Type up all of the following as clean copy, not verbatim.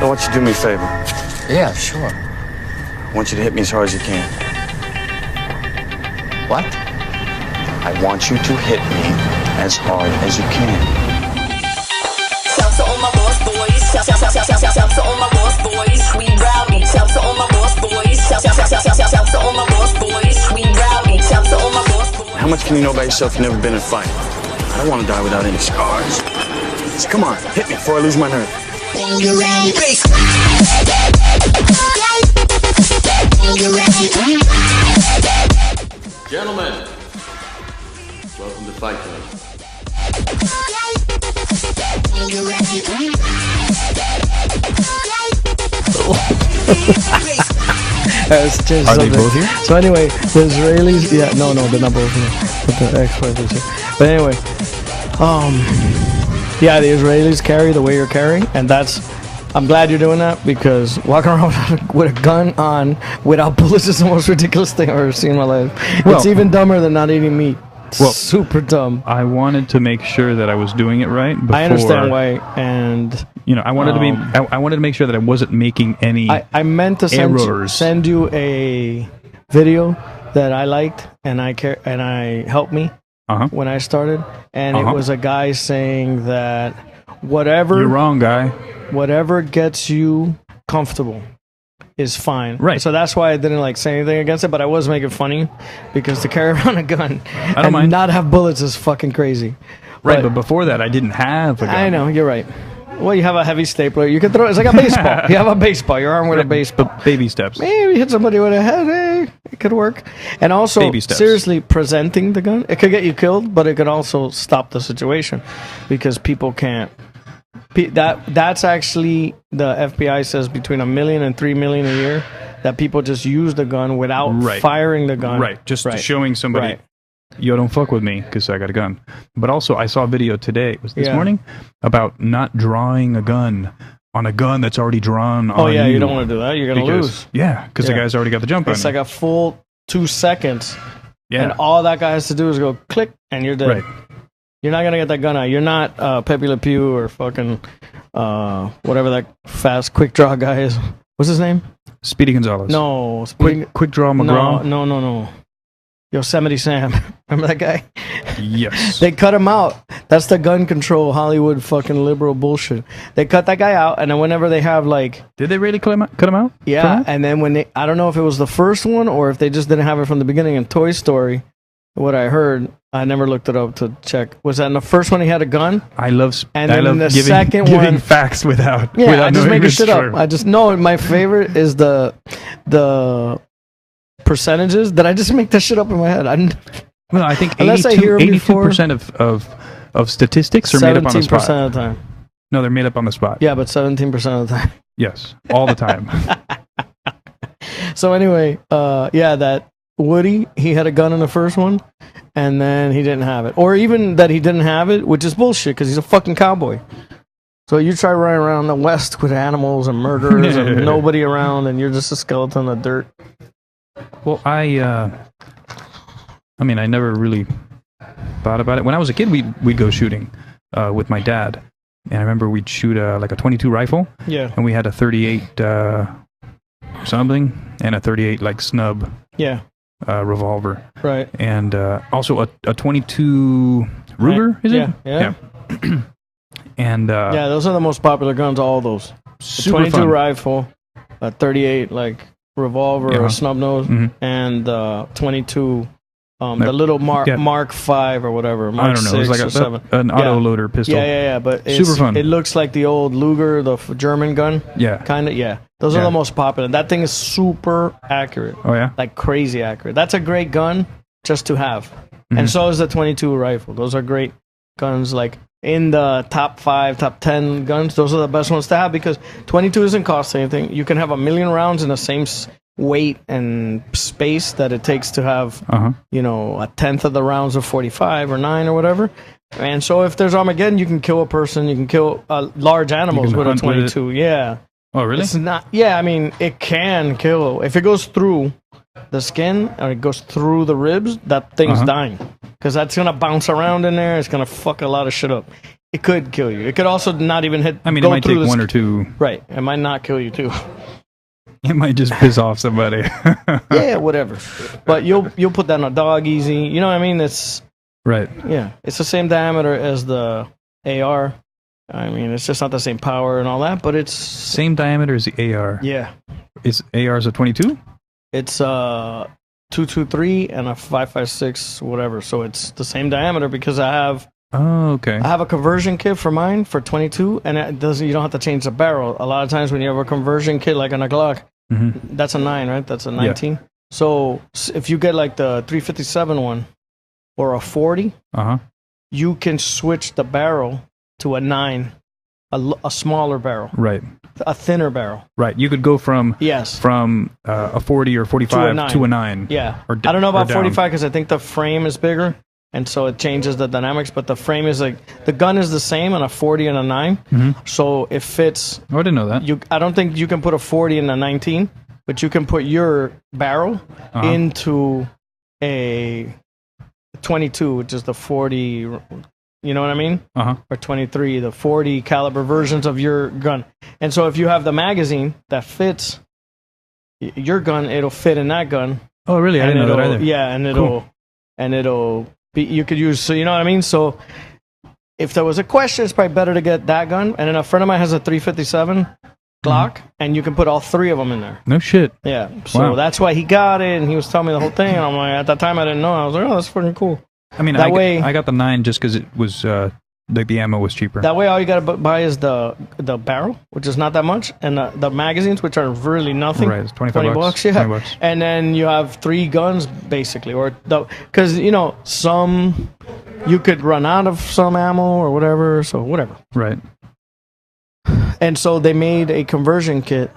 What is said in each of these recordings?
So why don't you do me a favor? Yeah, sure. I want you to hit me as hard as you can. What? I want you to hit me as hard as you can. Shout to all my lost boys. Shout to all my lost boys. We rowdy. Shout to all my lost boys. Shout to all my lost boys. We rowdy. Shout to all my lost boys. How much can you know about yourself if you've never been in a fight? I don't want to die without any scars. So come on, hit me before I lose my nerve. Gentlemen, welcome to Fight Club. Are they both here? So anyway, the Israelis, no, they're not both here. But the ex-wife is here. But anyway, the Israelis carry the way you're carrying, and I'm glad you're doing that, because walking around with a gun on without bullets is the most ridiculous thing I've ever seen in my life. It's even dumber than not eating meat. Well, super dumb. I wanted to make sure that I was doing it right before. I understand why, and I wanted to be. I wanted to make sure that I wasn't making any. I meant to send you a video that I liked, and I helped me when I started, and it was a guy saying that whatever you're wrong, guy. Whatever gets you comfortable is fine. Right. So that's why I didn't say anything against it, but I was making funny, because to carry around a gun and mind. not have bullets is fucking crazy. Right, but before that, I didn't have a gun. I know, you're right. Well, you have a heavy stapler. You can throw it's like a baseball. You have a baseball. You're armed with a baseball. Baby steps. Maybe hit somebody with a head. Hey, it could work. And also, Baby steps. seriously, presenting the gun, it could get you killed, but it could also stop the situation, because people can't. That's actually, the FBI says, between 1 million and 3 million a year that people just use the gun without firing the gun. Right, just showing somebody, yo, don't fuck with me because I got a gun. But also, I saw a video today, it was this morning, about not drawing a gun on a gun that's already drawn on you don't want to do that. You're going to lose. Yeah, because the guy's already got the jump on. It's like a full 2 seconds, and all that guy has to do is go click, and you're dead. Right. You're not going to get that gun out. You're not Pepe Le Pew or fucking whatever that fast quick draw guy is. What's his name? Speedy Gonzalez. No. Quick Draw McGraw? No. Yosemite Sam. Remember that guy? Yes. They cut him out. That's the gun control Hollywood fucking liberal bullshit. They cut that guy out, and then whenever they have Did they really cut him out? Yeah, and then when I don't know if it was the first one or if they just didn't have it from the beginning in Toy Story. What I heard, I never looked it up to check. Was that in the first one he had a gun? I love second giving one, facts without. Yeah, without I just make shit up. I just know my favorite is the percentages that I just make that shit up in my head. Well, I think 82% of statistics are made up on the spot. 17% of the time. No, they're made up on the spot. Yeah, but 17% of the time. Yes, all the time. So anyway, that Woody, he had a gun in the first one, and then he didn't have it. Or even that he didn't have it, which is bullshit, because he's a fucking cowboy. So you try running around the West with animals and murderers and nobody around, and you're just a skeleton in the dirt. Well, I never really thought about it. When I was a kid, we'd go shooting with my dad. And I remember we'd shoot a 22 rifle. Yeah. And we had a 38 something and a 38 snub. Yeah. Revolver. Right. And also a 22 Ruger, is it? Yeah. And those are the most popular guns, all those. Super 22 fun. rifle, a 38 revolver or snub nose, and 22 the little Mark 5 or whatever, Mark 6 it was like or 7. An auto-loader pistol. Yeah, but it's super fun. It looks like the old Luger, the German gun. Yeah. Kind of, yeah. Those are the most popular. That thing is super accurate. Oh, yeah? Like crazy accurate. That's a great gun just to have. And so is the 22 rifle. Those are great guns. In the top 5, top 10 guns, those are the best ones to have, because 22 doesn't cost anything. You can have 1 million rounds in the same weight and space that it takes to have, a tenth of the rounds of 45 or 9 or whatever. And so if there's Armageddon, you can kill a person, you can kill large animals with a 22. Yeah. Oh, really? It's not. Yeah, I mean, it can kill. If it goes through the skin or it goes through the ribs, that thing's dying. Because that's going to bounce around in there. It's going to fuck a lot of shit up. It could kill you. It could also not even hit. I mean, it go might through take the one or two. Right. It might not kill you too. It might just piss off somebody. Yeah, whatever. But you'll put that on a dog easy. You know what I mean? It's Right. yeah. It's the same diameter as the AR. I mean, it's just not the same power and all that, but it's Same diameter as the AR. yeah. Is AR's a 22? It's 223 and a 556 whatever. So it's the same diameter because I have Okay. a conversion kit for mine for 22, and it doesn't. You don't have to change the barrel. A lot of times when you have a conversion kit like on a Glock, that's a 9, right? That's a 19. So if you get like the 357 one or a 40, you can switch the barrel to a 9, a smaller barrel, Right. a thinner barrel. Right. You could go from Yes. a 40 or 45 to a 9. Yeah. Or I don't know about or down. 45 because I think the frame is bigger. And so it changes the dynamics, but the frame is like the gun is the same on a 40 and a 9, so it fits. Oh, I didn't know that. I don't think you can put a 40 and a 19, but you can put your barrel into a 22, which is the 40. You know what I mean? Or 23, the 40 caliber versions of your gun. And so if you have the magazine that fits your gun, it'll fit in that gun. Oh, really? I didn't know that either. Yeah, and it'll be, you could use, so you know what I mean? So if there was a question, it's probably better to get that gun. And then a friend of mine has a 357 Glock, and you can put all 3 of them in there. No shit. Yeah. So Wow. that's why he got it, and he was telling me the whole thing. And I'm like, at that time, I didn't know. I was like, oh, that's fucking cool. I mean, I got the 9 just because it was the ammo was cheaper. That way, all you got to buy is the barrel, which is not that much, and the magazines, which are really nothing. Right, it's 25 bucks. Yeah. 20 bucks. And then you have 3 guns, basically. Because, you know, some, you could run out of some ammo or whatever, so whatever. Right. And so they made a conversion kit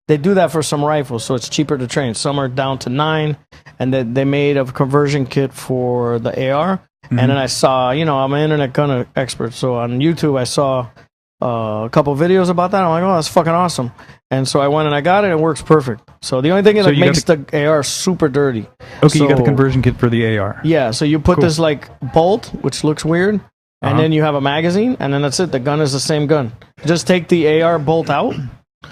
they do that for some rifles, so it's cheaper to train. Some are down to 9, and they made a conversion kit for the AR. And then I saw, you know, I'm an internet gun expert, so on YouTube I saw a couple videos about that. I'm like, oh, that's fucking awesome. And so I went and I got it, and it works perfect. So the only thing is it makes the AR super dirty. Okay, you got the conversion kit for the AR. Yeah, so you put this like bolt, which looks weird, and then you have a magazine, and then that's it. The gun is the same gun. Just take the AR bolt out.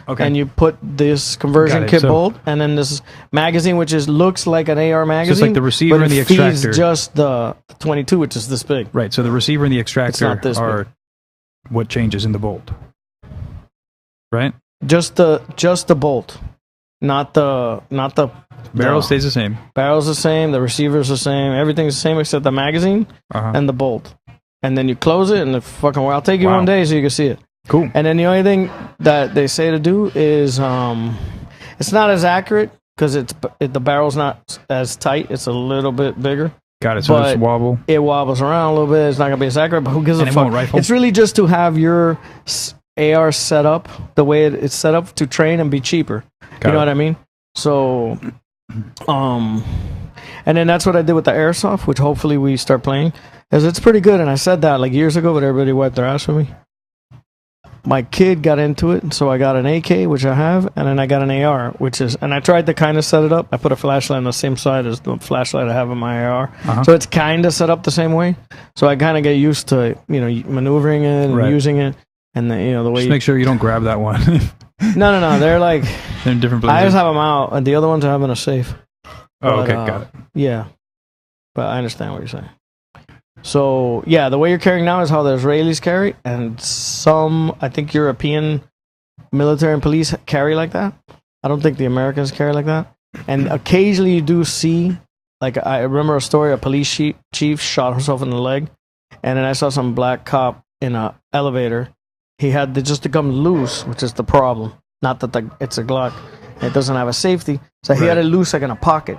Okay. And you put this conversion kit bolt, and then this magazine, which looks like an AR magazine. Just like the receiver but and the it feeds extractor. just the 22, which is this big. Right. So the receiver and the extractor not this are what changes in the bolt. Right. Just the bolt, not the Barrel stays the same. Barrel's the same. The receiver's the same. Everything's the same except the magazine and the bolt. And then you close it, and I'll take you one day so you can see it. Cool. And then the only thing that they say to do is it's not as accurate because the barrel's not as tight. It's a little bit bigger. Got it. So it's wobble. It wobbles around a little bit. It's not gonna be as accurate, but who gives a it fuck? won't rifle? It's really just to have your AR set up the way it's set up to train and be cheaper. You know what I mean? So, and then that's what I did with the airsoft, which hopefully we start playing, because it's pretty good. And I said that like years ago, but everybody wiped their ass with me. My kid got into it, so I got an AK, which I have, and then I got an AR, and I tried to kind of set it up. I put a flashlight on the same side as the flashlight I have in my AR, so it's kind of set up the same way. So I kind of get used to, you know, maneuvering it and using it, and the way. Just make sure you don't grab that one. No, they're like they're in different places. I just have them out, and the other ones I have in a safe. Oh, okay, got it. Yeah, but I understand what you're saying. So, yeah, the way you're carrying now is how the Israelis carry, and some, I think, European military and police carry like that. I don't think the Americans carry like that. And occasionally you do see, like, I remember a story, a police chief shot himself in the leg, and then I saw some black cop in an elevator. He had just to come loose, which is the problem. Not that it's a Glock. It doesn't have a safety, so he had it loose like in a pocket.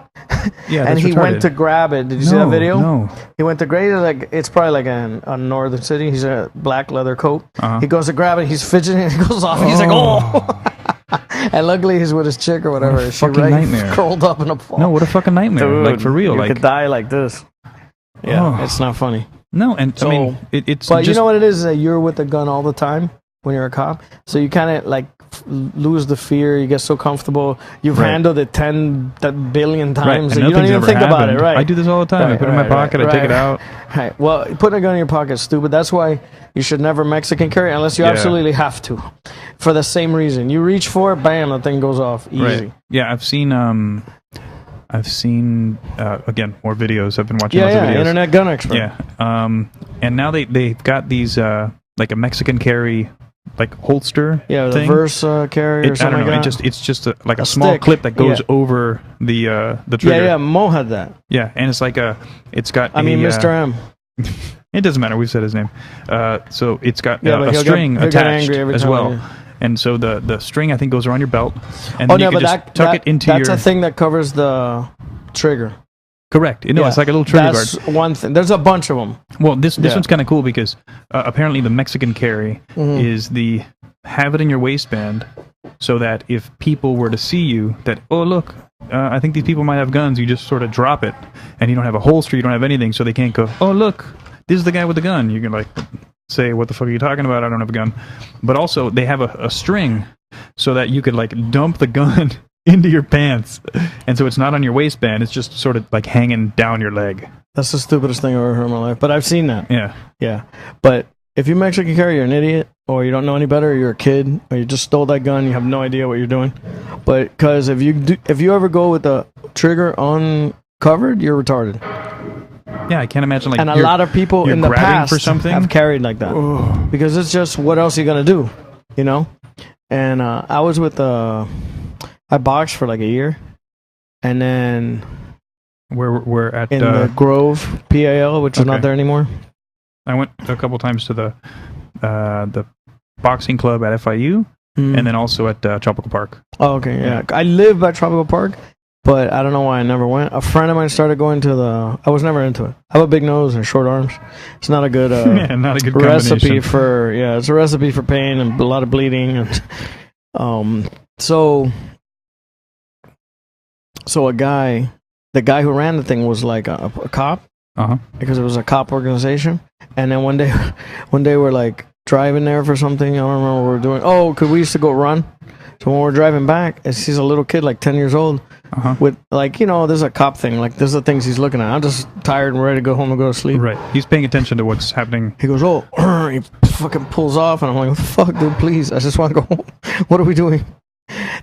Yeah, and he retarded. went to grab it. Did you see that video? No. He went to grab it, like it's probably like a northern city. He's a black leather coat. He goes to grab it. He's fidgeting. It goes off. He's like, oh. And luckily he's with his chick or whatever. What a fucking nightmare. Curled up in a ball. No, what a fucking nightmare! Dude, like for real, you like could die like this. Yeah, it's not funny. No, and So, I mean it's. But just, you know what it is? That you're with a gun all the time when you're a cop. So you kind of like lose the fear. You get so comfortable. You've Right. handled it 10 billion Right. times And that you don't nothing's even ever think about it. happened. Right. I do this all the time. I Right, put it in my right, pocket. I take right. it out. Right. Well, putting a gun in your pocket is stupid. That's why you should never Mexican carry unless you Yeah. absolutely have to. For the same reason, you reach for it, bam, the thing goes off easy. Right. Yeah, I've seen again more videos. I've been watching Yeah, lots of yeah. videos. Internet gun expert. Yeah. And now they've got these like a Mexican carry like holster. Yeah, the thing. verse carry or I something don't know. like that. It's just like a A small stick. clip that goes Yeah. over the trigger. yeah, yeah. Mo had that. Yeah, and it's like it's got. I mean, Mr. M. It doesn't matter. We've said his name. So it's got Yeah, but a he'll string get attached angry every as time well. I- And so the string I think goes around your belt, and Oh then you no, can but just tuck it into that's your. a thing that covers the trigger. Correct. No, Yeah. it's like a little trigger That's guard. one thing. There's a bunch of them. Well, this Yeah. one's kind of cool because apparently the Mexican carry Mm-hmm. is the have it in your waistband so that if people were to see you, that look, I think these people might have guns. You just sort of drop it, and you don't have a holster, you don't have anything, so they can't go. Oh look, this is the guy with the gun. You can like say, what the fuck are you talking about? I don't have a gun. But also they have a string so that you could like dump the gun into your pants, and so it's not on your waistband. It's just sort of like hanging down your leg. That's the stupidest thing I've ever heard in my life. But I've seen that. Yeah. Yeah. But if you Mexican carry, you're an idiot, or you don't know any better, or you're a kid, or you just stole that gun, you have no idea what you're doing. But because if you ever go with the trigger uncovered, you're retarded. Yeah, I can't imagine like. And a you're- lot of people you're in the grabbing past for something? have carried like that because it's just what else are you gonna do, you know? And I was with I boxed for like a year, and then We're at. in the Grove PAL, which is not okay. there anymore. I went a couple times to the boxing club at FIU, and then also at Tropical Park. Oh, okay, yeah. I live by Tropical Park, but I don't know why I never went. A friend of mine started going to I was never into it. I have a big nose and short arms. It's not a good Yeah, not a good recipe combination. for it's a recipe for pain and a lot of bleeding and so the guy who ran the thing was like a cop Uh-huh. because it was a cop organization. And then one day we're like driving there for something. I don't remember what we were doing. Oh, cause we used to go run. So when we're driving back, and sees a little kid like 10 years old Uh-huh. with like, there's a cop thing. Like there's the things he's looking at. I'm just tired and ready to go home and go to sleep. Right. He's paying attention to what's happening. He goes, oh, he fucking pulls off. And I'm like, what the fuck, dude, please. I just want to go home. What are we doing?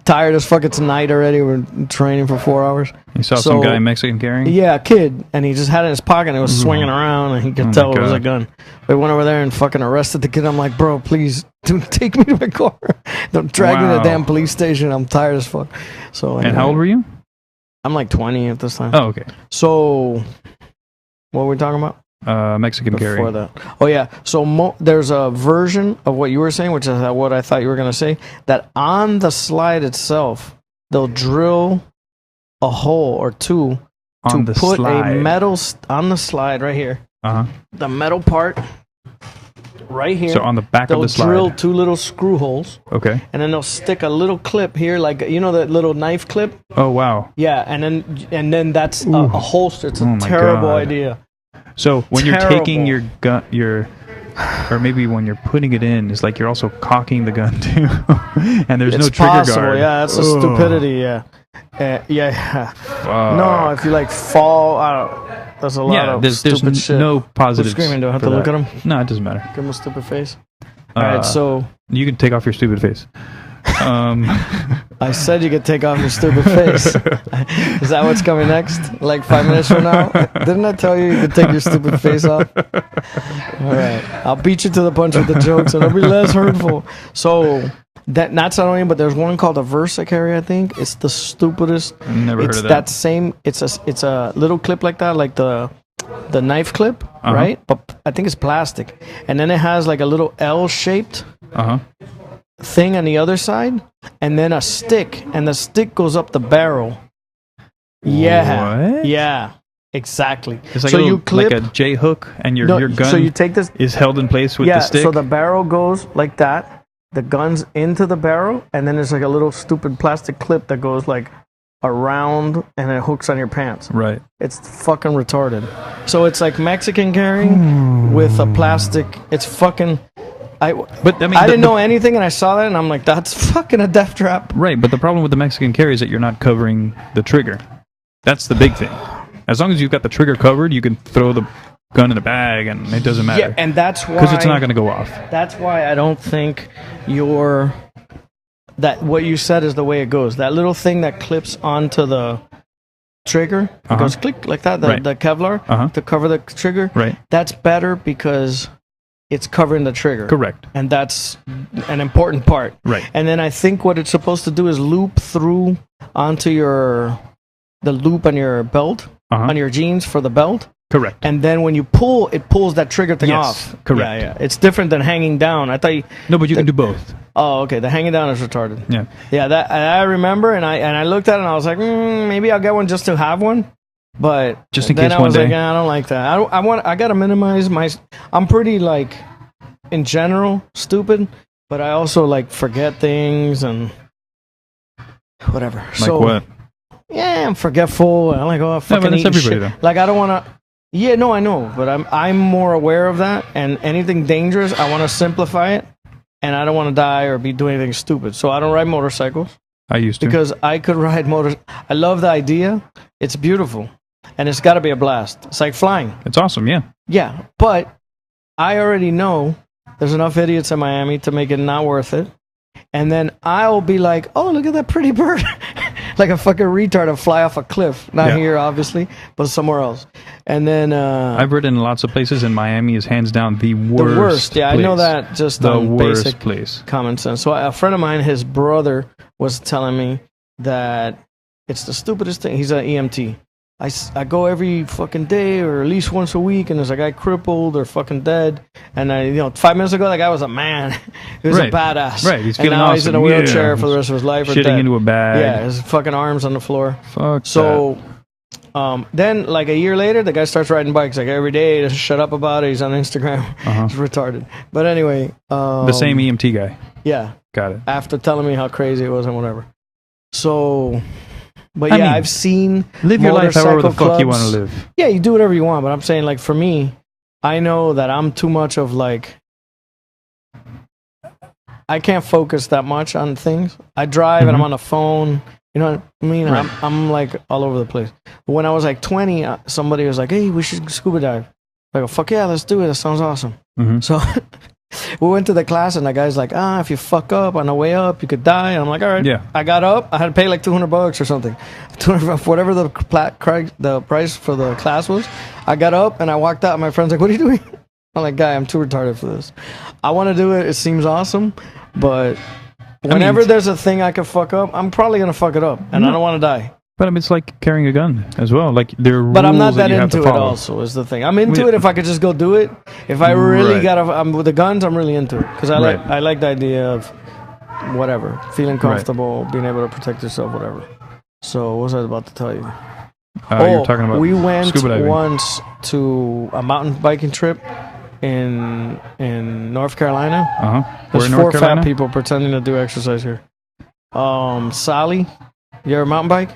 Tired as fuck. It's night already. We're training for 4 hours. You saw So- some guy Mexican carrying? Yeah, a kid. And he just had it in his pocket and it was swinging around. And he could Oh my tell it was a God. gun. They went over there and fucking arrested the kid. I'm like, bro, please, dude, take me to my car. Don't drag me to the Wow. damn police station. I'm tired as fuck. So And how old were you? I'm like 20 at this time. Oh, okay. So what were we talking about? Mexican Before carry. that. Oh yeah. So there's a version of what you were saying, which is what I thought you were going to say, that on the slide itself, they'll drill a hole or two On to the put slide. a metal on the slide right here. Uh-huh. The metal part right here. So on the back of they'll the slide. drill two little screw holes, Okay. and then they'll stick a little clip here, like that little knife clip. Oh, wow. Yeah, and then that's a holster. It's a Oh my terrible God. idea. So when you're taking Terrible. your gun, or maybe when you're putting it in, it's like you're also cocking the gun too, and there's It's no trigger possible. guard. Yeah, that's a Ugh. stupidity. Yeah. Yeah. Fuck. No, if you like fall out, there's a lot Yeah, of there's stupid shit. no positives. Who's screaming? Do I have for to look that. at him? No, it doesn't matter. Give him a stupid face. All right, so You can take off your stupid face. I said you could take off your stupid face. Is that what's coming next? Like 5 minutes from now? Didn't I tell you could take your stupid face off? All right, I'll beat you to the punch with the jokes, and it'll be less hurtful. So that's not only, but there's one called a Versa carry. I think it's the stupidest. Never heard It's of that. that same. It's a little clip like that, like the knife clip, right? But I think it's plastic, and then it has like a little L-shaped Uh-huh. thing on the other side, and then a stick, and the stick goes up the barrel. Yeah, What? yeah, exactly. It's like, so a little, you clip like a J hook, and your no, gun So you take this. is held in place with Yeah, the stick. so the barrel goes like that. The gun's into the barrel, and then there's like a little stupid plastic clip that goes like around, and it hooks on your pants. right. It's fucking retarded. So it's like Mexican carrying with a plastic. It's fucking But I mean, I didn't know anything, and I saw that, and I'm like, that's fucking a death trap. Right, but the problem with the Mexican carry is that you're not covering the trigger. That's the big thing. As long as you've got the trigger covered, you can throw the gun in a bag, and it doesn't matter. Yeah, and that's why because it's not going to go off. That's why I don't think that what you said is the way it goes. That little thing that clips onto the trigger, it goes click like that. Right. The Kevlar to cover the trigger. Right. That's better because it's covering the trigger. Correct. And that's an important part. Right. And then I think what it's supposed to do is loop through onto the loop on your belt, on your jeans for the belt. Correct. And then when you pull, it pulls that trigger thing off. Correct. Yeah. It's different than hanging down. I thought you... No, but you can do both. Oh, okay. The hanging down is retarded. Yeah. Yeah, that I remember, and I looked at it, and I was like, maybe I'll get one just to have one. But just in then case I one was day. like, I don't like that. I gotta minimize my... I'm pretty, like, in general, stupid, but I also, like, forget things and whatever. Like what? Yeah, I'm forgetful. I'm like, oh, fucking that's eating everybody, shit. though. Like, I don't want to... Yeah, no, I know, but I'm more aware of that, and anything dangerous, I want to simplify it, and I don't want to die or be doing anything stupid. So I don't ride motorcycles I used to. because I could ride I love the idea. It's beautiful, and it's got to be a blast. It's like flying. It's awesome, yeah. Yeah, but I already know there's enough idiots in Miami to make it not worth it. And then I'll be like, oh, look at that pretty bird. Like a fucking retard to fly off a cliff. Not here, obviously, but somewhere else. And then... I've ridden in lots of places, and Miami is hands down the worst. The worst, yeah. place. I know that just the on worst basic place. common sense. So a friend of mine, his brother, was telling me that it's the stupidest thing. He's an EMT. I go every fucking day or at least once a week, and there's a guy crippled or fucking dead. And 5 minutes ago, that guy was a man. He was a badass. Right, he's and feeling now awesome. he's in a wheelchair Yeah. for the rest of his life. Or Shitting dead. into a bag. Yeah, his fucking arms on the floor. Fuck So, then like a year later, the guy starts riding bikes like every day. Doesn't shut up about it. He's on Instagram. He's retarded. But anyway, the same EMT guy. Yeah. Got it. After telling me how crazy it was and whatever. So, but I yeah, mean, I've seen Live your life however the motorcycle fuck you want clubs. to live. Yeah, you do whatever you want. But I'm saying, like, for me, I know that I'm too much of like. I can't focus that much on things. I drive and I'm on the phone. You know what I mean? Right. I'm like all over the place. But when I was like 20, somebody was like, "Hey, we should scuba dive." Like, oh, fuck yeah, let's do it. That sounds awesome. So we went to the class, and the guy's like, if you fuck up on the way up, you could die. And I'm like, all right. Yeah. I got up. I had to pay like $200 or something. 200, whatever the price for the class was. I got up, and I walked out. And my friend's like, what are you doing? I'm like, guy, I'm too retarded for this. I want to do it. It seems awesome. But whenever there's a thing I could fuck up, I'm probably going to fuck it up. And I don't want to die. But I mean, it's like carrying a gun as well. Like there are rules But I'm not that you have to into it follow. also is the thing. I'm into it if I could just go do it. If I really Right. I'm with the guns, I'm really into it. Because Right. I like the idea of whatever. Feeling comfortable, being able to protect yourself, whatever. So what was I about to tell you? You're talking about we went scuba diving. once to a mountain biking trip in North Carolina. We're There's in four North Carolina. fat people pretending to do exercise here. Sally, you ever mountain bike?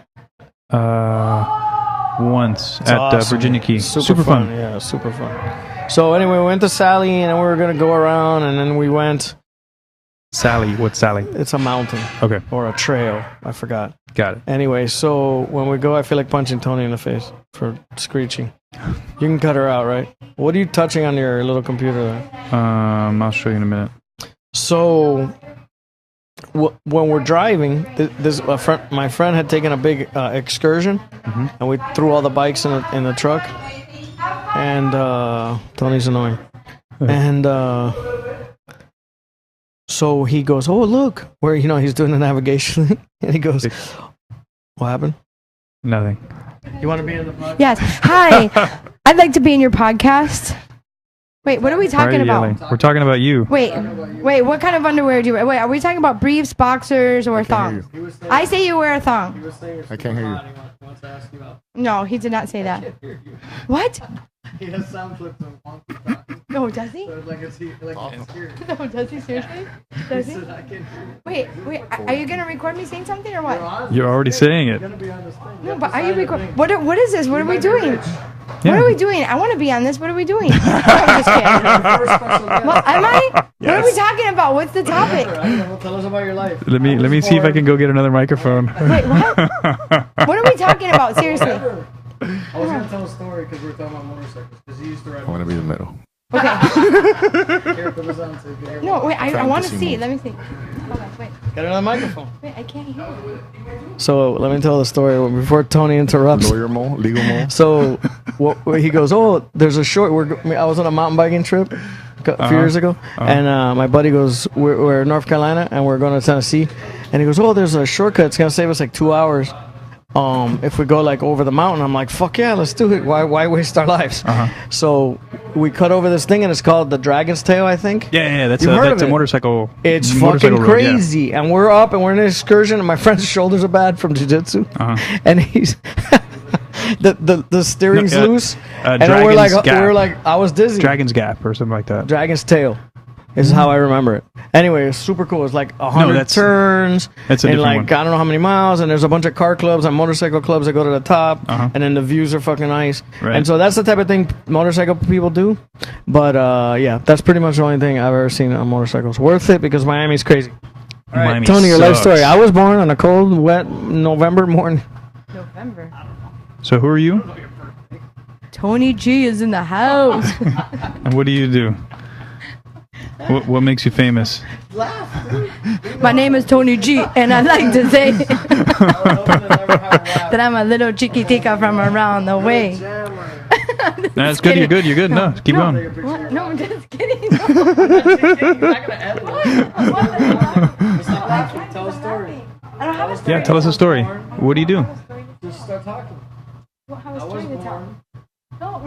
Once It's at awesome. Virginia Key. Super fun. Yeah, super fun. So anyway, we went to Sally, and we were gonna go around, and then we went. Sally. What's Sally? It's a mountain Okay, or a trail. I forgot. got it. Anyway, so when we go, I feel like punching Tony in the face for screeching. You can cut her out, right? What are you touching on your little computer there? I'll show you in a minute. So when we're driving, my friend had taken a big excursion, and we threw all the bikes in the truck. And Tony's annoying. And so he goes, "Oh, look!" Where he's doing the navigation, and he goes, "What happened? Nothing. You want to be in the podcast?" Yes. Hi. I'd like to be in your podcast. Wait, what are we Why are talking you about? yelling? We're talking about you. Wait, what kind of underwear do you wear? Wait, are we talking about briefs, boxers, or thongs? I say you wear a thong. I can't hear you. No, he did not say that. What? He has sound clips of No, does he? Like it's scared. No, does he seriously? Does he? Wait. Are you gonna record me saying something or what? You're already saying it. No, but are you recording? What is this? What are we doing? Yeah. What are we doing? I want to be on this. What are we doing? No, I'm just kidding. Well, am I? What are we Yes. talking about? What's the topic? Tell us about your life. Let me see if I can go get another microphone. Wait, what? What are we talking about? Seriously. I was gonna tell a story because we were talking about motorcycles. Because he used to ride. I want to be in the middle. Okay. Here, put this on so you can hear. No, wait. I Trying want to to see see. more. Let me see. Hold on. Wait. Get another microphone. Wait. I can't hear. So let me tell the story before Tony interrupts. Lawyer Mo, legal Mo. So he goes, oh, there's a short. I was on a mountain biking trip a few years ago, and my buddy goes, we're in North Carolina and we're going to Tennessee, and he goes, oh, there's a shortcut. It's gonna save us like 2 hours. If we go like over the mountain. I'm like, fuck yeah, let's do it. Why waste our lives? So we cut over this thing and it's called the Dragon's Tail, I think. Yeah, that's You've heard that's of a it? motorcycle. It's motorcycle fucking road, yeah. crazy. And we're up and we're in an excursion and my friend's shoulders are bad from jiu-jitsu. And he's the steering's No, loose. And we're Dragon's Gap. like I was dizzy. Dragon's Gap or something like that. Dragon's Tail is how I remember it. Anyway, it's super cool. It's like 100 that's- turns. that's a and different like one. I don't know how many miles. And there's a bunch of car clubs and motorcycle clubs that go to the top. And then the views are fucking nice. Right. And so that's the type of thing motorcycle people do. But yeah, that's pretty much the only thing I've ever seen on motorcycles. Worth it because Miami's crazy. All right, Miami Tony, your life sucks. story. I was born on a cold, wet November morning. November. So who are you? Tony G is in the house. And what do you do? What makes you famous? My name is Tony G, and I like to say that I'm a little chiquitica from around the way. That's good. You're good. You're good. No, keep going. What? No, I'm just kidding. Tell a story. I don't have a story. Yeah, tell us a story. What do you do? Just start talking. I don't have a story to tell. No,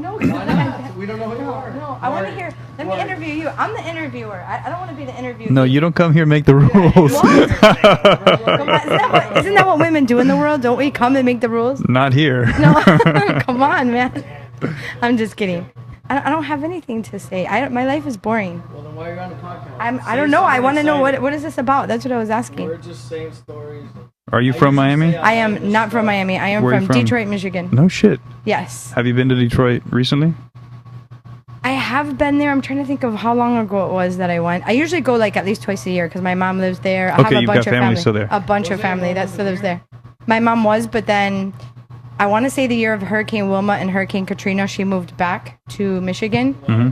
We don't know who you are. No, I want to hear. Let me interview you. I'm the interviewer. I don't want to be the interviewer. No, you don't come here and make the rules. Isn't that what women do in the world? Don't we come and make the rules? Not here. No, come on, man. I'm just kidding. I don't have anything to say. My life is boring. Well, then why are you on the podcast? I don't know. I want to know what is this about? That's what I was asking. We're just saying stories. Are you from Miami? I am not from Miami. I am Where are you from from? Detroit, Michigan. No shit. Yes. Have you been to Detroit recently? I have been there. I'm trying to think of how long ago it was that I went. I usually go like at least twice a year because my mom lives there. I Okay, have a you've bunch got of family still there. A bunch of family that still lives there. My mom was, but then I want to say the year of Hurricane Wilma and Hurricane Katrina, she moved back to Michigan. Mm-hmm.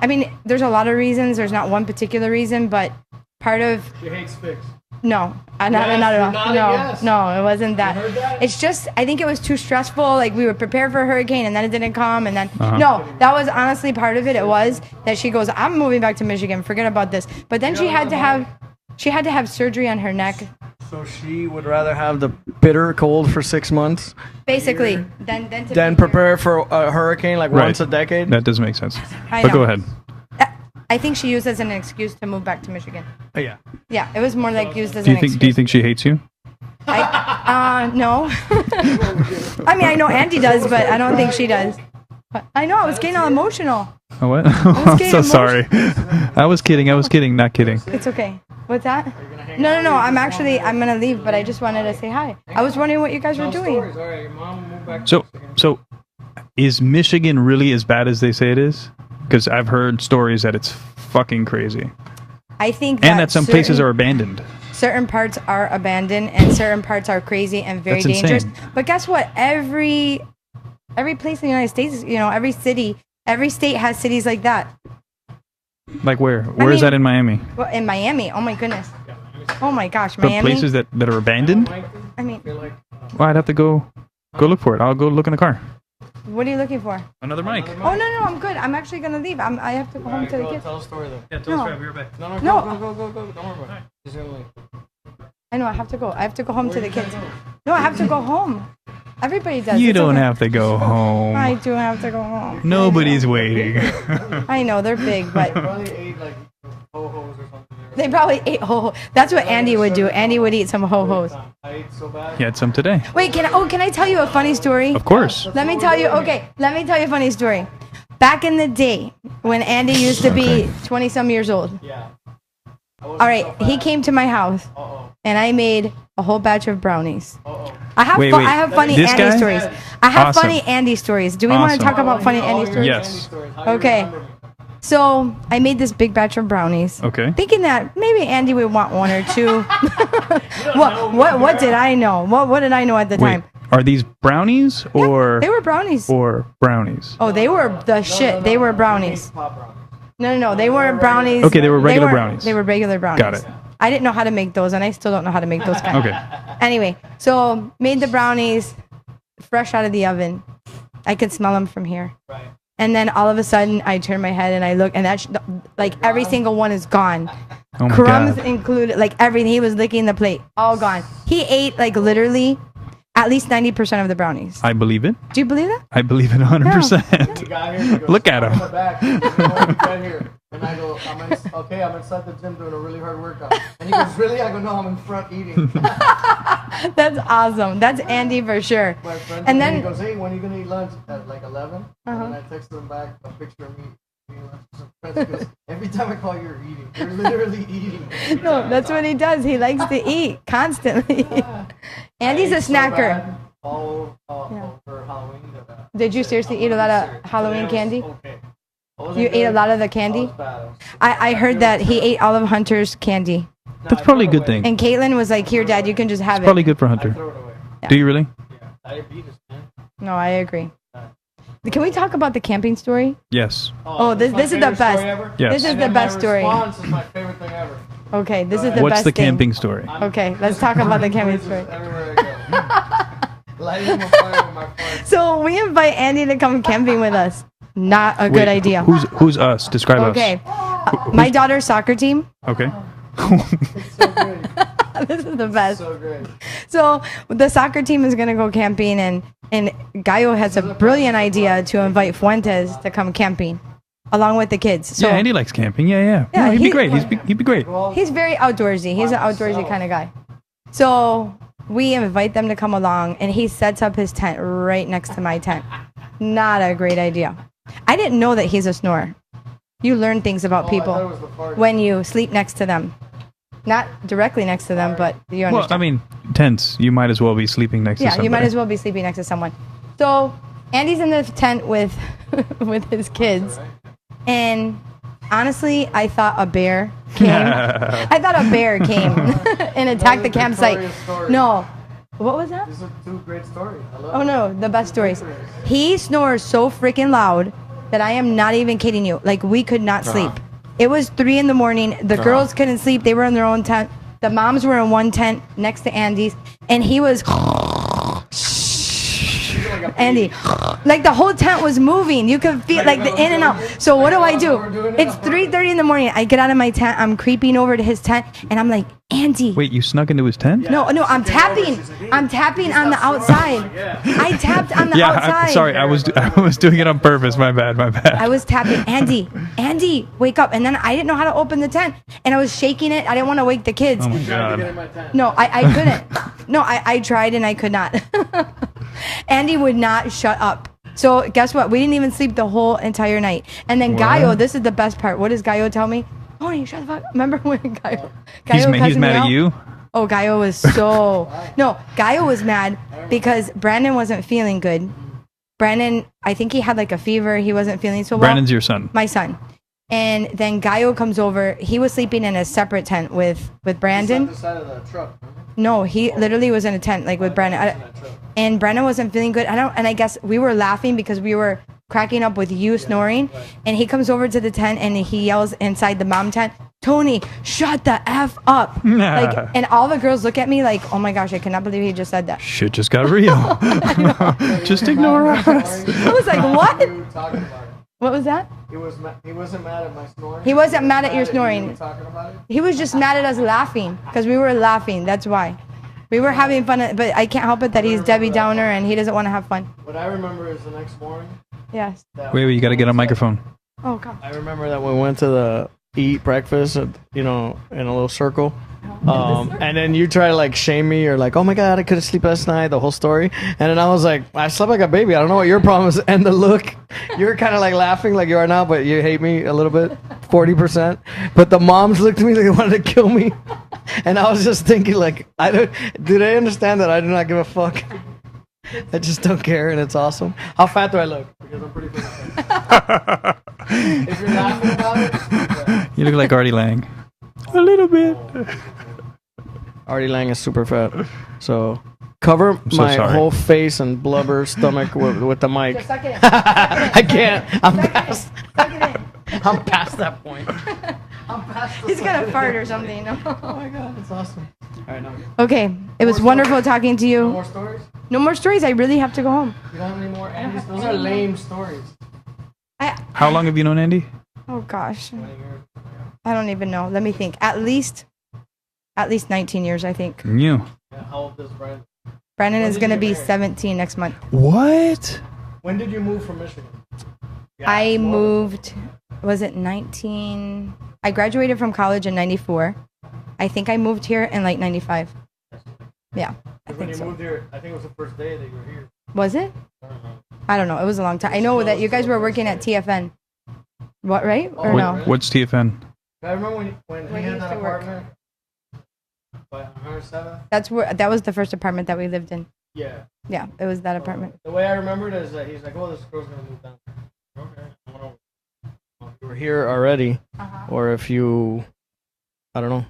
I mean, there's a lot of reasons. There's not one particular reason, but part of She hates fix. no, not Yes, at all. you're nodding yes. No, it wasn't that. You heard that? It's just I think it was too stressful. Like we were prepared for a hurricane and then it didn't come, and then no, that was honestly part of it. It was that she goes, I'm moving back to Michigan. Forget about this. But then she had to have surgery on her neck, So she would rather have the bitter cold for 6 months basically, than to than be here. prepare for a hurricane like Right. once a decade. That does make sense. I But know. go ahead. I think she used it as an excuse to move back to Michigan. Yeah. Yeah, it was more like used as Do you an think? excuse. Do you think she hates you? No. I mean, I know Andy does, but I don't think she does. But I know I was getting all emotional. Oh, what? I'm getting so sorry. I was kidding. Not kidding. It's okay. What's that? No. I'm gonna leave, but I just wanted to say hi. I was wondering what you guys were doing. All right, your mom moved back. So, is Michigan really as bad as they say it is? Because I've heard stories that it's fucking crazy, I think and that some places are abandoned. certain parts are abandoned and certain parts are crazy and very That's insane. dangerous. But guess what? Every place in the United States, every city, every state has cities like that. Like where? Where is mean- that in Miami? Well, in Miami, oh my goodness. Oh my gosh, But Miami. places that are abandoned? I mean, Well, I'd have to go look for it. I'll go look in the car. what are you looking for? Another mic. Oh no, I'm good. I'm actually gonna leave. I have to go home to the kids. Tell a story though. Yeah, tell us, We're back. No, No. go. Don't worry about it. She's gonna leave. I know I have to go. I have to go home to the kids. No, I have to go home. Everybody does. You It's don't okay. have to go home. I do have to go home. Nobody's waiting. I know they're big, but Probably ate like ho-hos or something. they probably ate ho. That's what Andy would do. Andy would eat some ho hos. I ate so bad. You had some today. Wait, can I tell you a funny story? Of course. Let me tell you. Okay, let me tell you a funny story. back in the day when Andy used to be 20-some years old. Yeah. All right, he came to my house, and I made a whole batch of brownies. I have Wait, I have funny this Andy guy? stories. I have Awesome. funny Andy stories. Do we want to Awesome. talk about funny Andy stories? Yes. Okay. So I made this big batch of brownies. Okay. Thinking that maybe Andy would want one or two. What did I know? What did I know at the Wait, time? are these brownies or They were brownies. or brownies? Oh, they were the shit. They were brownies. No. They weren't brownies. Okay, they were regular brownies. They were regular brownies. Got it. I didn't know how to make those, and I still don't know how to make those kind. Okay. Anyway, so made the brownies fresh out of the oven. I could smell them from here. Right. And then all of a sudden, I turn my head and I look, and like every single one is gone. Oh my Crumbs God. included, like everything. He was licking the plate, all gone. He ate like literally at least 90% of the brownies. I believe it. Do you believe that? I believe it 100%. He got here. He goes, Look at "I'm him." in the back. Right here. And I go, I'm inside the gym doing a really hard workout. And he goes, really? I go, no, I'm in front eating. That's awesome. That's Andy for sure. My friend And he then, goes, hey, when are you going to eat lunch? At like 11. Uh-huh. And then I texted him back a picture of me eating lunch with some friends. He goes, every time I call you, you're eating. You're literally eating. no, that's what he does. He likes to eat constantly. Andy's a snacker. All Yeah. for Halloween. Did you seriously eat a lot of Halloween candy? Okay. You ate a lot of the candy? I heard that he ate all of Hunter's candy. That's probably a good thing. And Caitlin was like, here, Dad, you can just have Probably it. good for Hunter. Throw it away. Do you really? Diabetes, man. No, I agree. Can we talk about the camping story? Yes. Oh, this is the best. Yes. This is the best story. Response is my favorite thing ever. Okay, this is the What's best the thing. camping story? Okay, let's talk about the camping story. Everywhere I go. Lighting a fire with my friends. So we invite Andy to come camping with us. Not a good Wait, idea. Who's us? Describe Okay. us. My daughter's soccer team. Okay. So great. This is the best. So great. So the soccer team is gonna go camping, and Gallo has a brilliant idea to invite Fuentes to come camping, along with the kids. So Yeah, Andy likes camping. Yeah. Yeah, No, he'd be he- great. He'd be great. he's very outdoorsy. He's an outdoorsy kind of guy. So we invite them to come along, and he sets up his tent right next to my tent. Not a great idea. I didn't know that he's a snorer. You learn things about I thought it people was the fart. when you sleep next to them. Not directly next to them, but you understand. Well, I mean, tents. You might as well be sleeping next to Yeah, somebody. you might as well be sleeping next to someone. So Andy's in the tent with with his kids, and honestly, I thought a bear came. I thought a bear came and attacked the campsite. Victoria's story. No, what was that? These are two great stories. I love Oh it. no, the best stories. He snores so freaking loud that I am not even kidding you. Like we could not sleep. It was 3 a.m. The girls couldn't sleep. They were in their own tent. The moms were in one tent next to Andy's, and he was Andy, like the whole tent was moving. You could feel like the in and out. So what do I do? It's 3:30 in the morning. I get out of my tent. I'm creeping over to his tent, and I'm like, Andy. Wait, you snuck into his tent? No, I'm tapping. I'm tapping on the outside. I tapped on the Yeah, outside. sorry, I was doing it on purpose. My bad. I was tapping, Andy, wake up. And then I didn't know how to open the tent. And I was shaking it. I didn't want to wake the kids. Oh my Get in god. my tent. No, I couldn't. No, I tried and I could not. Andy would not shut up. So guess what? We didn't even sleep the whole entire night. And then What? Gaio, this is the best part. What does Gaio tell me? Tony, shut the fuck. Remember when Gaio He's cussed mad me at out? you? Oh, Gaio was so... No, Gaio was mad because Brandon wasn't feeling good. Brandon, I think he had like a fever. He wasn't feeling so well. Brandon's your son. My son. And then Gaio comes over. He was sleeping in a separate tent with Brandon. The side of the truck. No, he literally was in a tent like with Brandon. And Brandon wasn't feeling good. And I guess we were laughing because we were cracking up with you snoring. And he comes over to the tent and he yells inside the mom tent, Tony, shut the F up. Like, and all the girls look at me like, oh my gosh, I cannot believe he just said that. Shit just got real. Just ignore us. I was like, what? We were talking about it. What was that? He wasn't mad at my snoring. He wasn't mad at your We were snoring. talking about it. He was just mad at us laughing because we were laughing. That's why. We were having fun, but I can't help it that he's Debbie Downer and he doesn't want to have fun. What I remember is the next morning. Yes. Wait, you gotta get on microphone. Oh, God. Uh-huh. I remember that we went to eat breakfast, in a little circle. And then you try to like shame me or like, oh my god, I couldn't sleep last night, the whole story. And then I was like, I slept like a baby. I don't know what your problem is. And the look, you're kind of like laughing like you are now, but you hate me a little bit, 40%. But the moms looked at me like they wanted to kill me. And I was just thinking like, do they understand that I do not give a fuck? I just don't care, and it's awesome. How fat do I look? Because I'm pretty fat. If you're laughing about it, yeah. You look like Artie Lang. A little bit. Artie Lang is super fat. So cover so my sorry. whole face and blubber stomach with the mic. Just suck it in. I can't. I'm Suck it in. past. Suck it in. I'm past that point. He's gonna fart or something. Oh my god, that's awesome. All right, now. Okay, it was wonderful talking to No you. more stories? No more stories. I really have to go home. You don't have any more Andy's? Those are lame stories. How long have you known Andy? Oh gosh, I don't even know. Let me think. At least 19 years, I think. You. Yeah, how old is Brian? Brandon When is did gonna you be get married? 17 next month. What? When did you move from Michigan? Yeah, I more. moved. Was it 19? I graduated from college in '94. I think I moved here in like '95. Yeah, I When think you so. moved here, I think it was the first day that you were here. Was it? I don't know. It was a long time. I know that you guys were working at TFN. What, right? Or Oh, no? What's TFN? I remember when Where he you had used that to work. apartment. But 107? That was the first apartment that we lived in. Yeah. Yeah, it was that apartment. The way I remember it is that he's like, "Oh, this girl's gonna move down." Okay. I don't know. If you were here already, or if you, I don't know.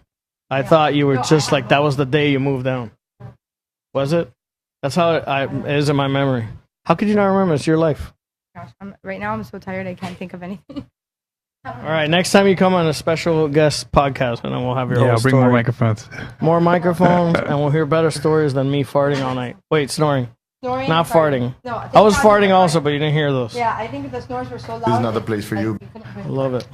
I thought you were just like that was the day you moved down. Was it? That's how it is in my memory. How could you not remember? It's your life. Gosh, right now I'm so tired I can't think of anything. All right. Next time you come on a special guest podcast, and then we'll have your Yeah, whole I'll bring story. more microphones. More microphones, and we'll hear better stories than me farting all night. Wait, snoring. Snoring, Not farting. farting. No, I was thank God you farting were also, but you didn't hear those. Yeah, I think the snores were so loud. There's another place for you. couldn't hear I them. love it.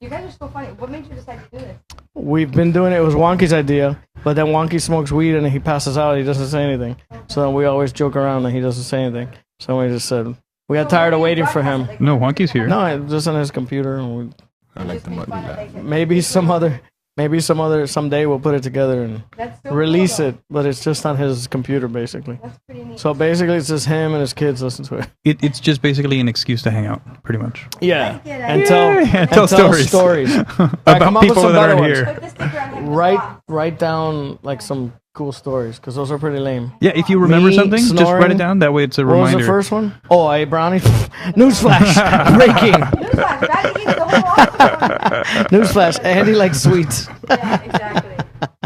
You guys are so funny. What made you decide to do this? We've been doing it. It was Wonky's idea, but then Wonky smokes weed and he passes out. He doesn't say anything. So then we always joke around and he doesn't say anything. So we just said we got tired of waiting for him. No, Wonky's here. No, it- just on his computer. And I like the muddy laugh. maybe someday we'll put it together and That's so release cool, it. But it's just on his computer basically. though. That's pretty neat. So basically, it's just him and his kids listen to it. It's just basically an excuse to hang out, pretty much. Yeah, like it, and I tell, Yeah, and tell tell stories. stories. All right, About come up with people some that better aren't ones. here. Put the sticker on him in the box. Write down like some cool stories because those are pretty lame. Yeah, if you remember Me something, just write snoring. it down. That way it's a What was reminder. the first one? Oh, I ate brownies. Newsflash! Breaking. Newsflash, Brad eats the whole box. Newsflash! Andy likes sweets. Yeah, exactly.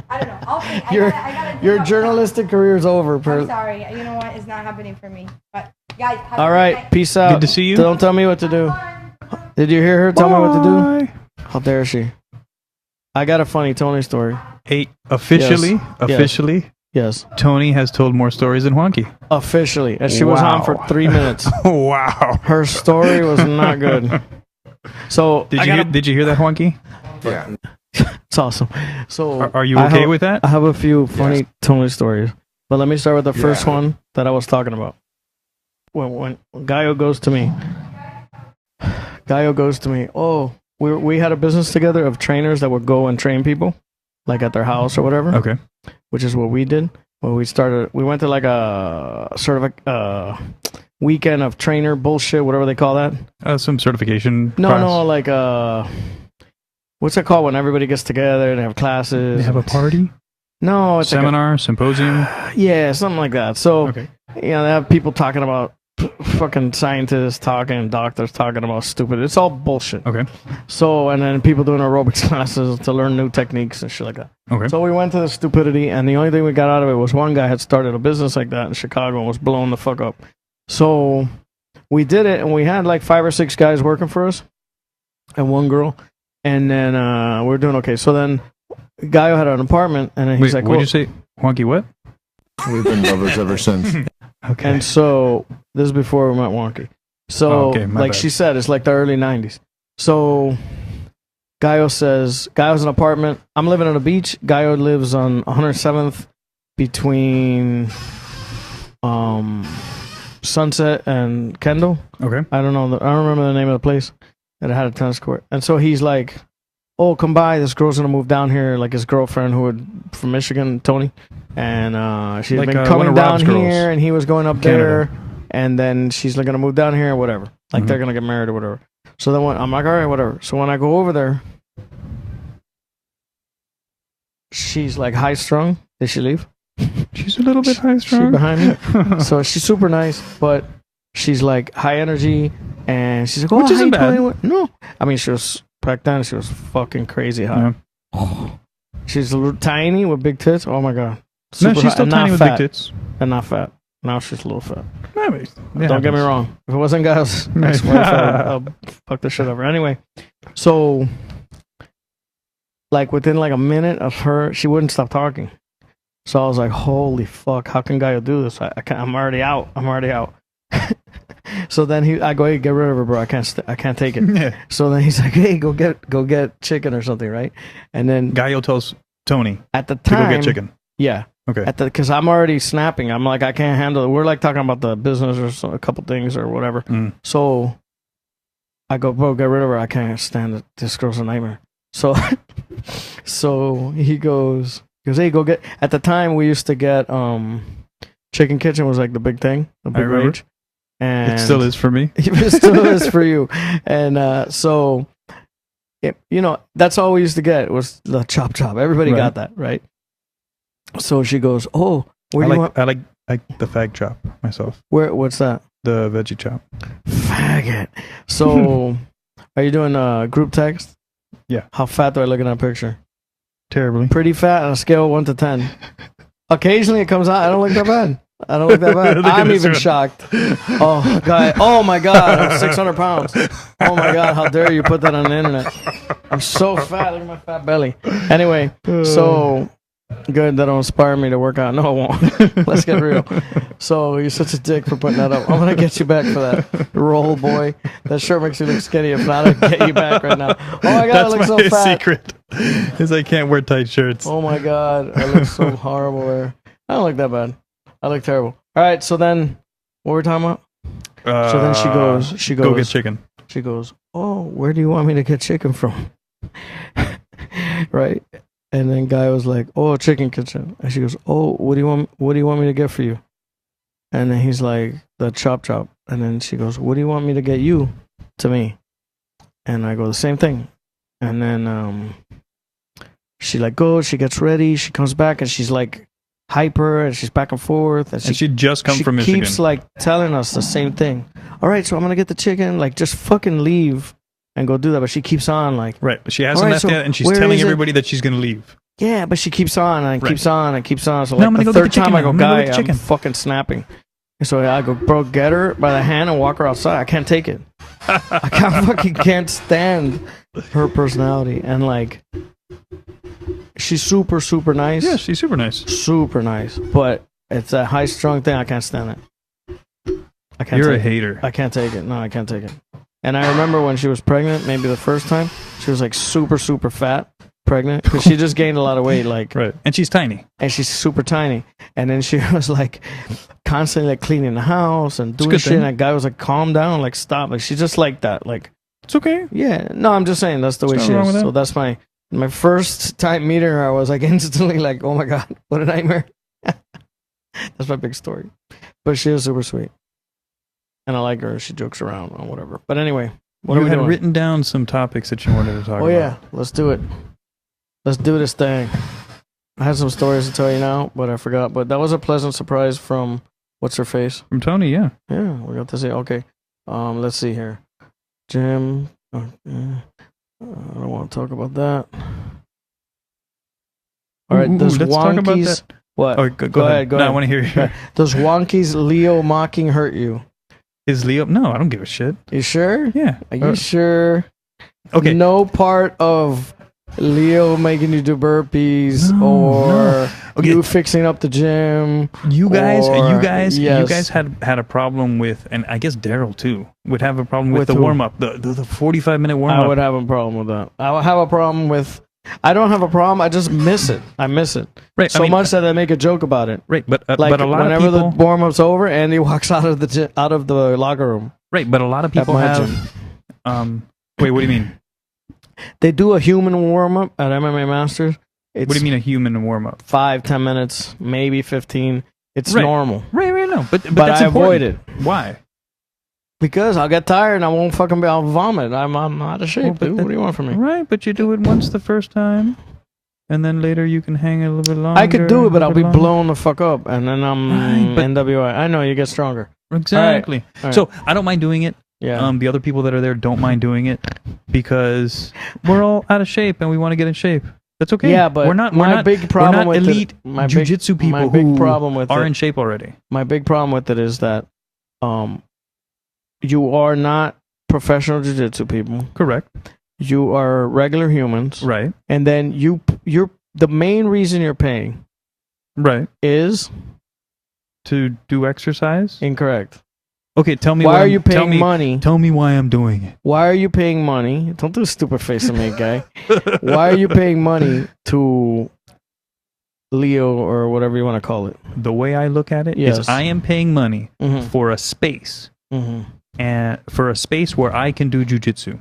I don't know. I'll think. Your I gotta dig your up journalistic career is over. I'm sorry. You know what? It's not happening for me. But guys, have a All good right, night. peace out. Good to see you. Don't tell me what to do. Did you hear her tell me what to do? Bye. How dare she? I got a funny Tony story. Hey, officially, Yes. Yes, Tony has told more stories than Wonky. officially, and she was on for Wow. 3 minutes. Wow. Her story was not good. So Did I you gotta- did you hear that, Wonky? Yeah. It's awesome. So Are you I okay have- with that? I have a few funny Tony stories, but let me start with the first Yeah. one that I was talking about. When Gaio goes to me, oh, we had a business together of trainers that would go and train people, like at their house or whatever, Okay. which is what we did. When we went to like a sort of a weekend of trainer bullshit, whatever they call that. Some certification. No, class. no, like what's it called when everybody gets together and they have classes? They have a party, No, it's like seminar, symposium. yeah, something like that. So, Okay. you know, they have people talking about fucking scientists talking, doctors talking about stupid. It's all bullshit. Okay. So, and then people doing aerobics classes to learn new techniques and shit like that. Okay. So we went to the stupidity, and the only thing we got out of it was one guy had started a business like that in Chicago and was blowing the fuck up. So we did it, and we had like 5 or 6 guys working for us, and one girl, and then we're doing okay. So then, Gaio had an apartment, and then he's Wait, like, what'd well, you say? Wonky what? We've been lovers ever since. Okay. and so this is before we met Wonky. So, Oh, okay, my like bad. she said, it's like the early 90s. So Gaio's an apartment. I'm living on a beach. Gaio lives on 107th between Sunset and Kendall. Okay. I don't know. I don't remember the name of the place that had a tennis court. And so he's like, "Oh, come by. This girl's gonna move down here." Like his girlfriend, from Michigan, Tony, and she'd Like, been one coming of down Rob's girls. here, and he was going up Canada. there, and then she's like gonna move down here, whatever. Like they're gonna get married or whatever. So then I'm like, all right, whatever. So when I go over there, she's like high strung. Did she leave? She's a little bit high She's strung. behind me. So she's super nice, but she's like high energy, and she's like, "Oh, Which isn't hi, bad. Tony." No, I mean she was back then. She was fucking crazy high. She's a little tiny with big tits. Oh my god. No, Super she's high, still and not tiny with fat, big tits. and not fat. Now she's a little fat. No, but it Don't get me happens. wrong. If it wasn't Gail's ex-wife, I'll fuck the shit out of her. Anyway, so like within like a minute of her, she wouldn't stop talking. So I was like, "Holy fuck! How can Gail do this? I can't, I'm already out. I'm already out." So then I go, "Hey, get rid of her, bro. I can't take it." Yeah. So then he's like, "Hey, go get chicken or something, right?" And then Gallo tells Tony at the to go time, get chicken. yeah. Okay. Because I'm already snapping. I'm like, I can't handle it. We're like talking about the business or a couple things or whatever. Mm. So I go, bro, get rid of her. I can't stand it. This girl's a nightmare. So, so he goes, hey, go get. At the time, we used to get Chicken Kitchen was like the big thing, the big remember. rage, and It still is for me. it still is for you. And so, that's all we used to get was the chop chop. Everybody Right. got that, right? So she goes, "Oh, where I do you like, want? I like the fag chop myself. What's that? The veggie chop. Faggot." So, are you doing group text? Yeah. How fat do I look in that picture? Terribly. Pretty fat on a scale of 1 to 10. Occasionally it comes out. I don't look that bad. I don't look that bad. Look at I'm this even one. shocked. Oh, God. Oh, my God. I'm 600 pounds. Oh, my God. How dare you put that on the internet? I'm so fat. Look at my fat belly. Anyway, so good. That'll inspire me to work out. No, it won't. Let's get real. So you're such a dick for putting that up. I'm going to get you back for that. Roll boy. That shirt makes you look skinny. If not, I'll get you back right now. Oh, my God. I That's look so my fat. secret. Is I can't wear tight shirts. Oh my god, I look so horrible there. I don't look that bad. I look terrible. All right, so then what were we talking about? So then she goes, Go get chicken. She goes, "Oh, where do you want me to get chicken from?" Right? And then guy was like, "Oh, Chicken Kitchen." And she goes, "Oh, what do you want me to get for you?" And then he's like, "The chop chop." And then she goes, "What do you want me to get you to me?" And I go, "The same thing." And then she like goes, she gets ready, she comes back, and she's like hyper, and she's back and forth, and And she just come she from Michigan. keeps like telling us the same thing. All right, so I'm gonna get the chicken. Like, just fucking leave and go do that. But she keeps on like, Right, but she hasn't All right, left so yet, and she's where telling is it? everybody that she's going to leave. yeah, but she keeps on and Right. keeps on and keeps on. So No, like I'm gonna the go get third the chicken time I now. go, I'm gonna go guy, get the I'm chicken." fucking snapping. And so I go, bro, get her by the hand and walk her outside. I can't take it. I can't stand her personality. And like, she's super, super nice. Yeah, she's super nice. Super nice. But it's a high strung thing. I can't stand it. I can't You're a take it. hater. I can't take it. No, I can't take it. And I remember when she was pregnant, maybe the first time, she was like super, super fat, pregnant, because she just gained a lot of weight, like, Right, and she's tiny. and she's super tiny. And then she was like constantly like cleaning the house and doing good shit. thing. And that guy was like, calm down, like stop. Like she's just like that. Like, It's okay. yeah, no, I'm just saying that's the way There's she nothing wrong is. with So that. that's my first time meeting her. I was like instantly like, oh my god, what a nightmare. That's my big story. But she is super sweet, and I like her. She jokes around or whatever. But anyway, what You are we had doing? written down some topics that you wanted to talk Oh about. yeah, let's do it. Let's do this thing. I had some stories to tell you now, but I forgot. But that was a pleasant surprise from what's her face. From Tony, yeah. Yeah, we got to see. Okay, let's see here. Jim. I don't want to talk about that. All right, Ooh, those let's talk about wonkies. that. What? Oh, go ahead. Go No, I ahead. want to hear you. Those wonkies Leo mocking hurt you. Is Leo? No, I don't give a shit. You sure? Yeah. Are you sure? Okay. No part of Leo making you do burpees or Okay. you fixing up the gym. You guys, Yes. you guys had a problem with, and I guess Daryl too would have a problem with With the who? warm up, the 45-minute warm I up. would have a problem with that. I would have a problem with. I don't have a problem. I just miss it. I miss it Right, I so mean- much that I make a joke about it. Right, but Like but a lot whenever of people, the warm up's over, Andy walks out of the locker room. right, but a lot of At people my have. Wait, what do you mean? They do a human warm up at MMA Masters. It's What do you mean a human warm up? 5-10 minutes, maybe 15. It's Right. normal. Right, no. But But that's I avoid important. it. Why? Because I'll get tired and I won't fucking I'll vomit. I'm out of shape, Well, but dude. that- What do you want from me? Right, but you do it once the first time, and then later you can hang a little bit longer. I could do it, but I'll be longer. blown the fuck up, and then I'm Right, but- NWI. I know you get stronger. Exactly. All right. So I don't mind doing it. Yeah. The other people that are there don't mind doing it because we're all out of shape and we want to get in shape. That's okay. Yeah, but we're not. my We're not, big problem we're not with it- elite my big- jiu-jitsu people my big who problem with are it- in shape already. My big problem with it is that, you are not professional jiu-jitsu people. Correct. You are regular humans, Right. and then you're the main reason you're paying Right. is To do exercise. incorrect. Okay. Tell me. Why what are I'm- you tell paying me, money? Tell me why I'm doing it. Why are you paying money? Don't do a stupid face at me, guy. Why are you paying money to Leo or whatever you want to call it? The way I look at it is, Yes. I am paying money Mhm. for a space, Mm-hmm. and for a space where I can do jujitsu.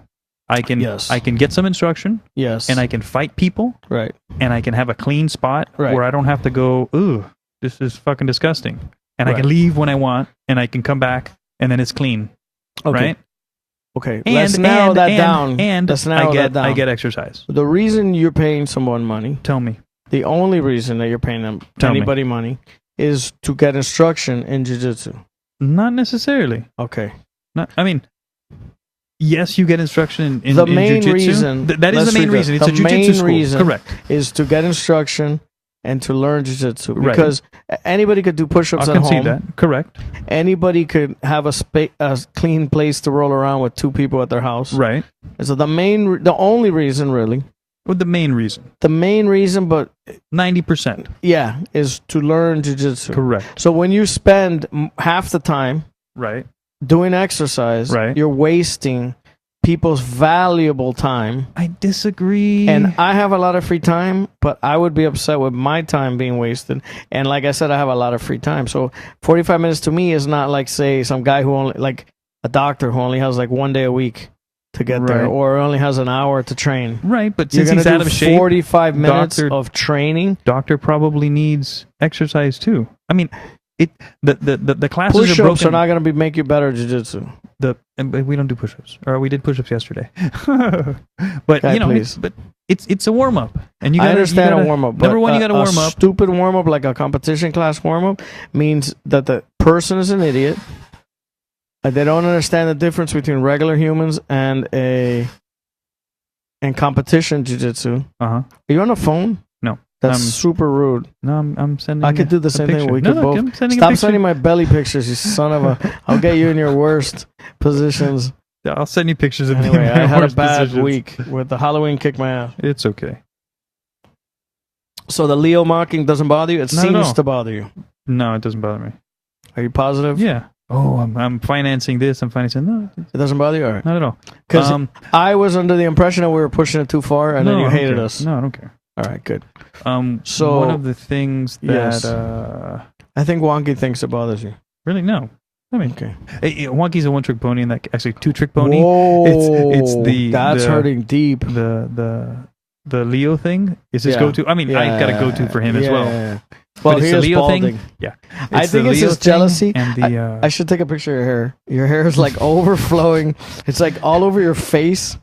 I can. Yes. I can get some instruction, Yes. and I can fight people, right. and I can have a clean spot Right. where I don't have to go, ooh, this is fucking disgusting. And I Right. can leave when I want, and I can come back, and then it's clean, Okay. right? Okay. Let's narrow that down. And Let's narrow I get that down. I get exercise. The reason you're paying someone money, Tell me. the only reason that you're paying them Tell me. anybody money, is to get instruction in jiu-jitsu. Not necessarily. Okay. I mean, yes, you get instruction in The in main jiu-jitsu. reason- That is let's the main read reason. this. It's a The jiu-jitsu main school. reason- Correct. Is to get instruction and to learn jiu-jitsu. Right. Because anybody could do push-ups I'll at concede home. that. Correct. Anybody could have a clean place to roll around with two people at their house. Right. So the only reason really, Well, the main reason. but 90%. yeah, is to learn jiu-jitsu. Correct. So when you spend half the time Right. doing exercise, Right. you're wasting people's valuable time. I disagree. And I have a lot of free time, but I would be upset with my time being wasted. And like I said, I have a lot of free time. So 45 minutes to me is not like, say, some guy who only, like a doctor who only has like 1 day a week to get there, Right. or only has an hour to train. Right, but You're since going he's to out do of shape, 45 minutes doctor- of training. doctor probably needs exercise too. I mean, the classes are Push-ups broken. are not going to make you better at jiu-jitsu. And we don't do push-ups, or we did push-ups yesterday. But Okay, you know, please. it's a warm-up, and you I gotta, understand you gotta, a warm-up. Number but one, you got to warm A up. stupid warm-up, like a competition class warm-up, means that the person is an idiot. They don't understand the difference between regular humans and competition jiu-jitsu. Uh-huh. Are you on the phone? No. That's Um, super rude. No, I'm sending. I could do the a same picture. thing. We No, could no, both. I'm sending a Stop picture. sending my belly pictures, you son of a. I'll get you in your worst positions. I'll send you pictures of me in Anyway, my I had a worst bad positions. week with the Halloween kick my ass. It's okay. So the Leo mocking doesn't bother you? It Not at seems all. to bother you. No, it doesn't bother me. Are you positive? Yeah. Oh, I'm financing this. I'm financing. No, It doesn't bother you? All right. not at all. Because I was under the impression that we were pushing it too far, and no, then you I don't hated care. us. No, I don't care. All right, good. So one of the things that Yes. I think Wonky thinks it bothers you. really no. I mean, Okay. Wonky's a one-trick pony, and that actually two-trick pony. Whoa, It's that's hurting deep. The Leo thing is his Yeah. go-to. I mean, I got a go-to for him as well. Yeah. Well, But it's he the is Leo balding. thing. Yeah, I think the it's Leo his thing jealousy. and the. I should take a picture of your hair. Your hair is like overflowing. It's like all over your face.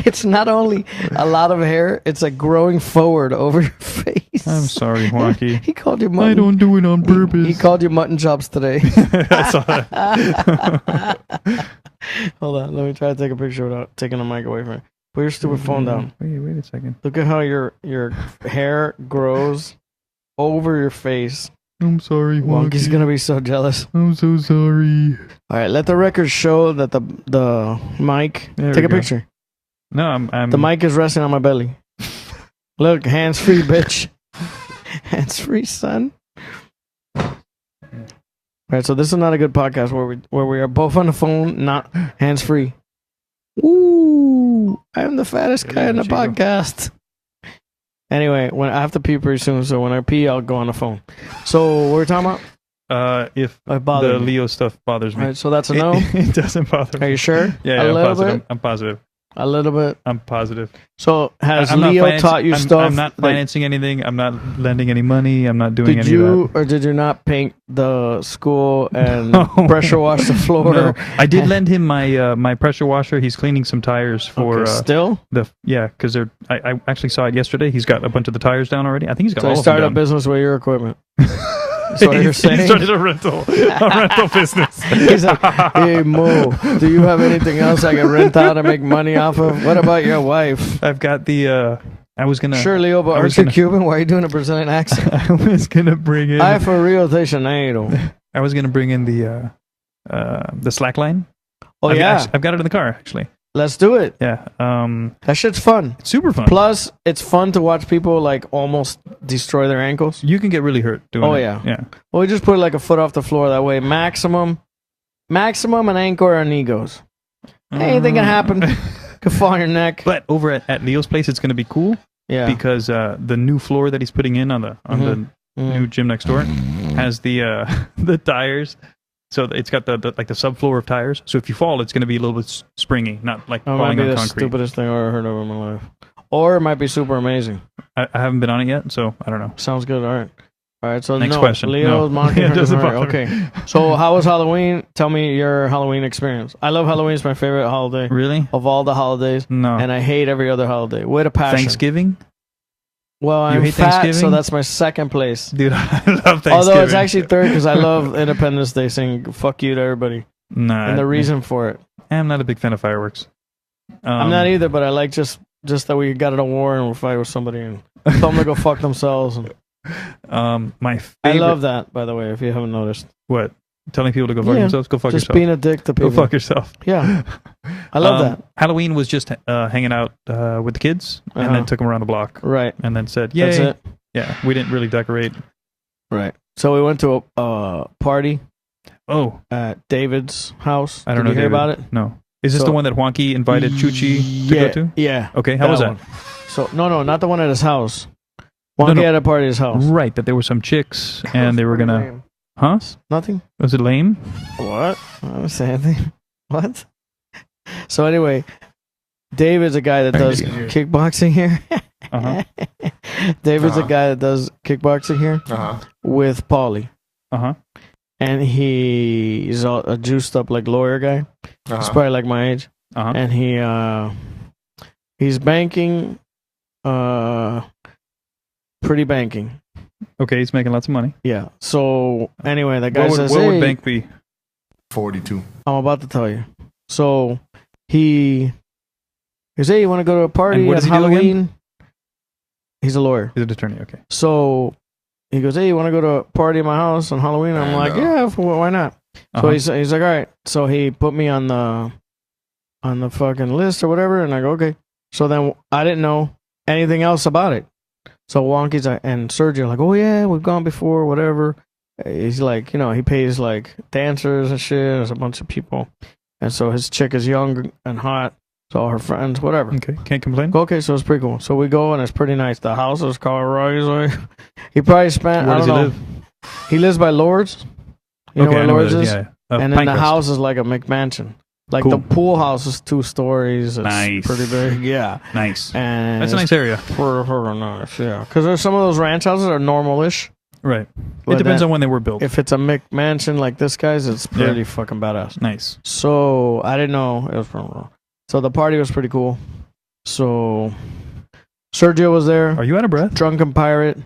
It's not only a lot of hair, it's like growing forward over your face. I'm sorry, Wonky. He called you mutton. I don't do it on purpose. He called you mutton chops today. I saw that. Hold on, let me try to take a picture without taking the mic away from it. Put your stupid phone down. Wait a second. Look at how your hair grows over your face. I'm sorry, Wonky's gonna be so jealous. I'm so sorry. All right, let the record show that the mic. There Take we a go. picture. No, I'm. The mic is resting on my belly. Look, hands free, bitch. Hands free, son. All right, so this is not a good podcast where we are both on the phone, not hands free. Ooh, I'm the fattest guy in the Chico. podcast. Anyway, when I have to pee pretty soon, so when I pee, I'll go on the phone. So what we're talking about? If It bothered the me. Leo stuff bothers me. All right, so that's a no. It doesn't bother me. Are you sure? Yeah, A I'm little positive. bit? I'm positive. A little bit. I'm positive. So has I'm not Leo financi- taught you I'm, stuff? I'm not financing anything. I'm not lending any money. I'm not doing Did any you of that. or did you not paint the school and No. pressure wash the floor? No, I did lend him my my pressure washer. He's cleaning some tires for Okay, still. because they're. I actually saw it yesterday. He's got a bunch of the tires down already. I think he's got So all you of them started a done. business with your equipment. That's what you're He saying. started a rental business. He's like, hey Mo, do you have anything else I can rent out and make money off of? What about your wife? I've got the. I was gonna. Sure, Leo, but I aren't was you gonna- Cuban? Why are you doing a Brazilian accent? I was gonna bring in. I for Rio de Janeiro. I was gonna bring in the slack line. Oh yeah, I've got it in the car actually. let's do it. Yeah. That shit's fun. It's super fun. Plus, it's fun to watch people like almost destroy their ankles. You can get really hurt doing Oh, it. yeah. Yeah. Well, we just put like a foot off the floor. That way, maximum an ankle or a knee goes. Anything can happen. Could fall on your neck. But over at Leo's place, it's going to be cool Yeah. because the new floor that he's putting in on the new gym next door has the the tires. So it's got the like the subfloor of tires. So if you fall, it's going to be a little bit springy, not like That might falling be on the concrete. stupidest thing I've ever heard of in my life. Or it might be super amazing. I haven't been on it yet, so I don't know. Sounds good. All right. All right. So Next no, question. Leo's No. mocking It her. doesn't Right, bother okay. me. So how was Halloween? Tell me your Halloween experience. I love Halloween. It's my favorite holiday Really? of all the holidays. No. And I hate every other holiday with a passion. Thanksgiving? Well, I'm hate fat, so Thanksgiving? that's my second place. Dude, I love Thanksgiving. Although it's actually third because I love Independence Day saying "fuck you" to everybody, Nah, and the reason for it. I'm not a big fan of fireworks. I'm not either, but I like just that we got in a war and we're fighting with somebody and tell them to go fuck themselves. And My favorite. I love that, by the way, if you haven't noticed. What? Telling people to go fuck Yeah, themselves? Go fuck just yourself. being a dick to Go people. fuck yourself. Yeah, I love that. Halloween was just hanging out with the kids, and Uh-huh. then took them around the block, Right, and then said, "Yay!" that's it. Yeah, we didn't really decorate. Right. So we went to a party Oh, at David's house. I don't Did know. you hear David. about it? No. Is this So- the one that Juanqui invited Chuchi to yeah, go to? Yeah. Okay, how was that? one. So no, not the one at his house. Wonky no. had a party at his house. Right, that there were some chicks, and they were gonna. Huh? Nothing. Was it lame? What? I didn't say anything. What? So anyway, David's a guy that does kickboxing here. Uh huh. David's a guy that does kickboxing here Uh-huh. with Paulie, Uh huh. and he's a juiced up like lawyer guy. He's Uh-huh. probably like my age, Uh huh. and he's banking, pretty banking. Okay, he's making lots of money. Yeah. So anyway, that guy What would, says, what "Hey, would bank be? 42. I'm about to tell you." So he goes, "Hey, you want to go to a party And what at does he do again? Halloween?" He's a lawyer. He's an attorney. Okay. So he goes, "Hey, you want to go to a party at my house on Halloween?" I'm And, like, "Yeah, why not?" So Uh-huh. he's like, "All right." So he put me on the fucking list or whatever, and I go, "Okay." So then I didn't know anything else about it. So Wonky's and Sergio are like, "Oh yeah, we've gone before, whatever." He's like, he pays like dancers and shit. There's a bunch of people, and so his chick is young and hot. So all her friends, whatever. Okay, can't complain. Okay, so it's pretty cool. So we go and it's pretty nice. The house is called Roy's. He probably spent. Where I does don't he know. live? He lives by Lords. You know Okay, where I know Lords where it is? Yeah. And then the Pinecrest. house is like a McMansion. Like Cool. the pool house is 2 stories. It's Nice. pretty big. Yeah. Nice. And That's a it's nice area. pretty nice. Yeah. Because there's some of those ranch houses are normal-ish. Right. But It depends then on when they were built. If it's a McMansion like this guy's, it's pretty fucking badass. Nice. So I didn't know it was from. So the party was pretty cool. So Sergio was there. Are you out of breath? Drunken pirate.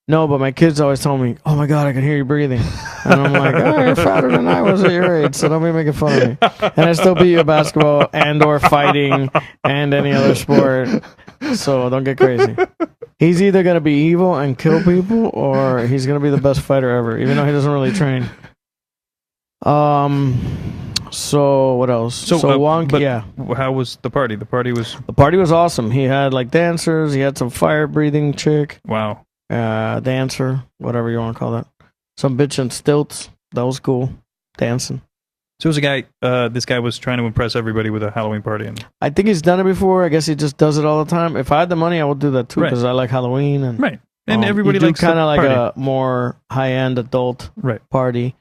No, but my kids always tell me, "Oh my god, I can hear you breathing," and I'm like, "Oh, you're fatter than I was at your age, so don't be making fun of me." And I still beat you at basketball and/or fighting and any other sport, so don't get crazy. He's either gonna be evil and kill people, or he's gonna be the best fighter ever, even though he doesn't really train. So what else? So Wonk, but yeah. How was the party? The party was The party was awesome. He had like dancers. He had some fire breathing chick. wow. Dancer, whatever you want to call that. Some bitch in stilts. That was cool. Dancing. So it was a guy. This guy was trying to impress everybody with a Halloween party, and I think he's done it before. I guess he just does it all the time. If I had the money, I would do that too Right. because I like Halloween and right. And everybody you do likes kind the of like party. a more high end adult Right. party.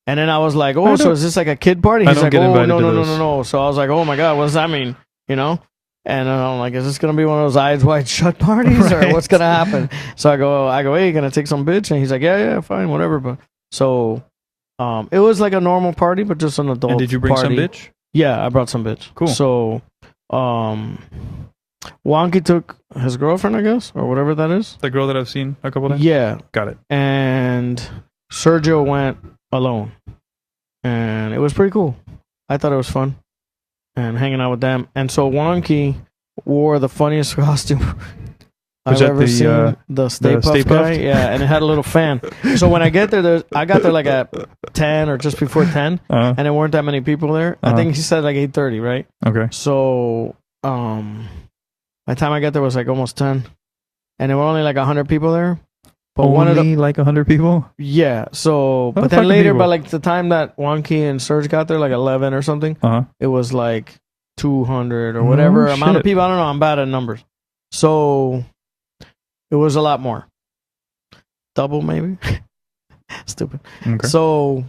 And then I was like, I "Oh, so don't- is this like a kid party?" I He's don't like, get "Oh, invited no, to no, no, those. no, no." So I was like, "Oh my god, what does that mean?" you know. And I'm like, is this gonna be one of those eyes wide shut parties, or what's gonna happen? So I go, hey, gonna take some bitch? And he's like, yeah, fine, whatever. But so, it was like a normal party, but just an adult. And did you bring party. some bitch? Yeah, I brought some bitch. Cool. So, Wonky took his girlfriend, I guess, or whatever that is. The girl that I've seen a couple times? Yeah, Got it. and Sergio went alone, and it was pretty cool. I thought it was fun, and hanging out with them. And so Wonky wore the funniest costume I've Was that ever the, seen. The Stay Stay Puft guy, Puft? yeah, and it had a little fan. So when I get there, I got there like at 10 or just before 10, Uh-huh. and there weren't that many people there. I Uh-huh. think he said like 8:30, right? Okay. So, by the time I got there was like almost 10, and there were only like 100 people there. But one of the, Only like 100 people? yeah. So, What but the then fucking later, people? by like the time that Wonky and Serge got there, like 11 or something, Uh-huh. it was like 200 or whatever No amount of shit. people. I don't know. I'm bad at numbers. So, it was a lot more. Double maybe. Stupid. Okay. So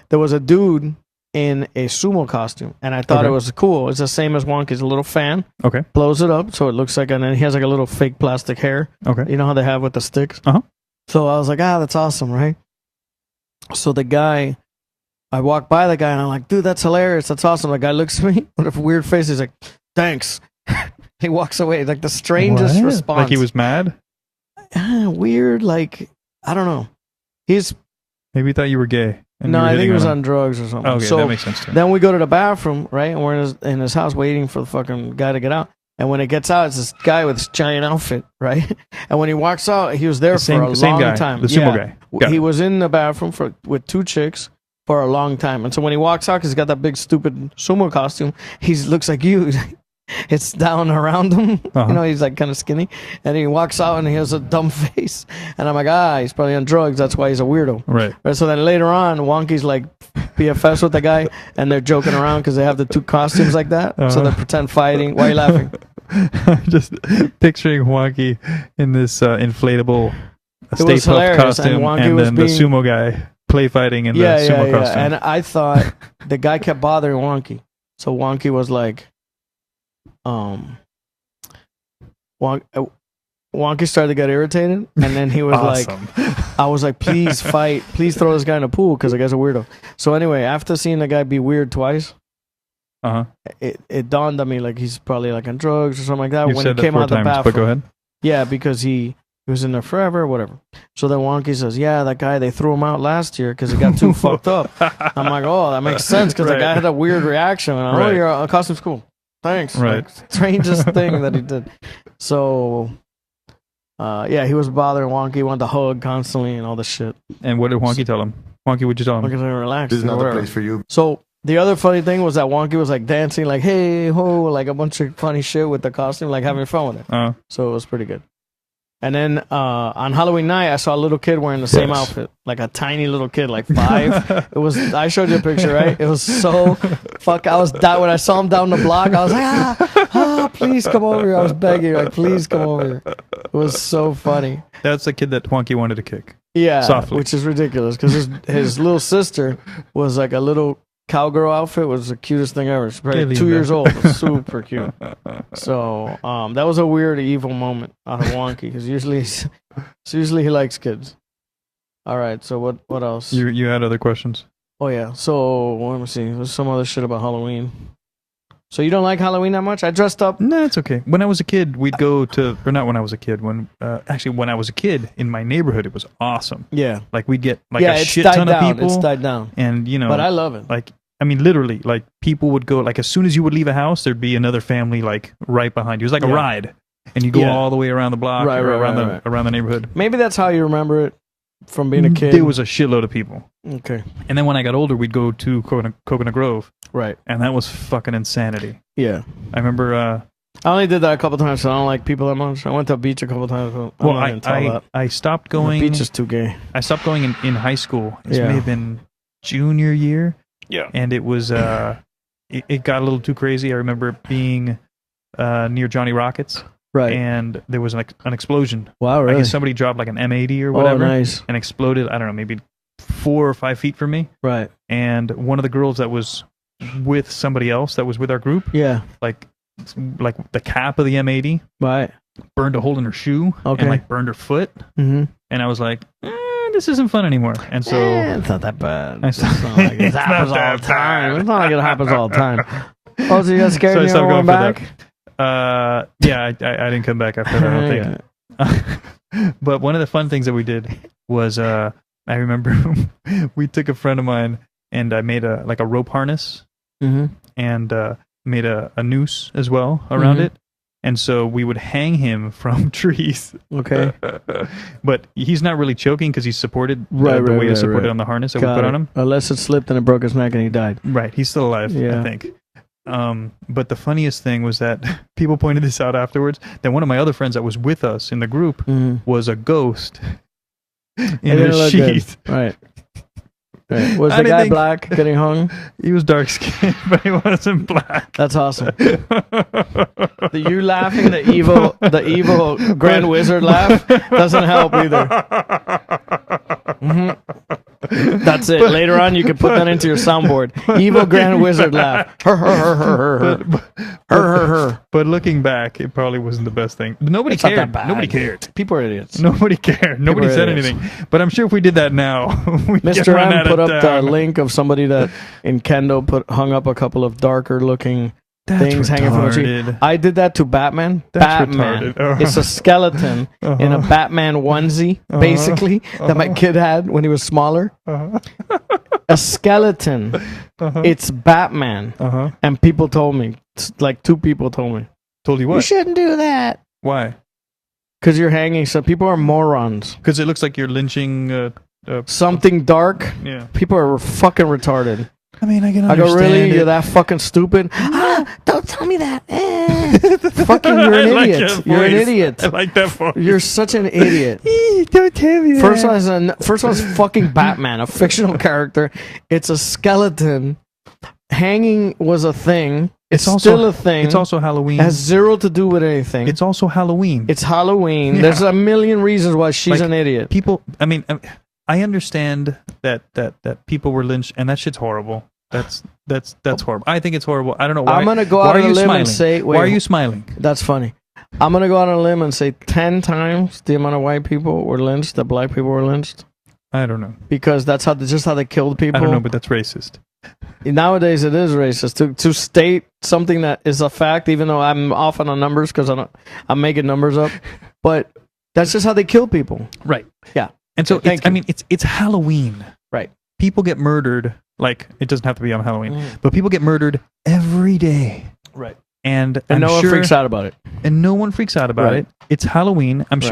there was a dude in a sumo costume, and I thought Okay. it was cool. It's the same as Wonky's, a little fan. Okay. Blows it up so it looks like, and then he has like a little fake plastic hair. Okay. You know how they have with the sticks? Uh-huh. So I was like, that's awesome, right? So the guy, I walked by the guy and I'm like, dude, that's hilarious. That's awesome. The guy looks at me with a weird face. He's like, thanks. He walks away. Like the strangest What? response. Like he was mad? Weird. Like, I don't know. He's, Maybe he thought you were gay. and no, you were I think hitting he was him. on drugs or something. Okay, so that makes sense too. then we go to the bathroom, right? And we're in his house waiting for the fucking guy to get out. And when it gets out, it's this guy with this giant outfit, right? And when he walks out, he was there The for a same long guy, time. the sumo guy. Got He it. was in the bathroom with two chicks for a long time. And so when he walks out, because he's got that big stupid sumo costume, he looks like you. It's down around him. Uh-huh. You know, he's like kind of skinny. And he walks out and he has a dumb face. And I'm like, he's probably on drugs. That's why he's a weirdo. Right. Right, so then later on, Wonky's like BFS with the guy, and they're joking around because they have the two costumes like that. So Uh-huh. they pretend fighting. Why are you laughing? Just picturing Wonky in this inflatable Stay was Puft hilarious, and costume, Wonky and was then being- the sumo guy play fighting in Yeah, the yeah, sumo yeah. costume. And I thought the guy kept bothering Wonky, so Wonky was like, Wonky started to get irritated, and then he was Awesome. like, I was like, please fight, please throw this guy in a pool because the guy's a weirdo. So anyway, after seeing the guy be weird twice, Uh-huh. it dawned on me like he's probably like on drugs or something like that. You when said he that came 4 out the times, bathroom, but go ahead. yeah, because he was in there forever, or whatever. So then Wonky says, yeah, that guy, they threw him out last year because he got too fucked up. I'm like, oh, that makes sense because Right. the guy had a weird reaction. And Right. your costume's cool. Thanks. Right. Like, strangest thing that he did. So, yeah, he was bothering Wonky. He wanted to hug constantly and all this shit. And what did Wonky tell him? Wonky, what'd you tell him? Wonky's like, relax. This is not the whatever. place for you. So the other funny thing was that Wonky was like dancing, like, hey, ho, like a bunch of funny shit with the costume, like having fun with it. Uh, So it was pretty good. And then on Halloween night, I saw a little kid wearing the same Yes. outfit, like a tiny little kid, like 5. It was. I showed you a picture, right? It was so fuck. I was when I saw him down the block. I was like, please come over here. I was begging, like, please come over here. It was so funny. that's the kid that Wonky wanted to kick. Yeah, Softly. which is ridiculous because his little sister was like a little cowgirl outfit. Was the cutest thing ever. She's probably Qué 2 years linda. old. It was super cute. So that was a weird evil moment out of Wonky because usually he likes kids. All right, so what else? You had other questions? Oh yeah, so let me see. There's some other shit about Halloween. So you don't like Halloween that much? I dressed up. No, it's okay. When I was a kid, we'd go to, or not when I was a kid, when I was a kid in my neighborhood, it was awesome. Yeah, Like we'd get like yeah, a it's shit died ton down. of people. It's died down, And you know, but I love it. like, I mean, literally, like people would go, like as soon as you would leave a house, there'd be another family like right behind you. It was like a Yeah. ride. And you go Yeah. all the way around the block Right, or right, around right, around the neighborhood. Maybe that's how you remember it from being a kid. There was a shitload of people. Okay, And then when I got older, we'd go to Coconut Grove, right. and that was fucking insanity. Yeah. I remember, I only did that a couple times, so I don't like people that much. I went to a beach a couple times. But I'm well, not gonna tell that. I stopped The going. beach is too gay. I stopped going in high school. This Yeah. may have been junior year. Yeah. And it was, it got a little too crazy. I remember being near Johnny Rockets, Right. and there was an explosion. Wow, I really? guess somebody dropped like an M80 or Oh, whatever nice. and exploded, I don't know, maybe 4 or 5 feet from me. Right. And one of the girls that was with somebody else that was with our group, Yeah. like like the cap of the M80, Right. burned a hole in her shoe, Okay. and like burned her foot. Mm-hmm. And I was like, this isn't fun anymore. And so it's not that bad. I It's not like it It's not happens all that the time. bad. It's not like it happens all the time. Oh, so you got scared So I and you stopped never went going for back? yeah, I didn't come back after that. I don't think. But one of the fun things that we did was I remember we took a friend of mine and I made a rope harness Mm-hmm. and made a noose as well around Mhm. it. And so we would hang him from trees. Okay. But he's not really choking because he's supported. Right, The right, weight is right, supported right. on the harness that we Got put it. on him. Unless it slipped and it broke his neck and he died. Right. He's still alive, Yeah. I think. But the funniest thing was that people pointed this out afterwards, that one of my other friends that was with us in the group Mm-hmm. was a ghost It in didn't a look good. sheet. Right. Right. Was I the didn't guy think- black getting hung? He was dark skinned, but he wasn't black. That's awesome. You laughing, the evil grand wizard laugh doesn't help either. That's it. Later on, you can put that into your soundboard. Evil grand wizard laugh. Her, her, her, her, her, her. Her, her, her. But looking back, it probably wasn't the best thing. Nobody It's not cared. that bad. Nobody cared. People are idiots. Nobody cared. Nobody are said idiots. anything. But I'm sure if we did that now, we'd get Mr. run M out put of up the town. link of somebody that in Kendo hung up a couple of darker looking That's things hanging from a tree. retarded. I did that to Batman. That's Batman. retarded. Uh-huh. It's a skeleton in a Batman onesie, basically, that my kid had when he was smaller. A skeleton. It's Batman. And people told me, like 2 people told me, Told you you what? shouldn't do that. Why? Because you're hanging. So people are morons. Because it looks like you're lynching. Something dark. Yeah. People are fucking retarded. I mean, I can I understand go, really? it. You're that fucking stupid? Don't tell me that. Fucking, you're an I like idiot. that You're an voice. idiot. I like that voice. You're such an idiot. Don't tell me First one's fucking Batman, a fictional character. It's a skeleton. Hanging was a thing. It's still a thing. It's also Halloween. It has zero to do with anything. It's also Halloween. It's Halloween. Yeah. There's a million reasons why she's Like, an idiot. People. I mean, I understand that people were lynched, and that shit's horrible. That's horrible. I think it's horrible. I don't know why. I'm gonna go why out are on a you limb smiling? and say, why are wait, you smiling? That's funny. I'm gonna go out on a limb and say 10 times the amount of white people were lynched that black people were lynched, I don't know. because that's just how they killed people. I don't know, but that's racist. Nowadays, it is racist to state something that is a fact, even though I'm off on the numbers because I'm making numbers up. But that's just how they kill people. Right. Yeah. And so Thank you. it's Halloween. Right. People get murdered. Like, it doesn't have to be on Halloween, Mm. but people get murdered every day. Right. And And I'm no one sure, freaks out about it. And no one freaks out about Right. it. It's Halloween. I'm Right.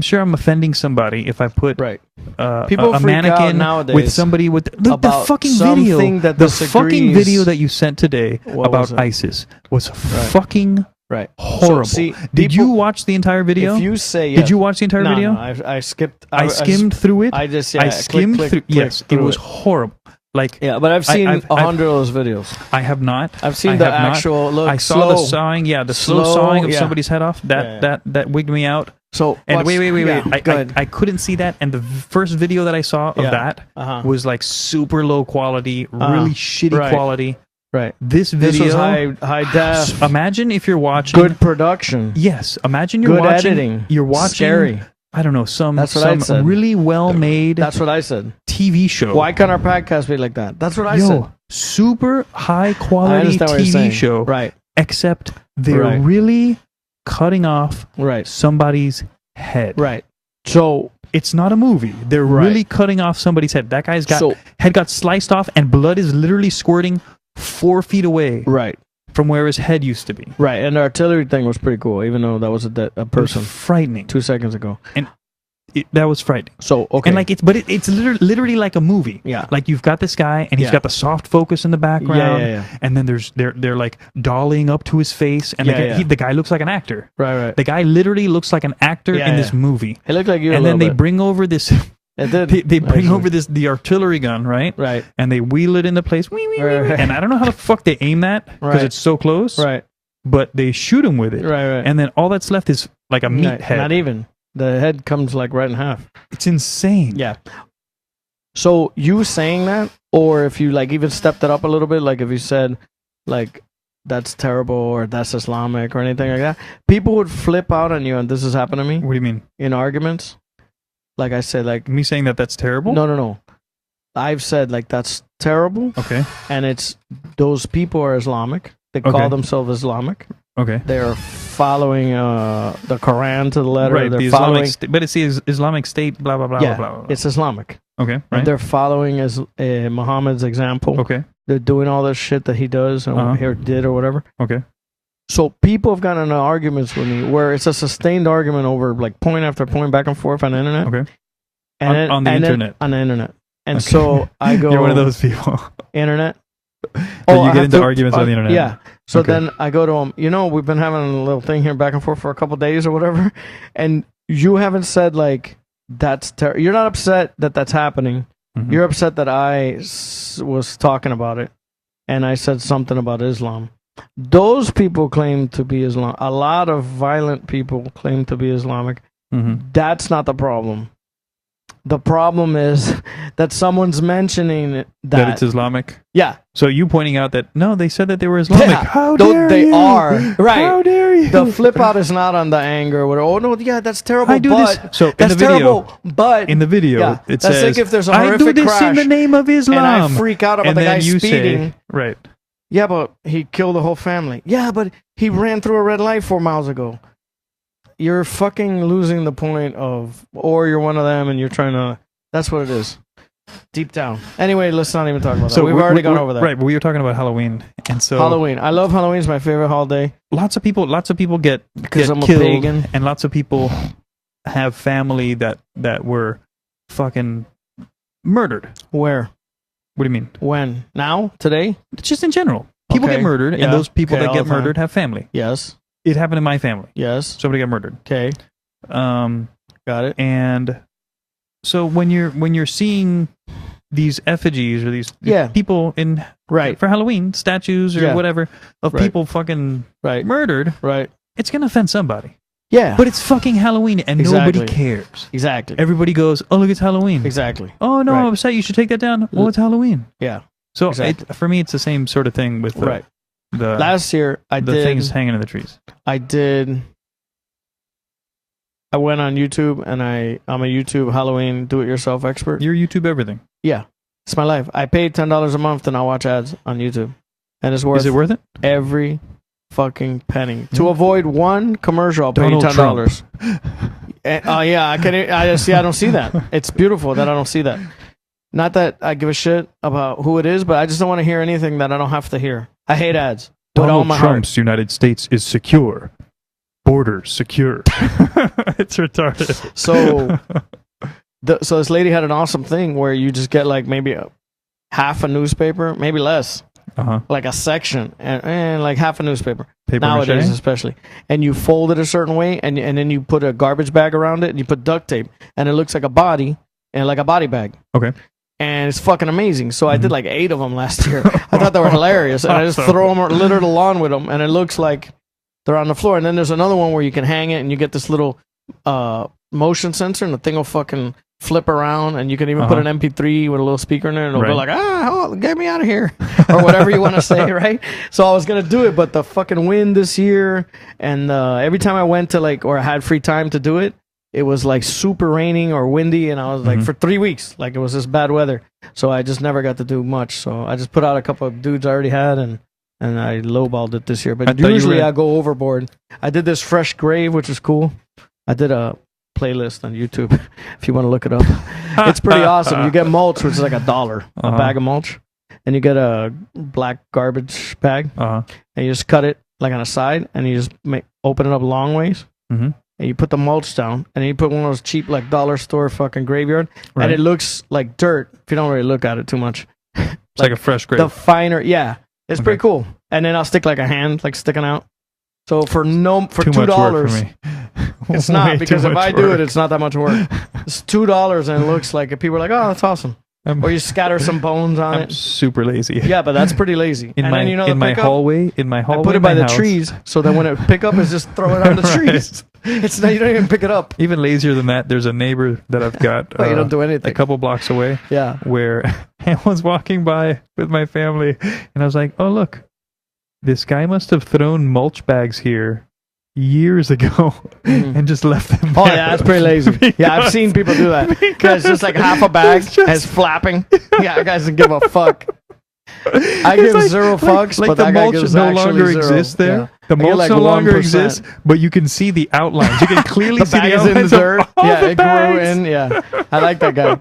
sure I'm offending somebody if I put Right. a People freak out mannequin nowadays with somebody with the about fucking something video. that The fucking disagrees. video that you sent today What was about it? ISIS was fucking Right. horrible. So, see, Did you people- watch the entire video? If you say Did you watch the entire no, video? No, I skipped. I skimmed through it. I just I skimmed click, through. click Yes, it through was horrible. Like, Yeah, but I've seen I've- 100 of those videos. I have not. I've seen I the have not. actual look. I saw the slow. sawing. Yeah, the slow Slow, sawing of yeah. somebody's head off. That Yeah, yeah. that wigged me out. So And what's- wait. yeah, go ahead. I couldn't see that. And the first video that I saw of Yeah. that Uh-huh. was like super low quality, really shitty Right. quality. Right. This This video. was high def. Imagine if you're watching. Good production. Yes. Imagine you're Good watching. editing. You're watching. Scary. I don't know, some That's what I said. really well made That's what I said. TV show. Why can't our podcast be like that? That's what I said. Super high I quality understand what you're TV saying. show. Right. Except they're Right. really cutting off Right. somebody's head. Right. So It's not a movie. They're Right. really cutting off somebody's head. That guy's So- head got sliced off and blood is literally squirting 4 feet away right. from where his head used to be. Right. And the artillery thing was pretty cool, even though that was a It was person frightening. 2 seconds ago. That was frightening. So okay. And like it's literally like a movie. Yeah. Like you've got this guy and he's Yeah. got the soft focus in the background. Yeah. And then they're like dollying up to his face and Yeah. the guy looks like an actor. right. The guy literally looks like an actor Yeah, in this yeah. movie. It looked like you. And a then they little bit. bring over this It did. they bring actually. over the artillery gun, right? Right. And they wheel it into place. Wee, wee, wee, wee. Right. And I don't know how the fuck they aim that because Right. it's so close. Right. But they shoot him with it. Right. And then all that's left is like a meat head. Not even. The head comes like right in half. It's insane. Yeah. So you saying that, or if you like even stepped it up a little bit, like if you said, like that's terrible or that's Islamic or anything like that, people would flip out on you, and this has happened to me What do you mean? in arguments. Like I said, like Me saying that that's terrible? no. I've said like that's terrible, Okay. and it's those people are Islamic. They call Okay. themselves Islamic. Okay. They're following the Quran to the letter. Right. They're The following. Islamic State, but it's the Islamic State. Blah blah blah Yeah, blah blah. it's Islamic. Okay. And Right. they're following as Muhammad's example. Okay. They're doing all this shit that he does and Uh-huh. or did or whatever. Okay. So people have gotten into arguments with me where it's a sustained argument over like point after point back and forth on the internet. Okay. And On the internet. On the internet. And Okay. so I go You're one of those people. internet. So I you get have into arguments on the internet. Yeah. So Okay. then I go to him. We've been having a little thing here back and forth for a couple days or whatever, and you haven't said like that's you're not upset that that's happening. Mhm. You're upset that I was talking about it, and I said something about Islam. Those people claim to be Islam. A lot of violent people claim to be Islamic. Mhm. That's not the problem. The problem is that someone's mentioning That it's Islamic. yeah. So you pointing out that no, they said that they were Islamic. Yeah, How though dare they you? are. Right. How dare you? The flip out is not on the anger or oh no, yeah, that's terrible. I do but this. So in that's the video, terrible. But in the video, yeah, it that's says, like if there's a "I do horrific this crash in the name of Islam," and I freak out about and the then guy you speeding. say, right? Yeah, but he killed the whole family. Yeah, but he ran through a red light 4 miles ago. You're fucking losing the point of, or you're one of them and you're trying to. That's what it is. Deep down. Anyway, let's not even talk about that. We've already gone over that. Right, but we were talking about Halloween, and so Halloween. I love Halloween. It's my favorite holiday. lots of people get Because I'm a killed, pagan. and lots of people have family that were fucking murdered. Where? What do you mean? When? Now? Today? Just in general, people Okay. get murdered, Yeah. and those people Okay, that all get the time. murdered have family. Yes. It happened in my family. Yes. Somebody got murdered. Okay. Got it. And so when you're seeing these effigies or these Yeah. people in Right. for Halloween statues or Yeah. whatever of Right. people fucking Right. murdered, Right. it's gonna offend somebody. Yeah. But it's fucking Halloween and Exactly. nobody cares. Exactly. Everybody goes, "Oh, look, it's Halloween." Exactly. Oh no, Right. I'm upset. You should take that down. Well, it's Halloween. Yeah. So Exactly. for me, it's the same sort of thing with the Right. the, Last year I the did. things hanging in the trees. I went on YouTube and I'm a YouTube Halloween do-it-yourself expert. You're YouTube everything. Yeah. It's my life. I paid $10 a month to not watch ads on YouTube, and it's worth Is it worth it? every fucking penny to avoid one commercial. I'll pay you Donald $10. Yeah, I can. I see. I don't see that. It's beautiful that I don't see that. Not that I give a shit about who it is, but I just don't want to hear anything that I don't have to hear. I hate ads. With all Donald my Trump's United States is secure. Borders secure. It's retarded. So, so this lady had an awesome thing where you just get like maybe half a newspaper, maybe less, Uh-huh. like a section, and like half a newspaper. Paper Nowadays, mache? especially, and you fold it a certain way, and then you put a garbage bag around it, and you put duct tape, and it looks like a body, and like a body bag. Okay. And it's fucking amazing. So I did like 8 of them last year. Mm-hmm. I thought they were hilarious, and I just Awesome. throw them or litter the lawn with them, and it looks like they're on the floor. And then there's another one where you can hang it, and you get this little motion sensor, and the thing will fucking flip around, and you can even put an MP3 with a little speaker in there, and it'll go Right. like, get me out of here, or whatever you want to say, right? So I was gonna do it, but the fucking wind this year, and every time I went to like, or I had free time to do it, it was like super raining or windy, and I was like, for 3 weeks, like it was this bad weather, so I just never got to do much. So I just put out a couple of dudes I already had, and I lowballed it this year. I But thought you usually were- I go overboard. I did this fresh grave, which is cool. I did a playlist on YouTube if you want to look it up. It's pretty awesome. You get mulch, which is like $1, a Uh-huh. bag of mulch, and you get a black garbage bag, Uh-huh. and you just cut it like on a side, and you just open it up long ways, Mhm. and you put the mulch down, and then you put one of those cheap like dollar store fucking graveyard, Right. and it looks like dirt if you don't really look at it too much. It's like a fresh grave. The finer, yeah, it's Okay. pretty cool. And then I'll stick like a hand like sticking out. So for Too $2, much work for me. it's not, Way because too if much I do work. it, it's not that much work. It's $2, and it looks like people are like, "Oh, that's awesome." Or you scatter some bones on I'm it. super lazy. Yeah, but that's pretty lazy. In and my then you know in the my pickup, hallway, I put it by in the my house. trees, so that when it pick up, it's just throw it on the trees. It's not, you don't even pick it up. Even lazier than that, there's a neighbor that I've got But you don't do anything. a couple blocks away Yeah. where I was walking by with my family, and I was like, "Oh look, this guy must have thrown mulch bags here years ago and just left them Oh there. yeah, that's pretty lazy. Yeah, I've seen people do that. Because just like half a bag is flapping. Yeah, that guy doesn't give a fuck. I give like- zero fucks, like but the that guy mulch gives no actually longer zero. exists there. Yeah. The I get mulch like no longer 1%. exists, but you can see the outlines. You can clearly The see the bag is in the outlines of dirt. all Yeah, the it grew bags. in. Yeah, I like that guy.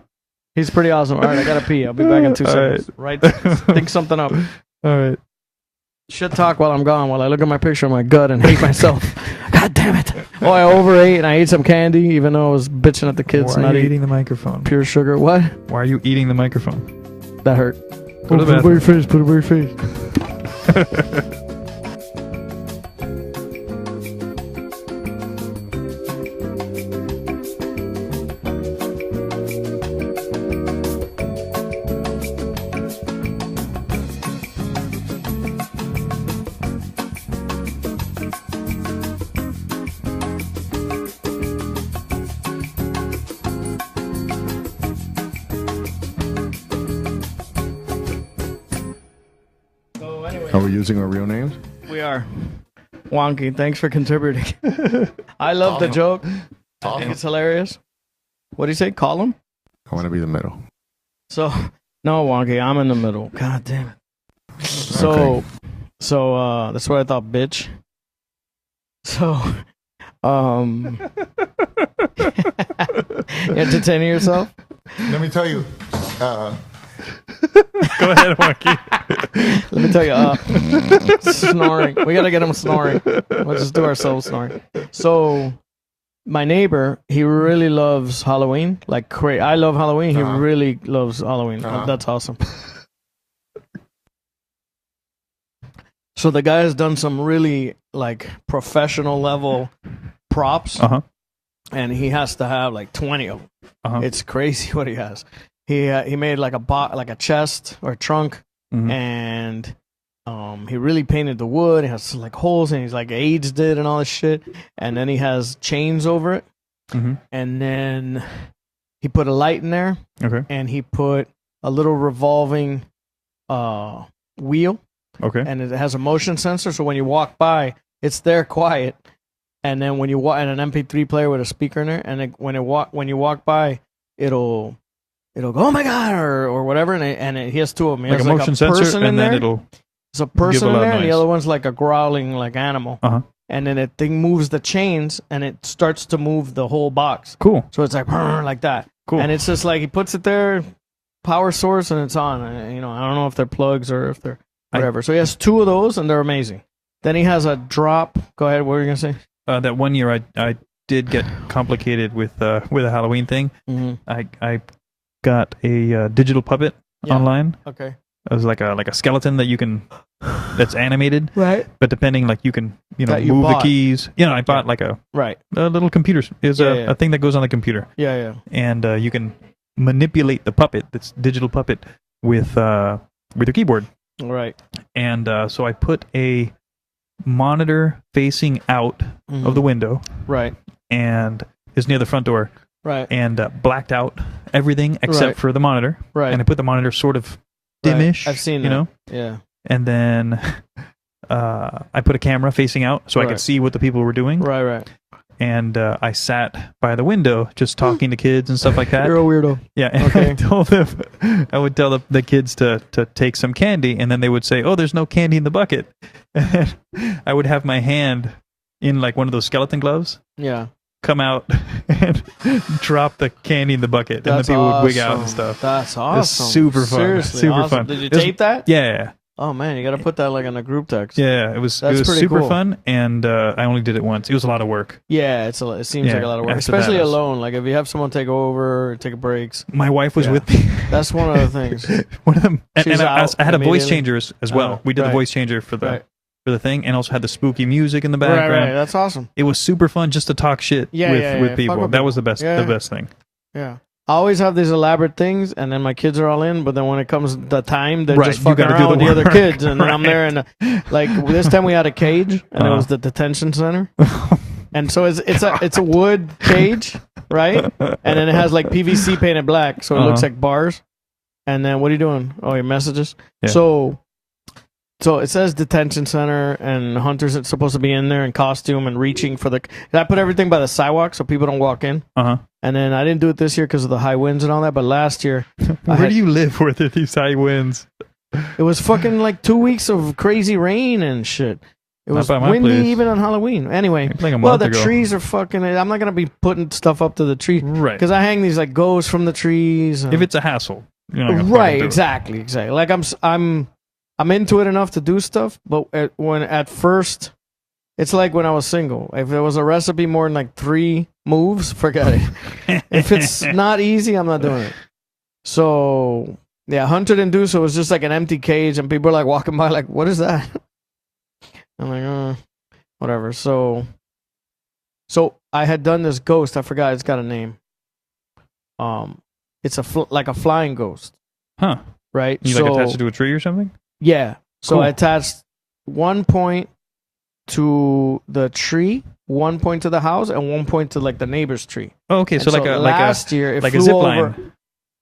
He's pretty awesome. All right, I gotta pee. I'll be back in 2 All seconds. Right? Think something up. All right. Shit talk while I'm gone. While I look at my picture of my gut and hate myself. God damn it! Oh, I overate and I ate some candy, even though I was bitching at the kids Why not are you eating eating the microphone? pure sugar. What? Why are you eating the microphone? That hurt. Go to the Put it by your bathroom. face. Put it by your face. So anyway, Are we using our real names? we are. Wonky, thanks for contributing. I love the joke. I think it's hilarious. What do you say? Call him? I want to be the middle. So, no, Wonky, I'm in the middle. God damn it. So, that's what I thought, bitch. So, you entertaining yourself? Let me tell you. Go ahead, Wonky. Let me tell you, snoring. We gotta get him snoring. We'll just do ourselves snoring. So, my neighbor, he really loves Halloween. Like crazy. I love Halloween. He really loves Halloween. That's awesome. So the guy has done some really like professional level props, and he has to have like 20 of them. It's crazy what he has. He made like a chest or a trunk, and he really painted the wood. It has like holes, and he's like aged it and all this shit. And then he has chains over it, and then he put a light in there, and he put a little revolving wheel, and it has a motion sensor. So when you walk by, it's there quiet, and then when you walk, and an MP3 player with a speaker in there, and when you walk by, it'll go, oh my god, or whatever, and he has two of them. He Like a has motion sensor, and then it'll. There's a person give a in loud there, and the noise. other one's like a growling like animal. And then that thing moves the chains, and it starts to move the whole box. Cool. So it's like like that. Cool. And it's just like he puts it there, power source, and it's on. And, I don't know if they're plugs or if they're whatever. So he has two of those, and they're amazing. Then he has a drop. Go ahead. What were you gonna say? That one year I did get complicated with a Halloween thing. I got a digital puppet online. Okay. It was like a skeleton that you can that's animated. Right. But depending, like you can That you move the bought. keys. I bought like a little computer. Is a thing that goes on the computer. Yeah. And you can manipulate the puppet. This digital puppet with your keyboard. Right. And so I put a monitor facing out of the window. Right. And it's near the front door. Right. And blacked out everything except Right. for the monitor. Right. And I put the monitor sort of dimish. I've seen you that. know. Yeah. And then I put a camera facing out so I Right. could see what the people were doing. Right. And I sat by the window just talking to kids and stuff like that. You're a weirdo. Yeah, and Okay. I would tell the kids to take some candy, and then they would say, "Oh, there's no candy in the bucket." And I would have my hand in like one of those skeleton gloves, Yeah. come out and drop the candy in the bucket, and That's the people would wig out awesome. and stuff. That's It was awesome. super fun. Seriously, Super awesome. fun. Did you It was- tape that? Yeah. Oh man, you got to put that like in a group text. Yeah, it was That's pretty super cool. fun, and I only did it once. It was a lot of work. Yeah, it seems Yeah, like a lot of work, after especially that, it was- alone. Like if you have someone take over, take breaks. My wife was Yeah. with me. That's one of the things. One of them, and She's out I had a voice immediately. changer as well. We did right. the voice changer for the Right. for the thing, and also had the spooky music in the Right, background. right. That's awesome. It was super fun just to talk shit Yeah, with, yeah, with yeah. people. Fuck with That people. was the best Yeah. the best thing. Yeah. I always have these elaborate things, and then my kids are all in. But then when it comes the time, they're Right, just you fucking gotta do around the with the other work. kids, and then I'm Right. there. And like this time, we had a cage, and it was the detention center. And so it's a wood cage, right? And then it has like PVC painted black, so it looks like bars. And then what are you doing? Oh, your messages. Yeah. So So it says detention center, and Hunter's supposed to be in there in costume and reaching for the. I put everything by the sidewalk so people don't walk in. Uh-huh. And then I didn't do it this year because of the high winds and all that. But last year, Where do you live where there are these high winds? it was fucking like 2 weeks of crazy rain and shit. It Not was by my windy place. even on Halloween. Anyway, Like a well, month the ago. trees are fucking. I'm not gonna be putting stuff up to the tree, Right. Because I hang these like ghosts from the trees. If it's a hassle, you're not gonna fucking right, do it. exactly. Like I'm into it enough to do stuff, but at first, it's like when I was single. If there was a recipe more than like 3 moves, forget it. If it's not easy, I'm not doing it. So yeah, Hunter didn't do so. It was just like an empty cage, and people are like walking by, like, "What is that?" I'm like, whatever. So I had done this ghost. I forgot it's got a name. It's like a flying ghost, Huh. right? You like attach it to a tree or something? Yeah. So Cool. I attached 1 point to the tree, 1 point to the house, and 1 point to like the neighbor's tree. Oh, okay. So And last year it like a flew zip over. line.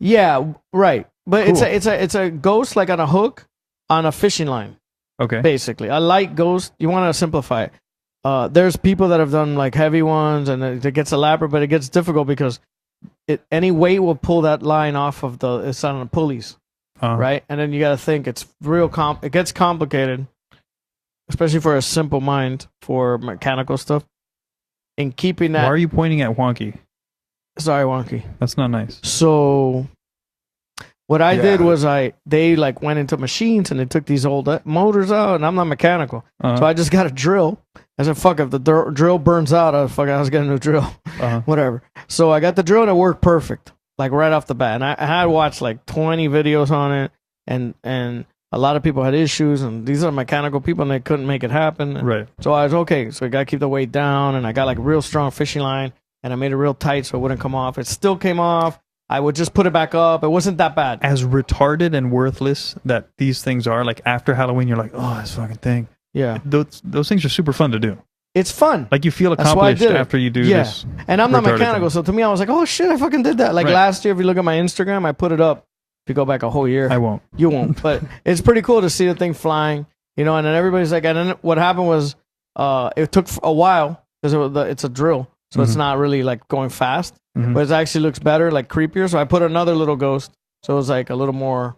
Yeah, right. But Cool. it's a ghost like on a hook on a fishing line, Okay. basically. A light ghost. You want to simplify it. There's people that have done like heavy ones, and it gets elaborate, but it gets difficult because any weight will pull that line off of it's on the pulleys. Right, and then you got to think it's real it gets complicated, especially for a simple mind for mechanical stuff. In keeping that, Why are you pointing at Wonky? sorry, Wonky. That's not nice. So what I did was they like went into machines and they took these old motors out, and I'm not mechanical, so I just got a drill. I said, "Fuck, if the drill burns out, I was getting a new drill, whatever." So I got the drill and it worked perfect. Like right off the bat, and I had watched like 20 videos on it, and a lot of people had issues, and these are mechanical people, and they couldn't make it happen. Right. So I was okay. So I got to keep the weight down, and I got like a real strong fishing line, and I made it real tight so it wouldn't come off. It still came off. I would just put it back up. It wasn't that bad. As retarded and worthless that these things are, like after Halloween, you're like, oh, this fucking thing. Yeah, Those things are super fun to do. it's fun. Like you feel That's why I accomplished did it. after you do Yeah. this. And I'm not retarded mechanical, thing. so to me, I was like, oh shit, I fucking did that. Like Right. last year, if you look at my Instagram, I put it up. If you go back a whole year, I won't. You won't, but it's pretty cool to see the thing flying, and then everybody's like, and then what happened was, it took a while because it's a drill, so it's not really like going fast, but it actually looks better, like creepier. So I put another little ghost, so it was like a little more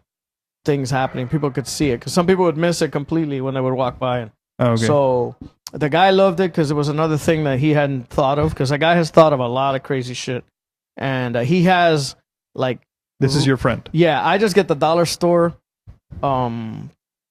things happening. People could see it because some people would miss it completely when they would walk by. And Oh, okay. so the guy loved it because it was another thing that he hadn't thought of. Because the guy has thought of a lot of crazy shit, and he has like. This is your friend. Yeah, I just get the dollar store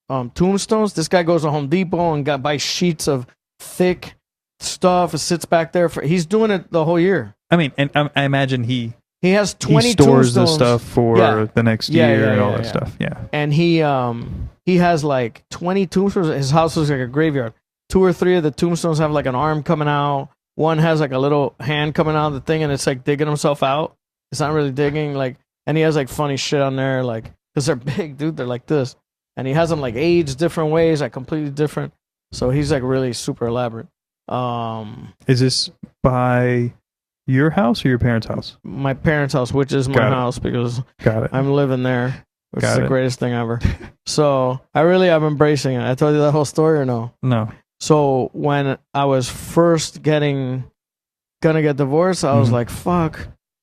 tombstones. This guy goes to Home Depot and buys sheets of thick stuff. It sits back there he's doing it the whole year. I mean, and I imagine he has 20 stores the tombstones. stuff for Yeah. the next Yeah, year yeah, and all yeah, that yeah. stuff. Yeah. And he has like 20 tombstones. His house looks like a graveyard. 2 or 3 of the tombstones have like an arm coming out. One has like a little hand coming out of the thing, and it's like digging himself out. It's not really digging, like, and he has like funny shit on there, like, because they're big, dude. They're like this, and he has them like aged different ways, like completely different. So he's like really super elaborate. Is this by your house or your parents' house? My parents' house, which is my Got it. house, because Got it. I'm living there, which Got is the it. greatest thing ever. So I'm embracing it. I told you that whole story or no? No. So when I was first gonna get divorced, I was like, fuck,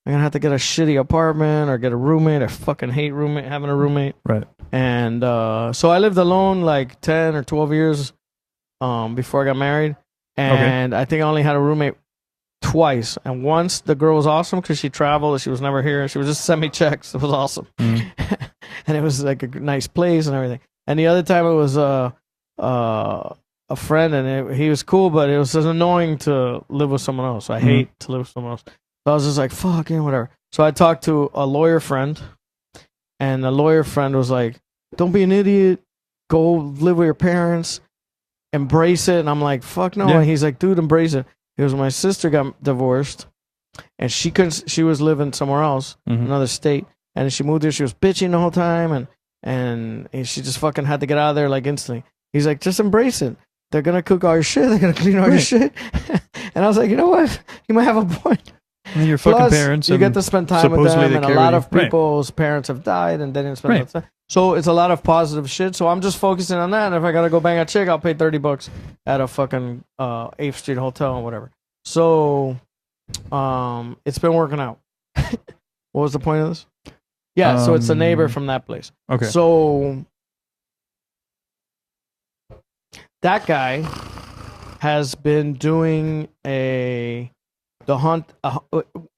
I'm gonna have to get a shitty apartment or get a roommate. I fucking hate having a roommate. Right. And so I lived alone like 10 or 12 years before I got married. And I think I only had a roommate twice. And once the girl was awesome because she traveled and she was never here. She would just send me checks. It was awesome. And it was like a nice place and everything. And the other time it was a friend, and he was cool, but it was just annoying to live with someone else. I hate to live with someone else. So I was just like, fuck, whatever. So I talked to a lawyer friend, and the lawyer friend was like, don't be an idiot. Go live with your parents. Embrace it. And I'm like, fuck no. Yeah. And he's like, dude, embrace it. Because my sister got divorced, and she was living somewhere else, another state, and she moved here. She was bitching the whole time, and she just fucking had to get out of there like instantly. He's like, just embrace it. They're gonna cook all your shit. They're gonna clean all your shit. And I was like, you know what? You might have a point. And your fucking Plus, parents. you and get to spend time with supposedly them, they and a care lot with of you. Right. people's parents have died, and they didn't spend Right. much time. So it's a lot of positive shit. So I'm just focusing on that. And if I gotta go bang a chick, I'll pay $30 at a fucking 8th Street hotel or whatever. So, it's been working out. What was the point of this? Yeah, so it's a neighbor from that place. Okay. So that guy has been doing the hunt.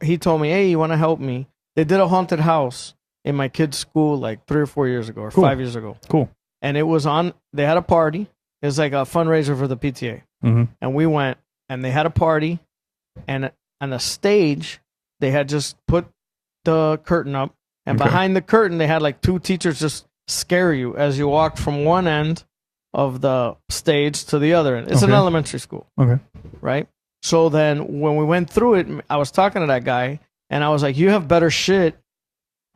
He told me, "Hey, you want to help me?" They did a haunted house in my kid's school like 3 or 4 years ago, or Cool. 5 years ago, Cool. and it was on. They had a party. It was like a fundraiser for the PTA, Mhm. and we went, and they had a party, and on a stage, they had just put the curtain up, and Okay. behind the curtain, they had like 2 teachers just scare you as you walked from one end of the stage to the other end. It's an Okay. elementary school, Okay. right? So then when we went through it, I was talking to that guy, and I was like, "You have better shit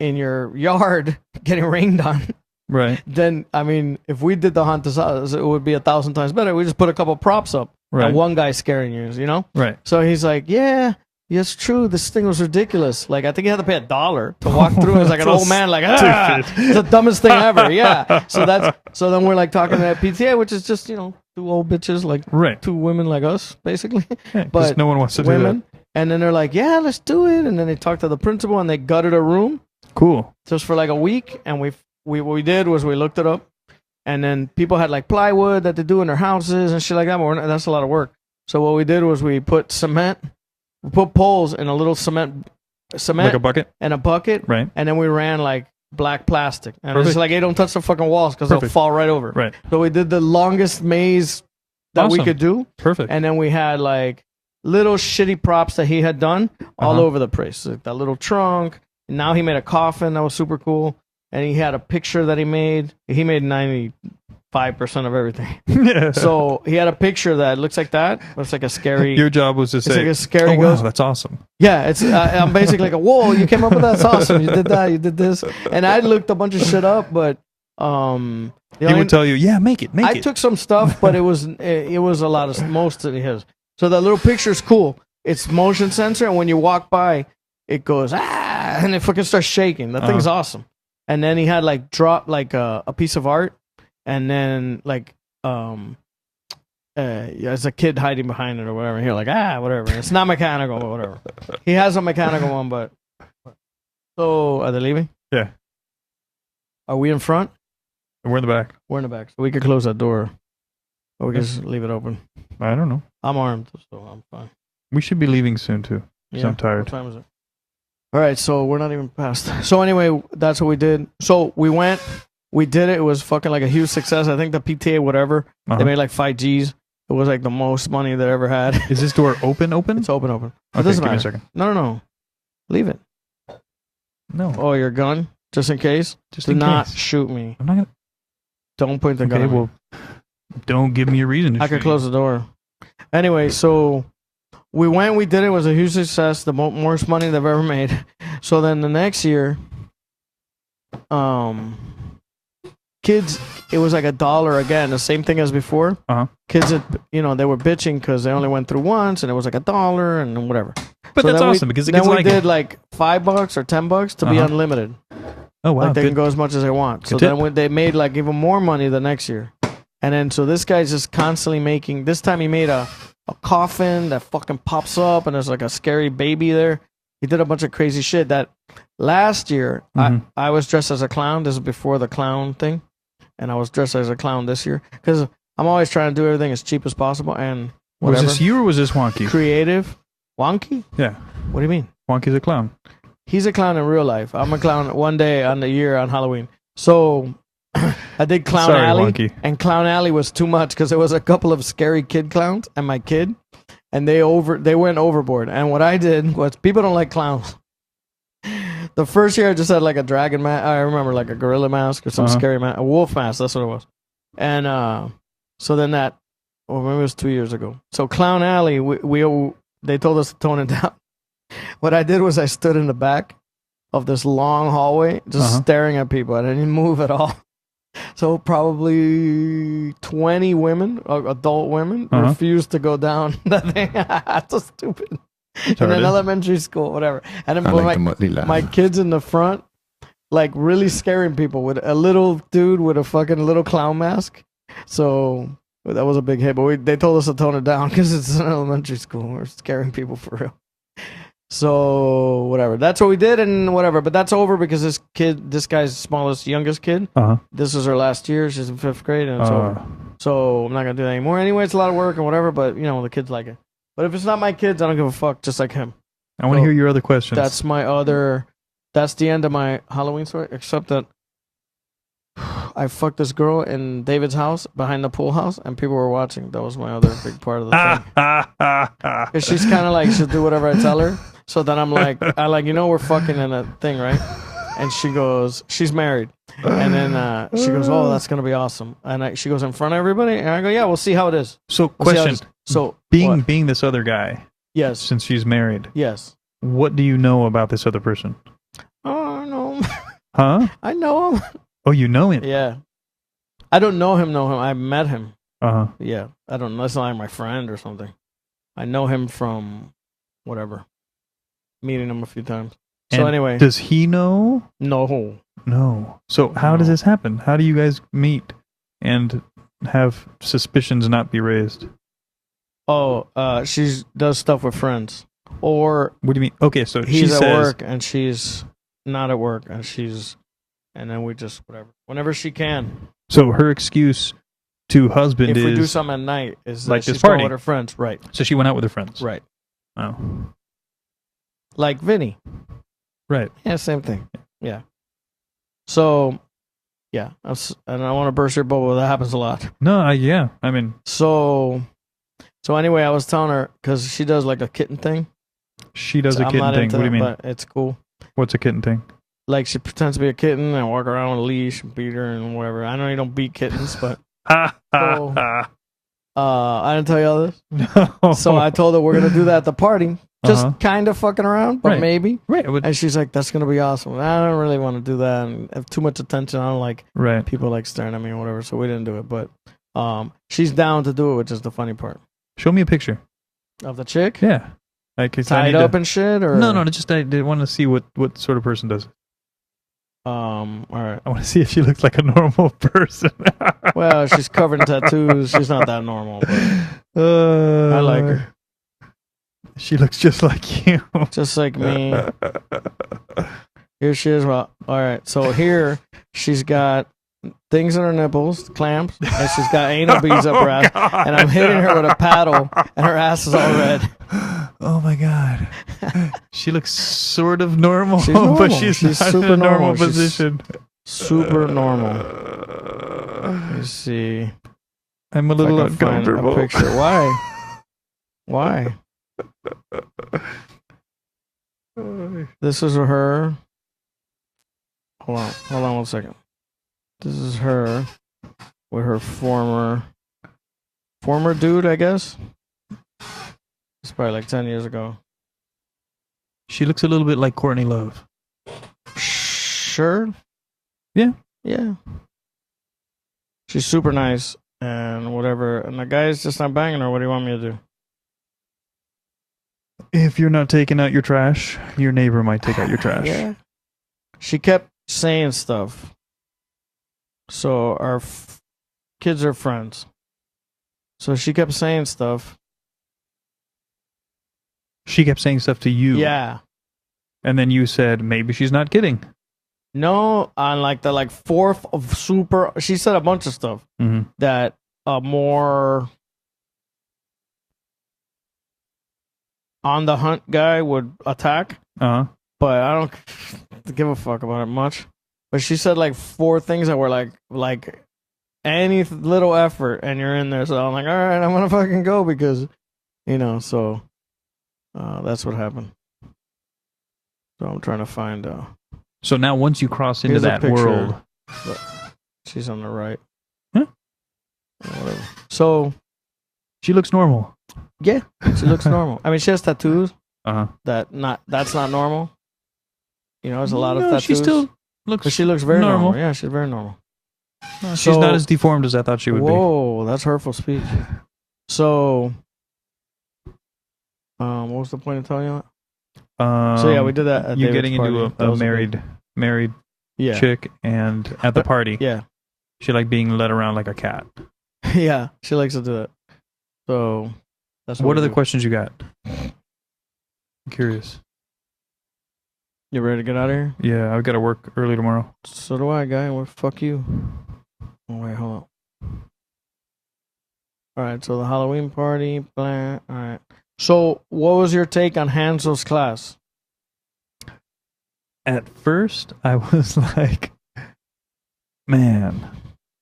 in your yard getting rained on Right. than, I mean, if we did the haunted house, it would be 1,000 times better. We just put a couple props up, Right. and one guy scaring you, you know?" Right. So he's like, "Yeah, it's true. This thing was ridiculous. Like, I think you had to pay $1 to walk through. It was like an That's old man, like, stupid. it's the dumbest thing ever." Yeah. So then we're like talking to that PTA, which is just, 2 old bitches, like Right. 2 women like us, basically. Yeah, 'cause But no one wants to do women. And then they're like, "Yeah, let's do it." And then they talked to the principal, and they gutted a room that. Cool. just for like a week. And we what we did was we looked it up, and then people had like plywood that they do in their houses and shit like that. But that's a lot of work. So what we did was we put cement. We put poles in a little cement Like a bucket. and a bucket, Right. and then we ran like black plastic, and it's Perfect. like, "Hey, don't touch the fucking walls because they'll Perfect. fall right over." Right. So we did the longest maze that we Awesome. could do, Perfect. and then we had like little shitty props that he had done all Uh-huh. over the place, like that little trunk. And now he made a coffin that was super cool, and he had a picture that he made. He made 95% of everything. Yeah. So he had a picture that looks like that. It's like a scary. Your job was to say, like a scary "Oh wow, ghost." that's awesome." Yeah, it's I'm basically like, "Whoa, you came up with that? That's awesome. You did that. You did this." And I looked a bunch of shit up, but the He only- would tell you, "Yeah, make it, make I it." took some stuff, but it was a lot of most of his. So that little picture's cool. It's motion sensor, and when you walk by, it goes and it fucking starts shaking. That thing's awesome. And then he had like dropped like a piece of art, and then like as a kid hiding behind it or whatever. You're like, whatever. It's not mechanical or whatever. He has a mechanical one, but so are they leaving? Yeah. Are we in front? We're in the back. We're in the back, so we could close that door, or we can just leave it open. I don't know. I'm armed, so I'm fine. We should be leaving soon too. 'Cause I'm tired. What time is it? All right, so we're not even past. So anyway, that's what we did. So we went, we did it. It was fucking like a huge success. I think the PTA, whatever, Uh-huh. they made like 5 Gs. It was like the most money they ever had. Is this door open? It's open. It Okay, doesn't give me a matter. second. No. Leave it. No, Oh, your gun, just in case. just Do in not case. shoot me. I'm not gonna. Don't point the gun. Okay, at me. well, don't give me a reason to I shoot could close the door. Anyway, so we went, we did it. It was a huge success. The most money they've ever made. So then the next year, kids, it was like $1 again, the same thing as before. Uh-huh. Kids, they were bitching because they only went through once, and it was like $1 and whatever. But So that's then awesome because the then kids we like did it. like $5 or $10 to be Uh-huh. unlimited. Oh wow, Like they good. can go as much as they want. So Good tip. then when they made like even more money the next year. And then so this guy's just constantly making. This time he made a coffin that fucking pops up, and there's like a scary baby there. He did a bunch of crazy shit. That last year Mhm. I was dressed as a clown. This is before the clown thing, and I was dressed as a clown this year because I'm always trying to do everything as cheap as possible and Was whatever. this you or was this Wonky? Creative, wonky. Yeah, What do you mean? Wonky's a clown. He's a clown in real life. I'm a clown one day on the year on Halloween. So I did Clown Sorry, Alley, Wonky. and Clown Alley was too much because there was a couple of scary kid clowns and my kid, and they went overboard. And what I did was, people don't like clowns. The first year I just had like a dragon mask. I remember like a gorilla mask or some Uh-huh. scary mask, a wolf mask. That's what it was. And so then maybe it was 2 years ago. So Clown Alley, they told us to tone it down. What I did was I stood in the back of this long hallway, just Uh-huh. staring at people. I didn't move at all. So probably 20 women, adult women, Uh-huh. refused to go down that thing. It's so stupid. in an Retarded. elementary school, whatever. And then I put like the Motley laugh. my kids in the front, like really scaring people with a little dude with a fucking little clown mask. So that was a big hit. But they told us to tone it down because it's an elementary school. We're scaring people for real. So whatever. That's what we did and whatever. But that's over because this guy's smallest, youngest kid. Uh-huh. This is her last year. She's in 5th grade and it's over. So I'm not gonna do that anymore. Anyway, it's a lot of work and whatever. But you know the kids like it. But if it's not my kids, I don't give a fuck. Just like him. I want to hear your other questions. That's my other. That's the end of my Halloween story. Except that I fucked this girl in David's house behind the pool house, and people were watching. That was my other big part of the thing. Cause she's kind of like she'll do whatever I tell her. So then I'm like, we're fucking in a thing, right? And she goes, she's married, and then she goes, oh, that's gonna be awesome. And she goes in front of everybody, and I go, yeah, we'll see how it is. So, We'll see how it question. is. So Being what? being this other guy, Yes, since she's married, yes. what do you know about this other person? Oh no, Huh? I know him. Oh, you know him? Yeah, I don't know him. I met him. Uh-huh. Yeah, I don't know. That's not like my friend or something. I know him from whatever, meeting him a few times. So And anyway, does he know? no. No. So how does No. this happen? How do you guys meet and have suspicions not be raised? Oh, she does stuff with friends, or What do you mean? Okay, so she he's at says, work and she's not at work, and then we just whatever, whenever she can. so her excuse to husband If we do is, something at night, is like that this she's going party. with her friends, right? so she went out with her friends. Right, Oh. like Vinny. Right. Yeah, same thing. Yeah. So, yeah, and I want to burst your bubble. That happens a lot. No, yeah. I mean, So anyway, I was telling her because she does like a kitten thing. she does So a I'm kitten not thing. into What do you that, mean? But it's cool. What's a kitten thing? Like she pretends to be a kitten and walk around with a leash and beat her and whatever. I know you don't beat kittens, but So- I didn't tell you all this. No. So I told her we're gonna do that at the party, just Uh-huh. kind of fucking around, but Right. maybe. Right. it would- And she's like, "That's gonna be awesome." I don't really want to do that and have too much attention. I don't like Right. people like staring at me or whatever. So we didn't do it, but she's down to do it, which is the funny part Show me a picture. of the chick. Yeah. Like it's Tied up and shit, or No, just I did want to see what sort of person does it. All right. I want to see if she looks like a normal person. Well, she's covered in tattoos. She's not that normal, but I like her, She looks just like you. just like me. Here she is. Well, all right. So here she's got things in her nipples, clamps, and she's got anal beads up her ass. And I'm hitting her with a paddle, and her ass is all red. Oh my god. She looks sort of normal, She's normal. but she's not super in a normal normal. She's position. Super normal. Let me see. I'm a If I little can find uncomfortable. a picture. Why? This is her. Hold on 1 second. This is her with her former dude, I guess. It's probably like 10 years ago. She looks a little bit like Courtney Love. Sure. Yeah. Yeah. She's super nice and whatever. And the guy's just not banging her. What do you want me to do? If you're not taking out your trash, your neighbor might take out your trash. Yeah. She kept saying stuff. So our kids are friends. So she kept saying stuff. She kept saying stuff to you. Yeah. And then you said, maybe she's not kidding. No, on like the fourth of super. She said a bunch of stuff Mm-hmm. that more on the hunt guy would attack. Uh-huh. But I don't give a fuck about it much. But she said 4 things that were like any little effort, and you're in there. So I'm like, all right, I'm gonna fucking go because, So that's what happened. So I'm trying to find. So now once you cross into Here's a that picture. world, She's on the right. Huh? Whatever. So she looks normal. yeah, she looks normal. I mean, she has tattoos. Uh-huh. That's not normal. There's a lot of No, tattoos. she still looks But she looks very normal. normal. Yeah, she's very normal. No, she's So- not as deformed as I thought she would Whoa, that's hurtful speech. So What was the point of telling you that? So yeah, we did that. At You David's getting into party. That a was married yeah, chick, and at the party, yeah, she liked being led around like a cat. yeah. She likes to do that. So that's What we are the do. questions you got? I'm curious. You ready to get out of here? Yeah, I've got to work early tomorrow. So do I, guy. Well, fuck you. Oh wait, hold on. All right, so the Halloween party, blah. All right. So, what was your take on Hansel's class? At first, I was like, man,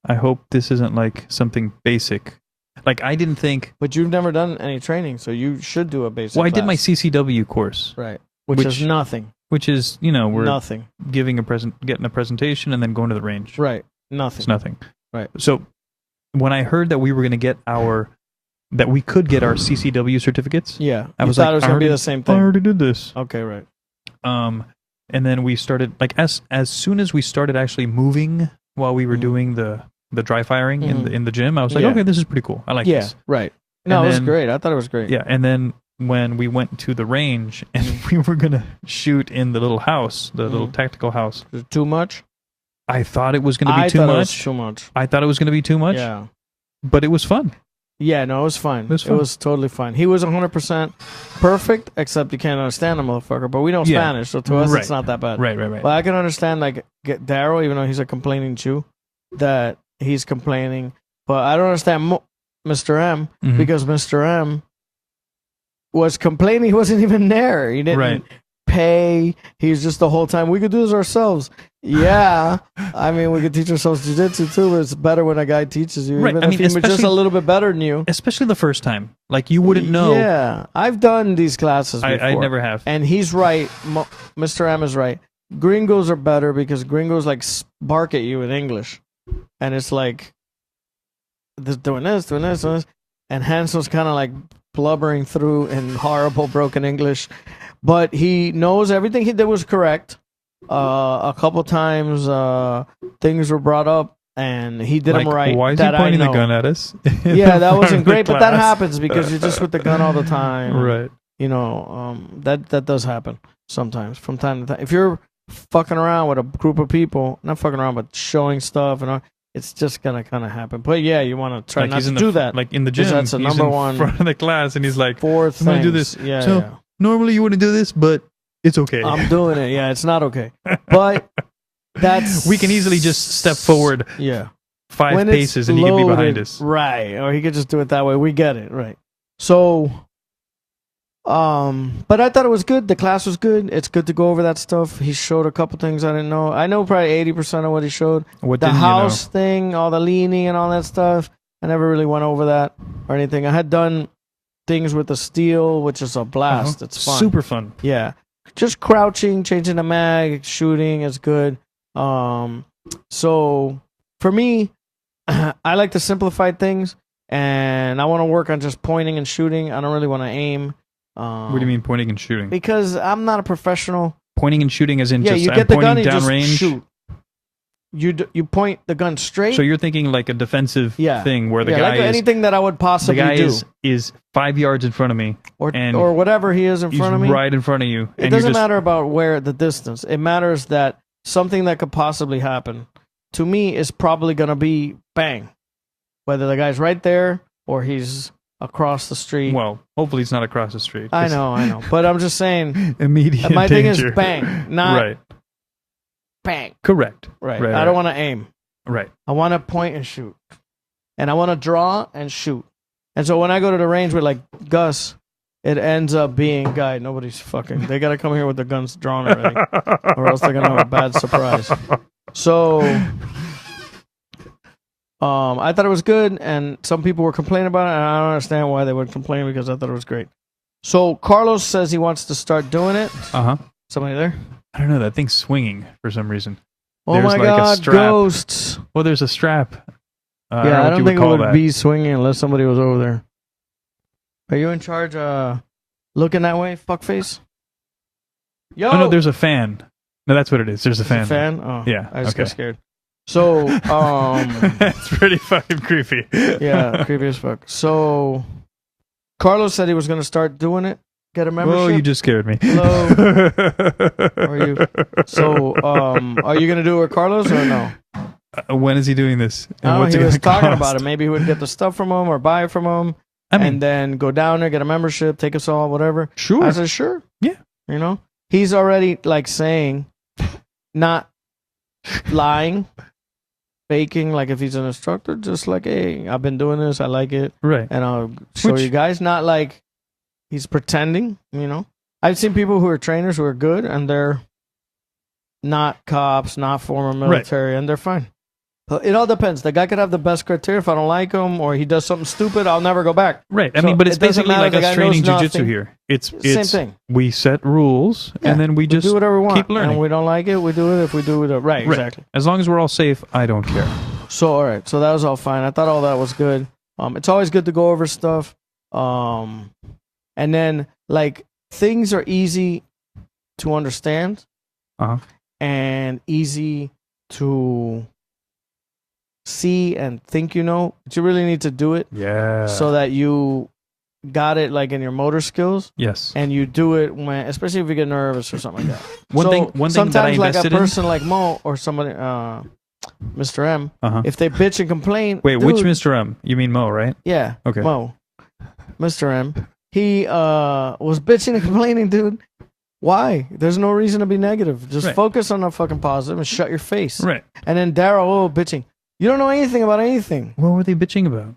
I hope this isn't like something basic. Like, I didn't think. But you've never done any training, so you should do a basic. Well, I did my class. CCW course, right, which which- is nothing. which is, you know, we're Nothing. getting a presentation and then going to the range. Right. Nothing. It's nothing. Right. So when I heard that we were going to get that we could get our CCW certificates, Yeah. I You was thought like, it was I gonna be already- the same I thing. already did this. Okay. Right. And then we started, like, as soon as we started actually moving while we were Mhm. doing the dry firing Mhm. in the gym, I was like, Yeah. okay, this is pretty cool. I like Yeah. this. Right. No, And it was then- great. I thought it was great. Yeah. And then when we went to the range and we were going to shoot in the little house, the little Mhm. tactical house, Was it too much? I thought it was going to be I too thought it was much. too much. I thought it was going to be too much, Yeah. but it was fun. Yeah, no, it was fine. It was fun. totally fine. He was 100% perfect, except you can't understand the motherfucker. But we know Yeah. Spanish, so to us, Right. it's not that bad. Right. But I can understand, like, get Daryl, even though he's a complaining Jew, that he's complaining. But I don't understand Mr. M, Mhm. because Mr. M was complaining. He wasn't even there. He didn't Right. pay. He's just the whole time, we could do this ourselves. Yeah. I mean, we could teach ourselves jiu-jitsu too, but it's better when a guy teaches you. Right. Even I if mean, he was just especially- a little bit better than you. Especially the first time. Like, you wouldn't know. Yeah, I've done these classes before. I never have. And he's right. Mr. M is right. Gringos are better because gringos like bark at you in English, and it's like doing this, doing this, doing this. And Hansel's kind of like blubbering through in horrible broken English, but he knows everything he did was correct. A couple times things were brought up, and he did them right. Why is he that I pointing the know. gun at us? Yeah, that wasn't great, but that Class. happens because you're just with the gun all the time. Right. You know, that does happen sometimes from time to time. If you're fucking around with a group of people, not fucking around, but showing stuff and all, it's just gonna kind of happen. But yeah, you want to try Like, not he's to in the do fr- that. Like, in the Because gym, that's the he's number in one- front of the class, and he's like, Four I'm gonna do things. this. Yeah, So- yeah. normally you wouldn't do this, but it's okay. I'm doing it. Yeah, it's not okay. But that's We can easily just step forward Yeah. 5 When it's paces and he can be behind loaded, us. Right. Or he could just do it that way. We get it. Right. So, but I thought it was good. The class was good. It's good to go over that stuff. He showed a couple things I didn't know. I know probably 80% of what he showed. What The didn't house thing, all the leaning and all that stuff. I never really went over that or anything. I had done things with the steel, which is a you know? blast. It's fun. Super fun. Yeah. Just crouching, changing the mag, shooting is good. So for me, I like to simplify things, and I want to work on just pointing and shooting. I don't really want to aim. What do you mean pointing and shooting? Because I'm not a professional. Pointing and shooting as in Yeah, just you I'm get the pointing gun and you just downrange? shoot. You point the gun straight. So you're thinking like a defensive Yeah. thing where the yeah, guy like is anything that I would the possibly guy do, is 5 yards in front of me. and or whatever he is in He's front of me. right in front of you. It and doesn't you're just, matter about where the distance. It matters that something that could possibly happen to me is probably going to be bang. Whether the guy's right there or he's across the street. Well, hopefully it's not across the street. I know. But I'm just saying, Immediate my danger. thing is bang, not right. bang. Correct. Right. Right, I right. don't want to aim. Right. I want to point and shoot. And I want to draw and shoot. And so when I go to the range with like Gus, it ends up being, guy, nobody's fucking, they got to come here with their guns drawn already. Or else they're going to have a bad surprise. So, I thought it was good, and some people were complaining about it, and I don't understand why they would complain because I thought it was great. So Carlos says he wants to start doing it. Uh-huh. Somebody there? I don't know. That thing's swinging for some reason. Oh There's my like a God, strap. ghosts! Well, there's a strap. Yeah, I what you don't think it call would that. be swinging unless somebody was over there. Are you in charge? Looking that way, fuckface. Yo, Oh, no, there's a fan. No, that's what it is. There's a There's fan. a fan. Oh, Yeah, I just okay. got scared. So, That's pretty fucking creepy. yeah, creepy as fuck. So, Carlos said he was going to start doing it. get a membership. Oh, you just scared me. Hello. Are you? So, are you gonna do it with Carlos or no? When is he doing this? And No, what's he it was gonna talking cost? about it. Maybe he would get the stuff from him or buy it from him, I mean, and then go down there, get a membership, take us all, whatever. sure. I said, sure. Yeah. You know, he's already like saying, not lying, faking. Like if he's an instructor, just like, hey, I've been doing this, I like it, Right. and I'll show Which- you guys. Not like he's pretending. You know, I've seen people who are trainers who are good, and they're not cops, not former military, and they're fine. It all depends. The guy could have the best criteria. If I don't like him or he does something stupid, I'll never go back. Right. I So mean, but it's it doesn't basically matter, like the guy us training knows jujitsu nothing. here. It's Same thing. We set rules Yeah, and then we just do whatever we want. keep learning. And we don't like it, we do it. If we do it, right, Right. exactly. As long as we're all safe, I don't care. So all right, so that was all fine. I thought all that was good. It's always good to go over stuff. And then like things are easy to understand Uh-huh. and easy to see and think you know, but you really need to do it Yeah. so that you got it like in your motor skills. yes. And you do it when, especially if you get nervous or something like that. One thing that I sometimes, like a invested in. person like Mo or somebody, Mr. M, Uh-huh. if they bitch and complain, Wait, which dude, Mr. M? You mean Mo, right? Yeah, Okay. Mo, Mr. M, he was bitching and complaining, dude. Why? There's no reason to be negative. Just Right. focus on the fucking positive and shut your face. Right. And then Daryl, bitching. You don't know anything about anything. What were they bitching about?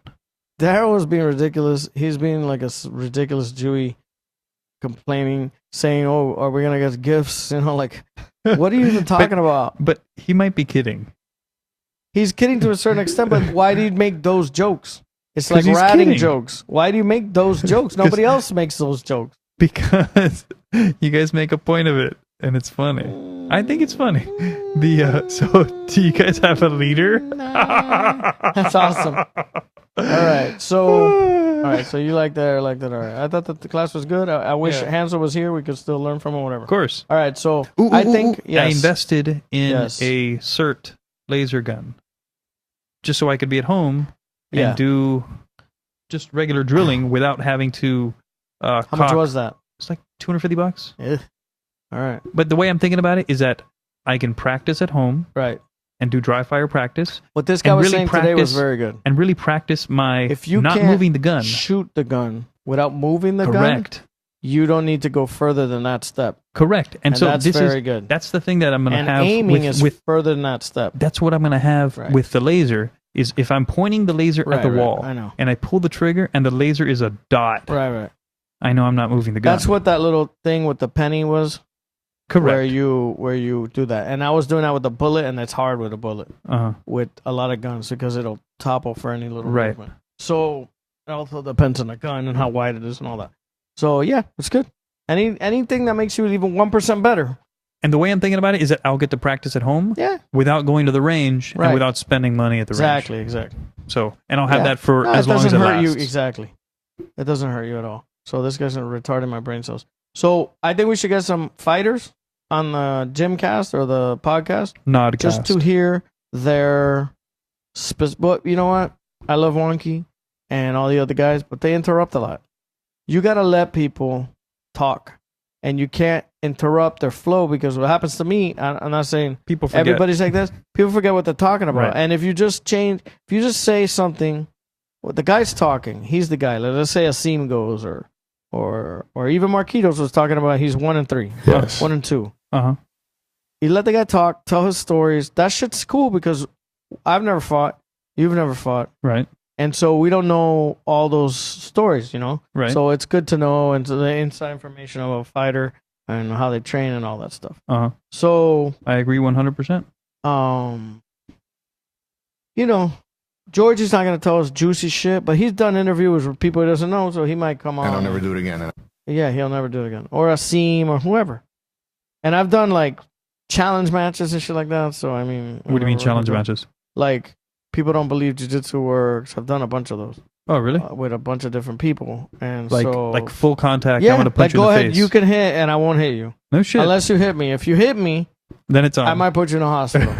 Daryl was being ridiculous. He's being like a ridiculous Jewy, complaining, saying, "Oh, are we gonna get gifts?" You know, like, what are you even talking about? But he might be kidding. He's kidding to a certain extent, but why do you make those jokes? It's 'Cause like he's ratting kidding. jokes. Why do you make those jokes? Nobody else makes those jokes. Because you guys make a point of it and it's funny. I think it's funny. So do you guys have a leader? That's awesome. All right, so you like that? I like that. All right, I thought that the class was good. I wish Yeah. Hansel was here. We could still learn from him, whatever. Of course. All right, so Ooh, I ooh, think ooh. yes. I invested in Yes. a CERT laser gun just so I could be at home and Yeah. do just regular drilling without having to How much was that? It's like $250. Yeah. All right, But the way I'm thinking about it is that I can practice at home right. and do dry fire practice What this guy And was really saying today was practice- very good. and really practice my If you not can't moving the gun. Shoot the gun without moving the gun. Correct. You don't need to go further than that step. Correct. And so that's this very is good. that's the thing that I'm going to And have aiming is with further than that step. that's what I'm going to have Right. with the laser is if I'm pointing the laser Right, at the right. wall I know. and I pull the trigger and the laser is a dot. Right, right. I know I'm not moving the gun. That's what that little thing with the penny was. Where correct. you do that. And I was doing that with the bullet, and it's hard with a bullet Uh-huh. with a lot of guns because it'll topple for any little Right. movement. So it also depends on the gun and how wide it is and all that. So yeah, it's good. Anything that makes you even 1% better. And the way I'm thinking about it is that I'll get to practice at home Yeah. without going to the range Right. and without spending money at the range. Exactly. So, and I'll have Yeah. that for No, as long as it doesn't hurt lasts. you exactly. It doesn't hurt you at all. So this guy's retarding my brain cells. So I think we should get some fighters on the Gymcast or the podcast Nodcast. just to hear their. But you know what? I love Wonky and all the other guys, but they interrupt a lot. You gotta let people talk, and you can't interrupt their flow because what happens to me. I'm not saying People forget. everybody's like this. People forget what they're talking about. Right. And if you just say something, well, the guy's talking. He's the guy. Let's say Asim goes or even Marquitos was talking about he's 1 and 3. Yes. 1 and 2. Uh-huh. You let the guy talk, tell his stories. That shit's cool because I've never fought. You've never fought. Right. And so we don't know all those stories, you know? Right. So it's good to know and to the inside information of a fighter and how they train and all that stuff. Uh-huh. So I agree 100%. you know, George is not going to tell us juicy shit, but he's done interviews with people he doesn't know, so he might come on. And I'll never do it again. Yeah, he'll never do it again. Or Asim or whoever. And I've done like challenge matches and shit like that, so I mean. What do you mean challenge matches? Like, people don't believe jiu-jitsu works. I've done a bunch of those Oh, really? with a bunch of different people. And Like so. like full contact. yeah, I'm gonna punch like you in go the ahead, face. you can hit and I won't hit you. No shit. Unless you hit me. If you hit me, then it's on. I might put you in a hospital.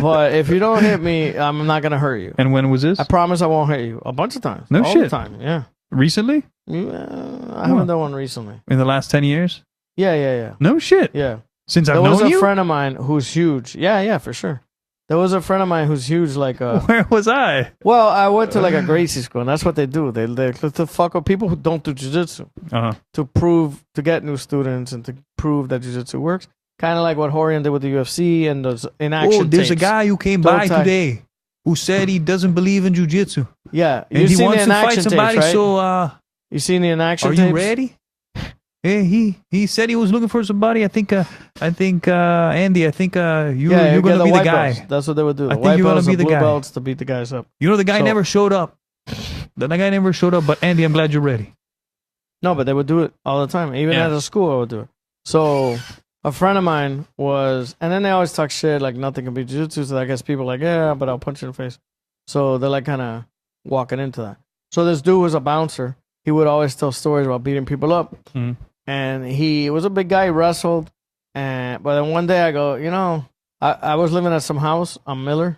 But if you don't hit me, I'm not going to hurt you. And when was this? I promise I won't hit you. A bunch of times. No All the shit. time, yeah. Recently? I haven't done one recently. In the last 10 years? Yeah. No shit. Yeah. Since I've There was known a you? friend of mine who's huge. Yeah, for sure. There was a friend of mine who's huge, like Where was I? well, I went to like a Gracie school, and that's what they do. They to fuck with people who don't do jiu-jitsu Uh-huh. to get new students and to prove that jiu-jitsu works. Kind of like what Horian did with the UFC and those in action. Oh, there's a tapes. guy who came Don't by tie- today who said he doesn't believe in jujitsu. Yeah, And you've he seen wants the to fight inaction somebody, tapes, right? so You seen the inaction are tapes? you ready? Yeah, he said he was looking for somebody. I think Andy, I think you're Yeah, gonna be the white guy. belts. That's what they would do. I The think white you're gonna belts, be the the blue guy. belts to beat the guys up. You know the guy So- never showed up. The guy never showed up, but Andy, I'm glad you're ready. No, but they would do it all the time. Even Yeah. at a school, I would do it. So a friend of mine was, and then they always talk shit like nothing can be jiu-jitsu. So I guess people are like, yeah, but I'll punch you in the face. So they're like kind of walking into that. So this dude was a bouncer. He would always tell stories about beating people up. Mhm. And he was a big guy, he wrestled. But then one day I go, I was living at some house on Miller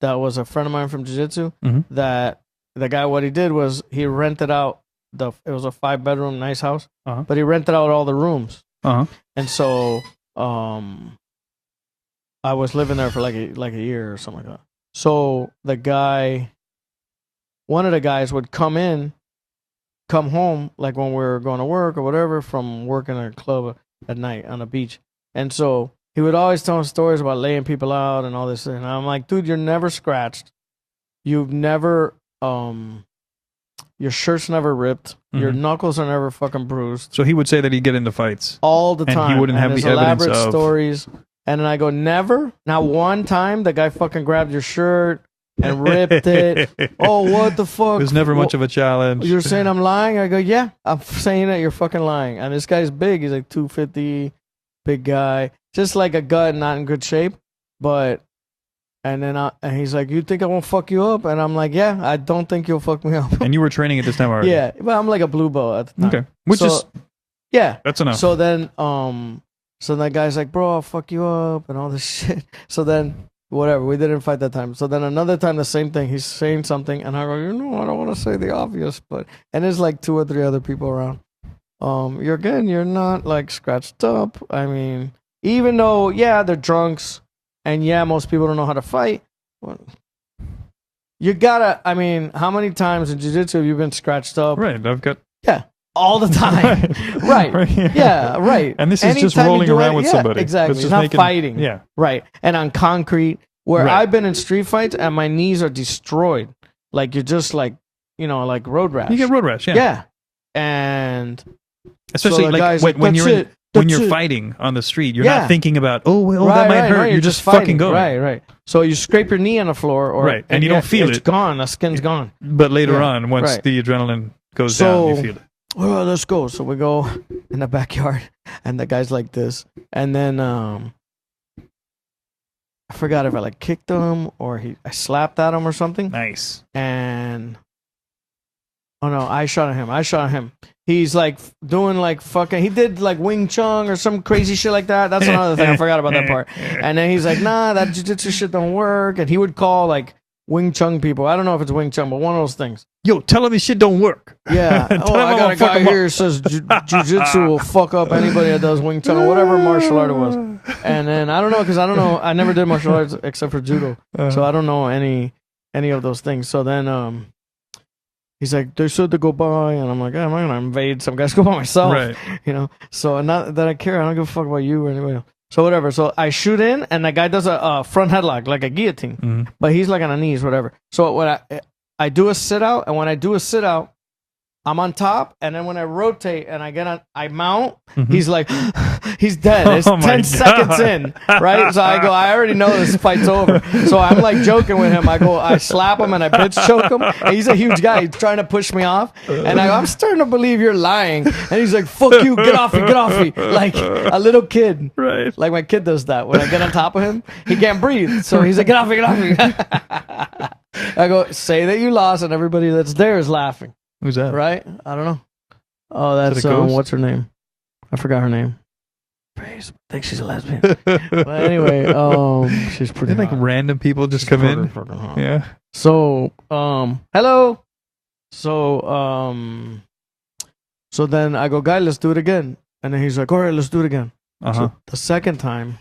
that was a friend of mine from jiu-jitsu. Mhm. That the guy, what he did was he rented out it was a 5-bedroom nice house, Uh-huh. but he rented out all the rooms. Uh-huh. And so I was living there for like a year or something like that. So the guy, one of the guys would come home like when we were going to work or whatever from working at a club at night on the beach. And so he would always tell stories about laying people out and all this. And I'm like, dude, you're never scratched. You've never, your shirt's never ripped. Your knuckles are never fucking bruised. So he would say that he'd get into fights. All the And he time. wouldn't have there's the evidence elaborate of- stories. And then I go, never? Not one time the guy fucking grabbed your shirt and ripped it. Oh, what the fuck? There's never much of a challenge. You're saying I'm lying? I go, yeah, I'm saying that you're fucking lying. And this guy's big. He's like 250, big guy. Just like a gut, not in good shape. But, and he's like, you think I won't fuck you up? And I'm like, yeah, I don't think you'll fuck me up. And you were training at this time already. Yeah, but I'm like a blue belt at the time. Okay. Which So- is Yeah. that's enough. So then, so that guy's like, bro, I'll fuck you up and all this shit. So then, whatever, we didn't fight that time. So then another time, the same thing. He's saying something, and I go, I don't want to say the obvious, but and there's like 2 or 3 other people around. You're not like scratched up. I mean, even though, yeah, they're drunks, and yeah, most people don't know how to fight. Well, you gotta. I mean, how many times in jiu-jitsu have you been scratched up? right. I've got Yeah. All the time. Right. Yeah, right. And this is just Anytime you rolling do around it- with yeah, somebody. Exactly. It's It's just not making- fighting. Yeah. Right. And on concrete, where Right. I've been in street fights and my knees are destroyed. Like you're just like, like road rash. You get road rash, yeah. Yeah. And Especially so the like guy's when, like, when "That's you're it, when that's you're it." fighting on the street, you're Yeah. not thinking about that might right, hurt. right, You're just fucking fighting. going. Right. So you scrape your knee on the floor, or Right, and you don't feel it's it. gone. The skin's gone. But later Yeah, on, once right. the adrenaline goes So- down, you feel it. Well, let's go. So we go in the backyard, and the guy's like this, and then I forgot if I like kicked him or I slapped at him or something, Nice. and oh no, I shot at him. He's like doing like fucking. He did like Wing Chun or some crazy shit like that. That's another thing. I forgot about that part. And then he's like, nah, that jiu-jitsu shit don't work. And he would call like Wing Chun people. I don't know if it's Wing Chun, but one of those things. Yo, tell him this shit don't work. Yeah. Tell Oh, him I I'm got gonna a fuck guy him up. here who says jiu-jitsu will fuck up anybody that does Wing Chun or whatever martial art it was. And then I don't know because I don't know. I never did martial arts except for judo, so I don't know any of those things. So then he's like, they said to go by, and I'm like, I'm not gonna invade some guys. Go by myself, Right. So not that I care. I don't give a fuck about you or anybody else. So whatever. So I shoot in, and the guy does a front headlock like a guillotine, Mhm. but he's like on the knees, whatever. So when I do a sit out, and when I do a sit out, I'm on top, and then when I rotate and I get on, I mount. He's like, he's dead. It's Oh my 10 God. seconds in, right? So I go, I already know this fight's over. So I'm like joking with him. I slap him and I bitch choke him. And he's a huge guy. He's trying to push me off, and I'm starting to believe you're lying. And he's like, "Fuck you, get off me!" Like a little kid. Right. Like my kid does that. When I get on top of him, he can't breathe. So he's like, get off me. I go, say that you lost, and everybody that's there is laughing. Who's that? Right? I don't know. Oh, that's Is it a ghost? what's her name? I forgot her name. Praise. I think she's a lesbian. But anyway, she's pretty Did like hot. random people just She's come fucking in? fucking hot. Yeah. So, hello. So so then I go, guy, let's do it again. And then he's like, all right, let's do it again. So the second time,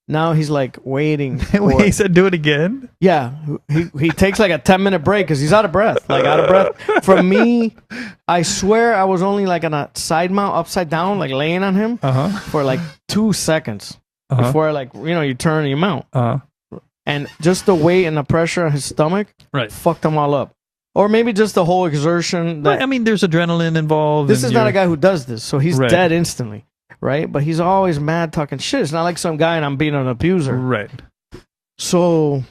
now he's like waiting. Wait, he said, "Do it again." Yeah, he takes like a 10-minute break because he's out of breath. From me, I swear I was only like on a side mount, upside down, like laying on him for like 2 seconds before like you turn and you mount. And just the weight and the pressure on his stomach fucked him all up. Or maybe just the whole exertion. I mean, there's adrenaline involved. This is not a guy who does this, so he's dead instantly, right? But he's always mad talking shit. It's not like some guy and I'm being an abuser. Right. So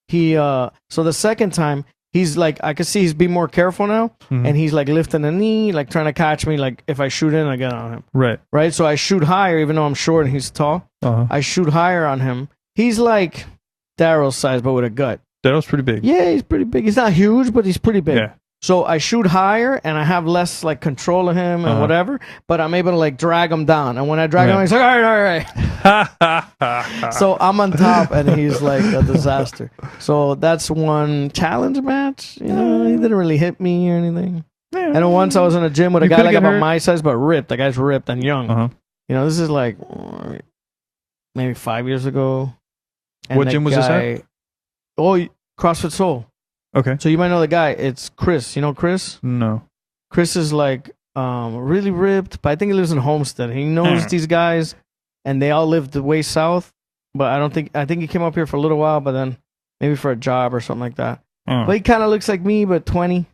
so the second time, he's like, I can see he's being more careful now, and he's like lifting a knee, like trying to catch me, like if I shoot in, I get on him. Right? So I shoot higher, even though I'm short and he's tall. I shoot higher on him. He's like Daryl's size, but with a gut. Daryl's pretty big. Yeah, he's pretty big. He's not huge, but he's pretty big. Yeah. So I shoot higher, and I have less like control of him and whatever, but I'm able to like drag him down. And when I drag him, he's like, all right. So I'm on top, and he's like a disaster. So that's one challenge match. He didn't really hit me or anything. Yeah. And then once I was in a gym with a guy like about my size, but ripped. The guy's ripped and young. This is like maybe 5 years ago. And what gym was this at? Oh, CrossFit Soul. Okay. So you might know the guy. It's Chris. You know Chris? No. Chris is like really ripped, but I think he lives in Homestead. He knows these guys, and they all live way south. But I think he came up here for a little while, but then maybe for a job or something like that. But he kind of looks like me, but 20.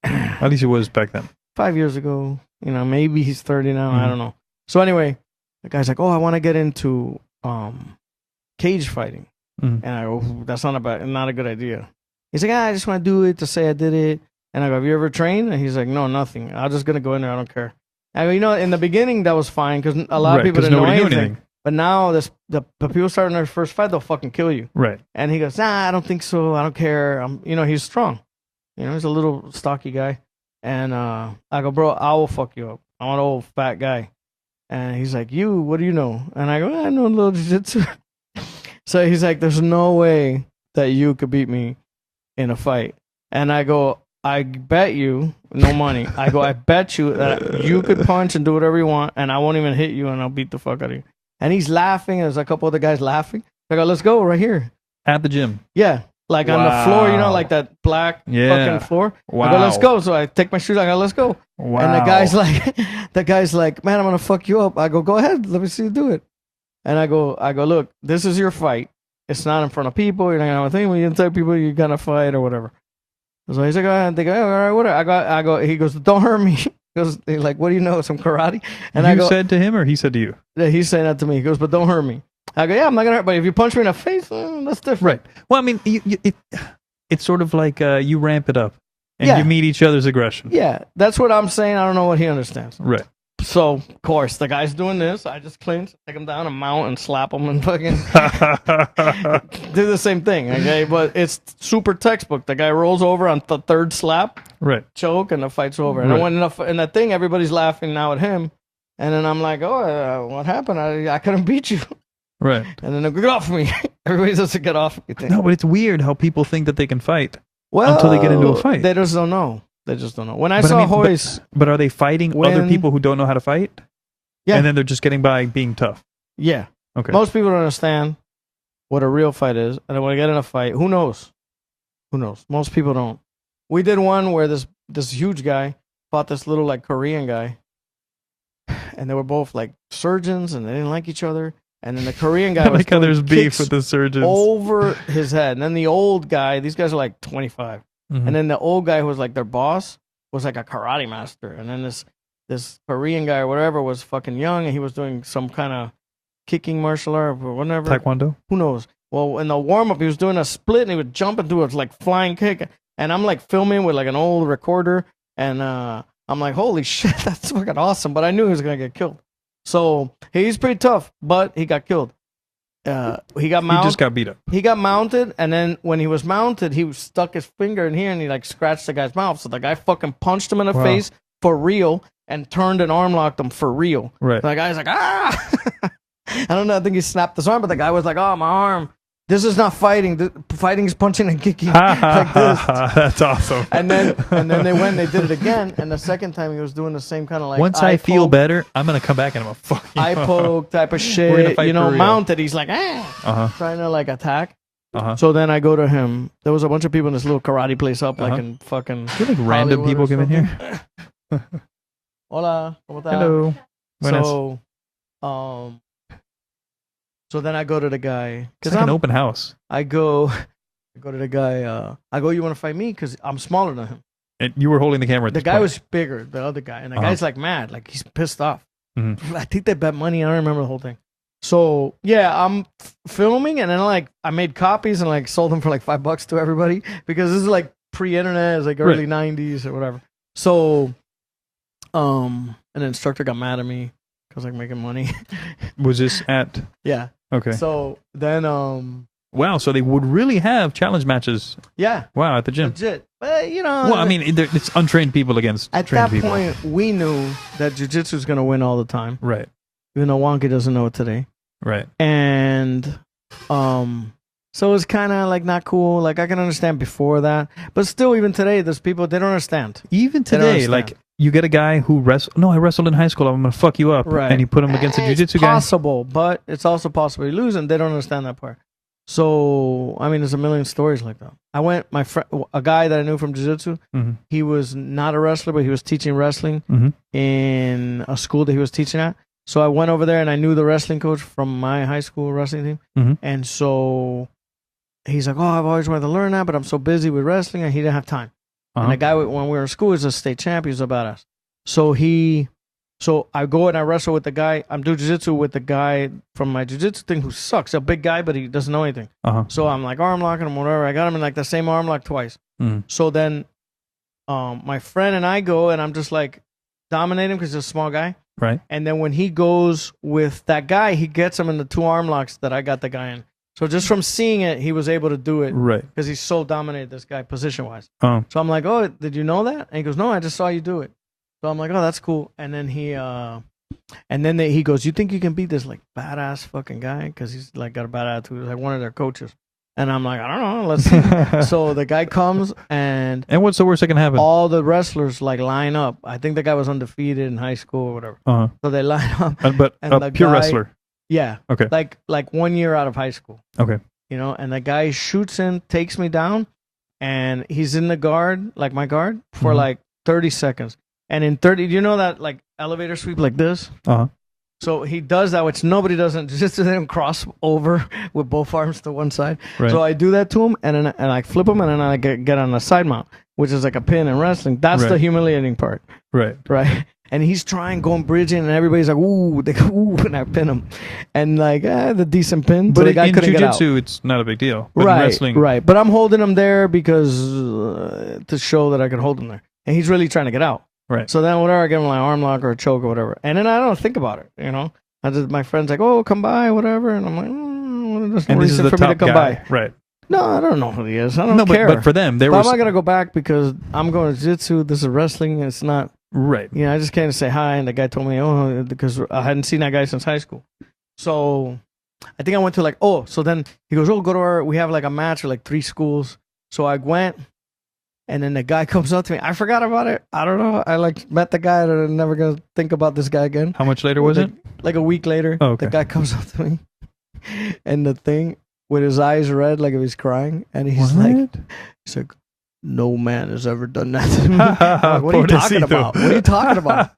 At least he was back then. 5 years ago. Maybe he's 30 now. I don't know. So anyway, the guy's like, oh, I want to get into cage fighting. And I go, that's not a good idea. He's like, I just want to do it to say I did it. And I go, have you ever trained? And he's like, no, nothing. I'm just going to go in there. I don't care. I go, in the beginning, that was fine because a lot of people didn't know anything. But now the people starting their first fight, they'll fucking kill you. Right. And he goes, nah, I don't think so. I don't care. He's strong. He's a little stocky guy. And I go, bro, I will fuck you up. I'm an old fat guy. And he's like, what do you know? And I go, I know a little jiu-jitsu. So he's like, there's no way that you could beat me in a fight. And I go, I bet you, no money. I go, I bet you that you could punch and do whatever you want, and I won't even hit you, and I'll beat the fuck out of you. And he's laughing. There's a couple other guys laughing. I go, let's go right here. At the gym? Yeah. Like on the floor, like that black fucking floor. Wow. I go, let's go. So I take my shoes. I go, let's go. Wow. And the guy's like, man, I'm going to fuck you up. I go, go ahead. Let me see you do it. And I go, look, this is your fight. It's not in front of people. You're not going to have a thing. When you tell people you're going to fight or whatever. So he's like, go ahead. They go, all right, whatever. I go, he goes, don't hurt me. He's like, what do you know? Some karate? And you said to him or he said to you? Yeah, he's saying that to me. He goes, but don't hurt me. I go, yeah, I'm not going to hurt. But if you punch me in the face, that's different. Right. Well, I mean, it's sort of like you ramp it up and you meet each other's aggression. Yeah, that's what I'm saying. I don't know what he understands. Right. So, of course, the guy's doing this. I just clinch, take him down and mount and slap him and fucking do the same thing, okay? But it's super textbook. The guy rolls over on the third slap, right? Choke, and the fight's over. And when in that thing, everybody's laughing now at him. And then I'm like, oh, what happened? I couldn't beat you. Right. And then they go, get off me. Everybody says to get off me. No, but it's weird how people think that they can fight until they get into a fight. They just don't know. They just don't know. When I saw Royce... But are they fighting other people who don't know how to fight? Yeah. And then they're just getting by being tough? Yeah. Okay. Most people don't understand what a real fight is. And then when they get in a fight, who knows? Who knows? Most people don't. We did one where this huge guy fought this little like Korean guy. And they were both like surgeons and they didn't like each other. And then the Korean guy was like how there's beef with the surgeons. Over his head. And then the old guy, these guys are like 25. Mm-hmm. And then the old guy who was like their boss was like a karate master. And then this Korean guy or whatever was fucking young and he was doing some kind of kicking martial art or whatever. Taekwondo? Who knows? Well, in the warm-up, he was doing a split and he would jump into a like flying kick. And I'm like filming with like an old recorder. And I'm like, holy shit, that's fucking awesome. But I knew he was going to get killed. So he's pretty tough, but he got killed. He got mounted. He just got beat up. He got mounted, and then when he was mounted, he stuck his finger in here and he like scratched the guy's mouth. So the guy fucking punched him in the face for real and turned and arm locked him for real. Right. So the guy's like, ah! I don't know. I think he snapped his arm, but the guy was like, oh, my arm. This is not fighting. Fighting is punching and kicking like this. That's awesome. And then they went and they did it again. And the second time he was doing the same kind of like Once I feel poke, better, I'm gonna come back and I'm gonna fuck you eye up. poke type of We're gonna shit. fight You know, for real. mounted. He's like Uh-huh. trying to like attack. Uh-huh. So then I go to him. There was a bunch of people in this little karate place up like in fucking. I feel like random Hollywood people or come in here. Hola, ¿cómo está? Hello. Buenas. So then I go to the guy It's like an open house. I go to the guy. I go, you want to fight me? Because I'm smaller than him. And you were holding the camera. At The this guy point. was bigger, the other guy, and the Uh-huh. guy's like mad, like he's pissed off. Mhm. I think they bet money. I don't remember the whole thing. So yeah, I'm filming, and then like I made copies and like sold them for like $5 to everybody because this is like pre-internet, it's like early '90s or whatever. So, and the instructor got mad at me because like making money. Was this at? Yeah. Okay. So then, Wow. So they would really have challenge matches. yeah, Wow, at the gym. legit. But you know, Well, I mean, it's untrained people against at trained that people. point, we knew that jiu-jitsu was gonna win all the time, Right. even though Wonky doesn't know it today. Right. And so it's kind of like not cool. Like I can understand before that, but still, even today, there's people they don't understand. Even They don't today, understand. like you get a guy who wrestled. No, I wrestled in high school. I'm gonna fuck you up. Right. And you put him against a It's jiu-jitsu guy. possible, but it's also possible you lose, and they don't understand that part. So I mean, there's a million stories like that. I went, my friend, a guy that I knew from jiu-jitsu. Mhm. He was not a wrestler, but he was teaching wrestling Mhm. in a school that he was teaching at. So I went over there, and I knew the wrestling coach from my high school wrestling team. Mhm. And so he's like, "Oh, I've always wanted to learn that, but I'm so busy with wrestling, and he didn't have time." Uh-huh. And the guy, when we were in school, is a state champ. He's a badass. So I go and I wrestle with the guy. I'm doing jiu-jitsu with the guy from my jiu-jitsu thing who sucks. A big guy, but he doesn't know anything. Uh-huh. So I'm like arm locking him, whatever. I got him in like the same arm lock twice. Mhm. So then my friend and I go, and I'm just like dominating because he's a small guy. Right. And then when he goes with that guy, he gets him in the two arm locks that I got the guy in. So just from seeing it, he was able to do it Right. because he so dominated this guy position-wise. Um. So I'm like, "Oh, did you know that?" And he goes, "No, I just saw you do it." So I'm like, "Oh, that's cool." And then he goes, "You think you can beat this like badass fucking guy? Because he's like got a bad attitude, like one of their coaches." And I'm like, "I don't know. Let's see." So the guy comes, and And what's the worst that can happen? all the wrestlers like line up. I think the guy was undefeated in high school or whatever. Uh-huh. So they line up. But and a the pure guy- wrestler. Yeah. Okay. Like 1 year out of high school. Okay. You know, and the guy shoots in, takes me down, and he's in the guard, like my guard, for Mhm. like 30 seconds. And in 30, you know that like elevator sweep like this? Uh-huh. So he does that, which nobody does. Just to then cross over with both arms to one side. Right. So I do that to him, and then I flip him, and then I get on a side mount, which is like a pin in wrestling. That's the Right. humiliating part, Right. right? And he's trying, going bridging, and everybody's like, "Ooh," they go, "Ooh," and I pin him, and like the decent pin. But so the guy in couldn't get out. jiu-jitsu, it's not a big deal. But in Right, wrestling, right. But I'm holding him there because to show that I can hold him there, and he's really trying to get out. Right. So then, whatever, I give him like arm lock or a choke or whatever, and then I don't think about it. You know, my friend's like, "Oh, come by, whatever," and I'm like, "There's no And this is reason the for me to top come guy. by." Right. No, I don't know who he is. I don't No, care. but for them, there But was I'm not gonna go back because I'm going to jiu-jitsu. This is wrestling. It's not. right. You know, I just can't say hi, and the guy told me, "Oh," because I hadn't seen that guy since high school. So I think I went to like, so then he goes, "Oh, go to we have like a match or like 3 schools." So I went, and then the guy comes up to me. I forgot about it. I don't know. I like met the guy, and I'm never gonna think about this guy again. How much later was it? Like a week later, Oh, okay. the guy comes up to me, and the thing with his eyes red, like if he's crying, and he's like, "No man has ever done that to me." I'm like, "What are you talking Pobrecito. about? What are you talking about?"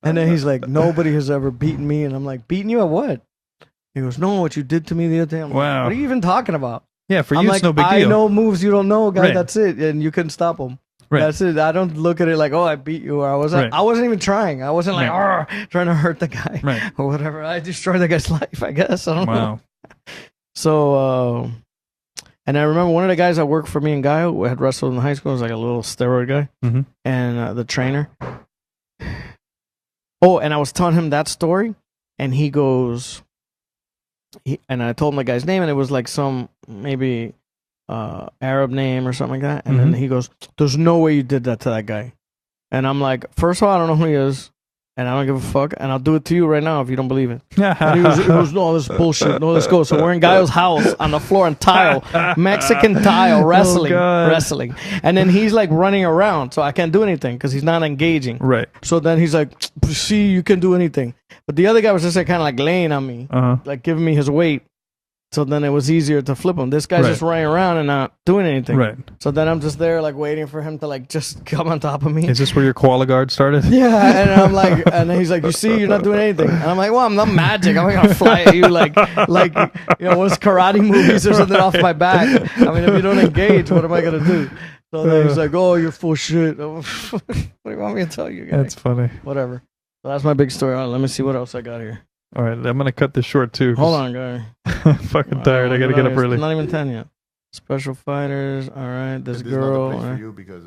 And then he's like, "Nobody has ever beaten me." And I'm like, "Beaten you at what?" He goes, "No, what you did to me the other day." I'm like, Wow. "What are you even talking about?" Yeah, for you, I'm it's like, no big "I deal. know moves you don't know, guy. Right. That's it." And you couldn't stop him. Right. That's it. I don't look at it like, "Oh, I beat you," or Right. I wasn't even trying. I wasn't like, Right. "Arr," trying to hurt the guy Right. or whatever. I destroyed the guy's life, I guess. I don't know. Wow. So, and I remember one of the guys that worked for me in Guy who had wrestled in high school was like a little steroid guy, Mhm. and the trainer. Oh, and I was telling him that story, and he goes, and I told him the guy's name, and it was like some maybe Arab name or something like that, and then Mhm. he goes, "There's no way you did that to that guy," and I'm like, first of all, I don't know who he is, and I don't give a fuck, and I'll do it to you right now if you don't believe it. And he goes, no, this is bullshit. No, let's go. So we're in Gallo's house on the floor on tile, Mexican tile, wrestling. And then he's like running around, so I can't do anything because he's not engaging. Right. So then he's like, see, you can do anything. But the other guy was just like kind of like laying on me, like giving me his weight. So then it was easier to flip him. This guy's just running around and not doing anything. Right. So then I'm just there like waiting for him to like just come on top of me. Is this where your koala guard started? Yeah, and I'm like, and then he's like, you see, you're not doing anything. And I'm like, well, I'm not magic. I'm not gonna fly at you like what's karate movies or something off my back. I mean, if you don't engage, what am I gonna do? So then he's like, oh, you're full shit. What do you want me to tell you guys? That's funny. Whatever. So that's my big story. All right, let me see what else I got here. All right, I'm gonna cut this short too. Hold on, guy. I'm fucking tired. I gotta get up early. It's not even 10 yet. Special fighters. All right, this There's girl. another place for you because,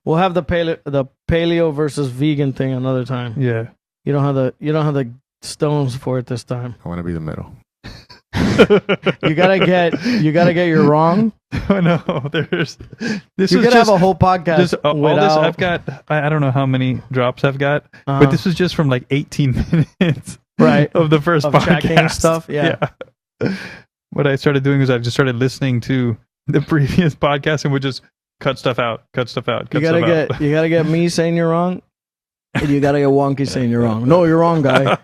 We'll have the paleo versus vegan thing another time. Yeah. You don't have the stones for it this time. I want to be the middle. You gotta get your wrong. Oh no, this You is gotta have a whole podcast. Just all this without- I've got. I don't know how many drops I've got, Uh-huh. but this was just from like 18 minutes, Right. of the first Of podcast checking stuff, yeah. What I started doing is I just started listening to the previous podcast and would just cut stuff out. You gotta get me saying you're wrong. And you gotta get Wonky saying you're wrong. No, you're wrong, guy. You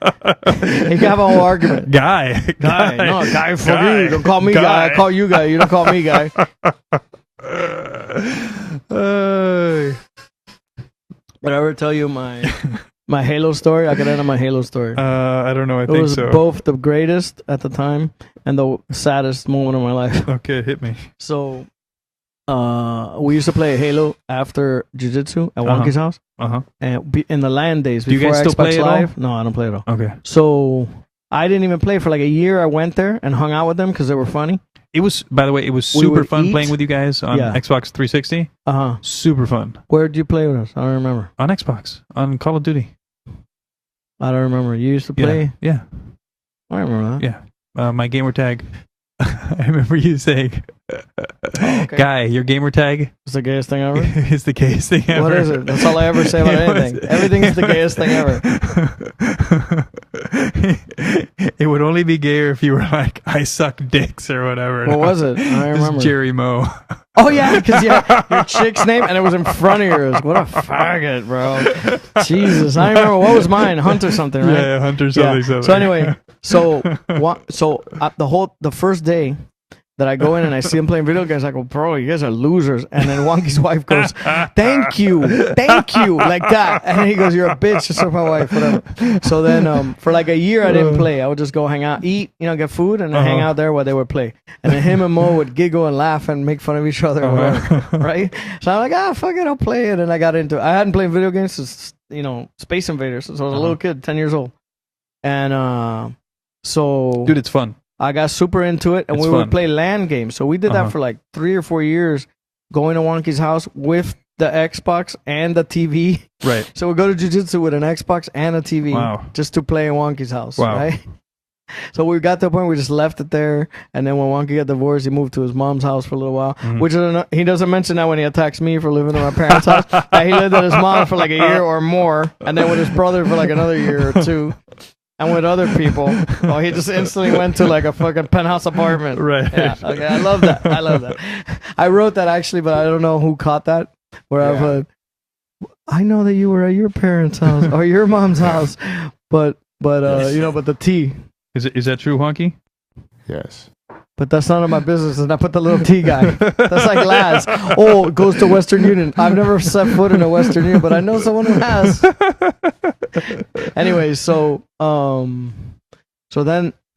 can have a whole argument. Guy. No, guy, fuck you. Don't call me guy. I call you guy. You don't call me guy. Did I ever tell you my Halo story? I could end on my Halo story. I don't know. I It think was so. both the greatest at the time and the saddest moment of my life. Okay, hit me. So, we used to play Halo after Jiu-Jitsu at Wonky's house. And in the LAN days, Do you before guys still Xbox play it all? Live. No, I don't play it all. Okay. So I didn't even play for like a year. I went there and hung out with them because they were funny. It was, by the way, it was We super would fun eat. playing with you guys on Yeah. Xbox 360. Super fun. Where did you play with us? I don't remember. On Xbox, on Call of Duty. I don't remember. You used to play? Yeah. I don't remember that. Yeah. My gamer tag. I remember you saying, okay. Guy, your gamer tag It's the gayest thing ever. is the gayest thing ever. What is it? That's all I ever say about anything. Everything's the gayest thing ever. It would only be gayer if you were like, I suck dicks or whatever. What was it? I It's remember. Jerry Moe. Oh yeah, because your chick's name and it was in front of yours. What a faggot, bro. Jesus, I remember what was mine, Hunter something, right? Yeah, Hunter something. So anyway, the first day that I go in and I see him playing video games, I go, bro, you guys are losers. And then Wonky's wife goes, thank you, like that. And then he goes, you're a bitch, just like my wife, whatever. So then for like a year, I didn't play. I would just go hang out, eat, get food, and then hang out there while they would play. And then him and Mo would giggle and laugh and make fun of each other, or whatever, right? So I'm like, fuck it, I'll play it. And I got into it. I hadn't played video games since, Space Invaders, since I was a little kid, 10 years old. And so... Dude, it's fun. I got super into it, and It's we fun. would play LAN games. So we did that for like 3 or 4 years, going to Wonky's house with the Xbox and the TV. Right. So we go to Jiu-Jitsu with an Xbox and a TV just to play in Wonky's house. Wow. Right? So we got to the point where we just left it there, and then when Wonky got divorced, he moved to his mom's house for a little while. Which he doesn't mention that when he attacks me for living in my parents' house. That he lived at his mom's for like a year or more, and then with his brother for like another year or two. And with other people, he just instantly went to like a fucking penthouse apartment. Right. Yeah. Okay. I love that. I wrote that actually, but I don't know who caught that. Where I put, I know that you were at your parents' house or your mom's house, but the T. Is that true, Honky? Yes. But that's none of my business. And I put the little T guy. That's like Laz. Oh, it goes to Western Union. I've never set foot in a Western Union, but I know someone who has. Anyway, so then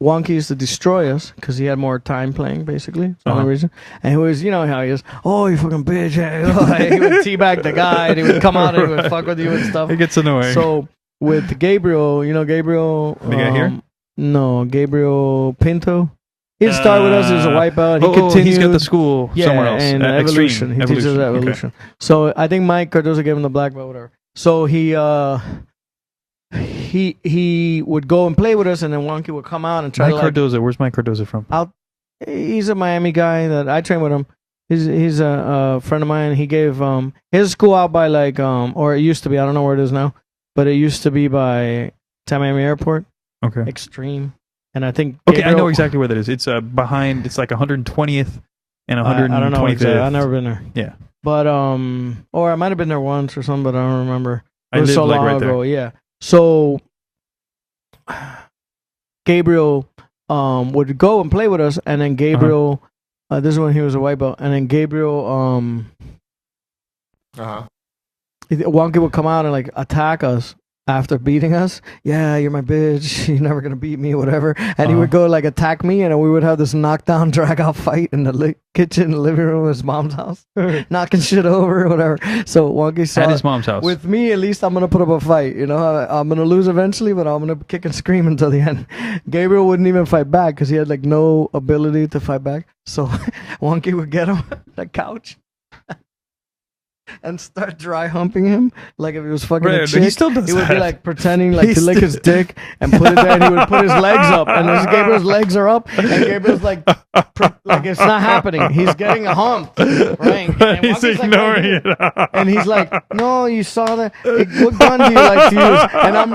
Wonky used to destroy us because he had more time playing, basically. That's the only reason. And he was, how he is. Oh, you fucking bitch. Hey. He would teabag the guy, and he would come out and he would fuck with you and stuff. It gets annoying. So with Gabriel, Gabriel. The guy here? No, Gabriel Pinto. He didn't start with us. He was a wipeout. He continued. He's got the school somewhere else. And at Evolution. Extreme. He teaches Evolution. Okay. So I think Mike Cardozo gave him the black belt, whatever. So he would go and play with us, and then Wonky would come out and try Mike Cardozo. Where's Mike Cardozo from? He's a Miami guy that I train with him. He's a friend of mine. He gave his school out by like or it used to be. I don't know where it is now, but it used to be by Miami Airport. Okay. Extreme, and I think Okay, I know Gabriel- exactly where that is. It's behind. It's like 120th and I 125th. don't know exactly. I've never been there. Yeah. But or I might have been there once or something, but I don't remember. It I was lived so like long right ago. there. Yeah. So Gabriel would go and play with us, and then Gabriel. This is when he was a white belt, and then Gabriel Wonky would come out and like attack us after beating us. Yeah, you're my bitch. You're never gonna beat me, whatever. And he would go like attack me, and then we would have this knockdown, drag out fight in the kitchen, the living room of his mom's house, knocking shit over, whatever. So Wonky saw At his mom's house. with me, at least I'm gonna put up a fight. You know, I'm gonna lose eventually, but I'm gonna kick and scream until the end. Gabriel wouldn't even fight back because he had like no ability to fight back. So Wonky would get him on the couch and start dry humping him like if he was fucking a Right, chick. he still does He would be that. like pretending like He to lick still- his dick and put it there, and he would put his legs up, and as Gabriel's legs are up, and Gabriel's like it's not happening. He's getting a hump, right? And He's Wonky's like, ignoring right here. it. And he's like, no, you saw that. What gun do you like to use? And I'm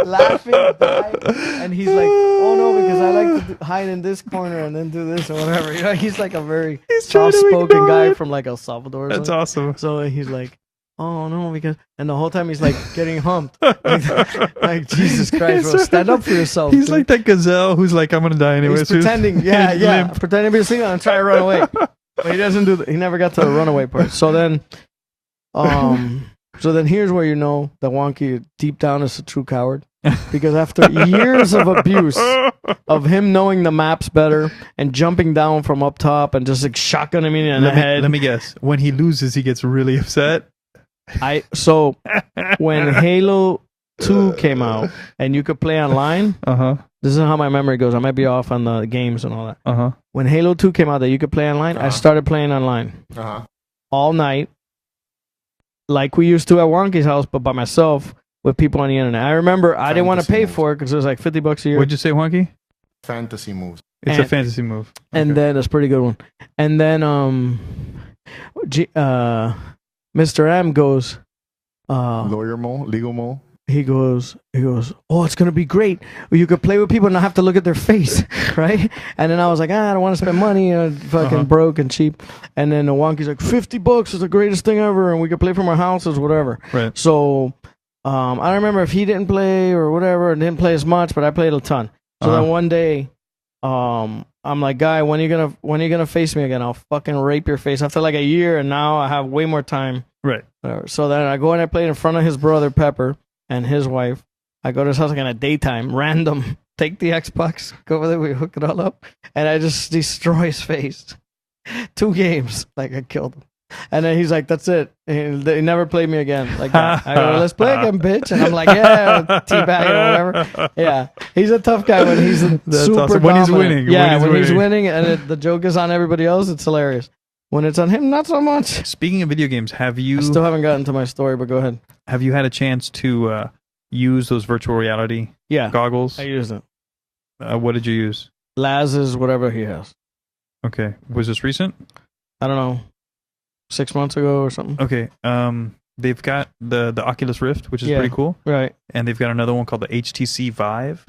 laughing, dying. And he's like, oh no, because I like to hide in this corner and then do this or whatever. You know, he's like a very trying to soft-spoken ignore guy it. from like El Salvador. Or That's something. awesome. So he's like, oh no, because, and the whole time he's like getting humped. Like Jesus Christ, bro, stand up for yourself. He's dude. like that gazelle who's like, I'm gonna die anyway. He's So he's- pretending, yeah, he's yeah, limp. pretending to be asleep and try to run away. But he doesn't do. He never got to the runaway part. So then, here's where you know that Wonky deep down is a true coward, because after years of abuse of him knowing the maps better and jumping down from up top and just like shotgunning me in the head. Let me guess. When he loses, he gets really upset. So when Halo 2 came out and you could play online. This is how my memory goes. I might be off on the games and all that. When Halo 2 came out that you could play online, I started playing online all night, like we used to at Wonky's house, but by myself with people on the internet. I remember I didn't want to pay for it because it was like $50 a year. What'd you say, Wonky? Fantasy moves. It's a fantasy move. And then that's a pretty good one. And then Mr. M goes, Lawyer Mo, legal Mo. he goes, oh, it's gonna be great. You could play with people and not have to look at their face, right? And then I was like, I don't want to spend money, fucking broke and cheap. And then the Wonky's like, $50 is the greatest thing ever, and we could play from our houses, whatever. Right. So I don't remember if he didn't play or whatever, and didn't play as much, but I played a ton. So then one day, I'm like, guy, when are you gonna face me again? I'll fucking rape your face. After like a year, and now I have way more time. Right. Whatever. So then I go and I play in front of his brother Pepper and his wife. I go to his house like in a daytime, random. Take the Xbox, go over there, we hook it all up, and I just destroy his face. 2 games, like I killed him. And then he's like, "That's it." And he never played me again. Like that. I go, "Let's play again, bitch." And I'm like, "Yeah, teabag or whatever." Yeah, he's a tough guy when he's super awesome. When he's dominant. winning. Yeah, When he's winning. and the joke is on everybody else. It's hilarious. When it's on him, not so much. Speaking of video games, have I you still haven't gotten to my story, but go ahead. had a chance to use those virtual reality Yeah, goggles? I used it. What did you use? Laz's whatever he has. Okay, was this recent? I don't know, 6 months ago or something. Okay, they've got the Oculus Rift, which is Yeah. pretty cool, Right. and they've got another one called the HTC Vive.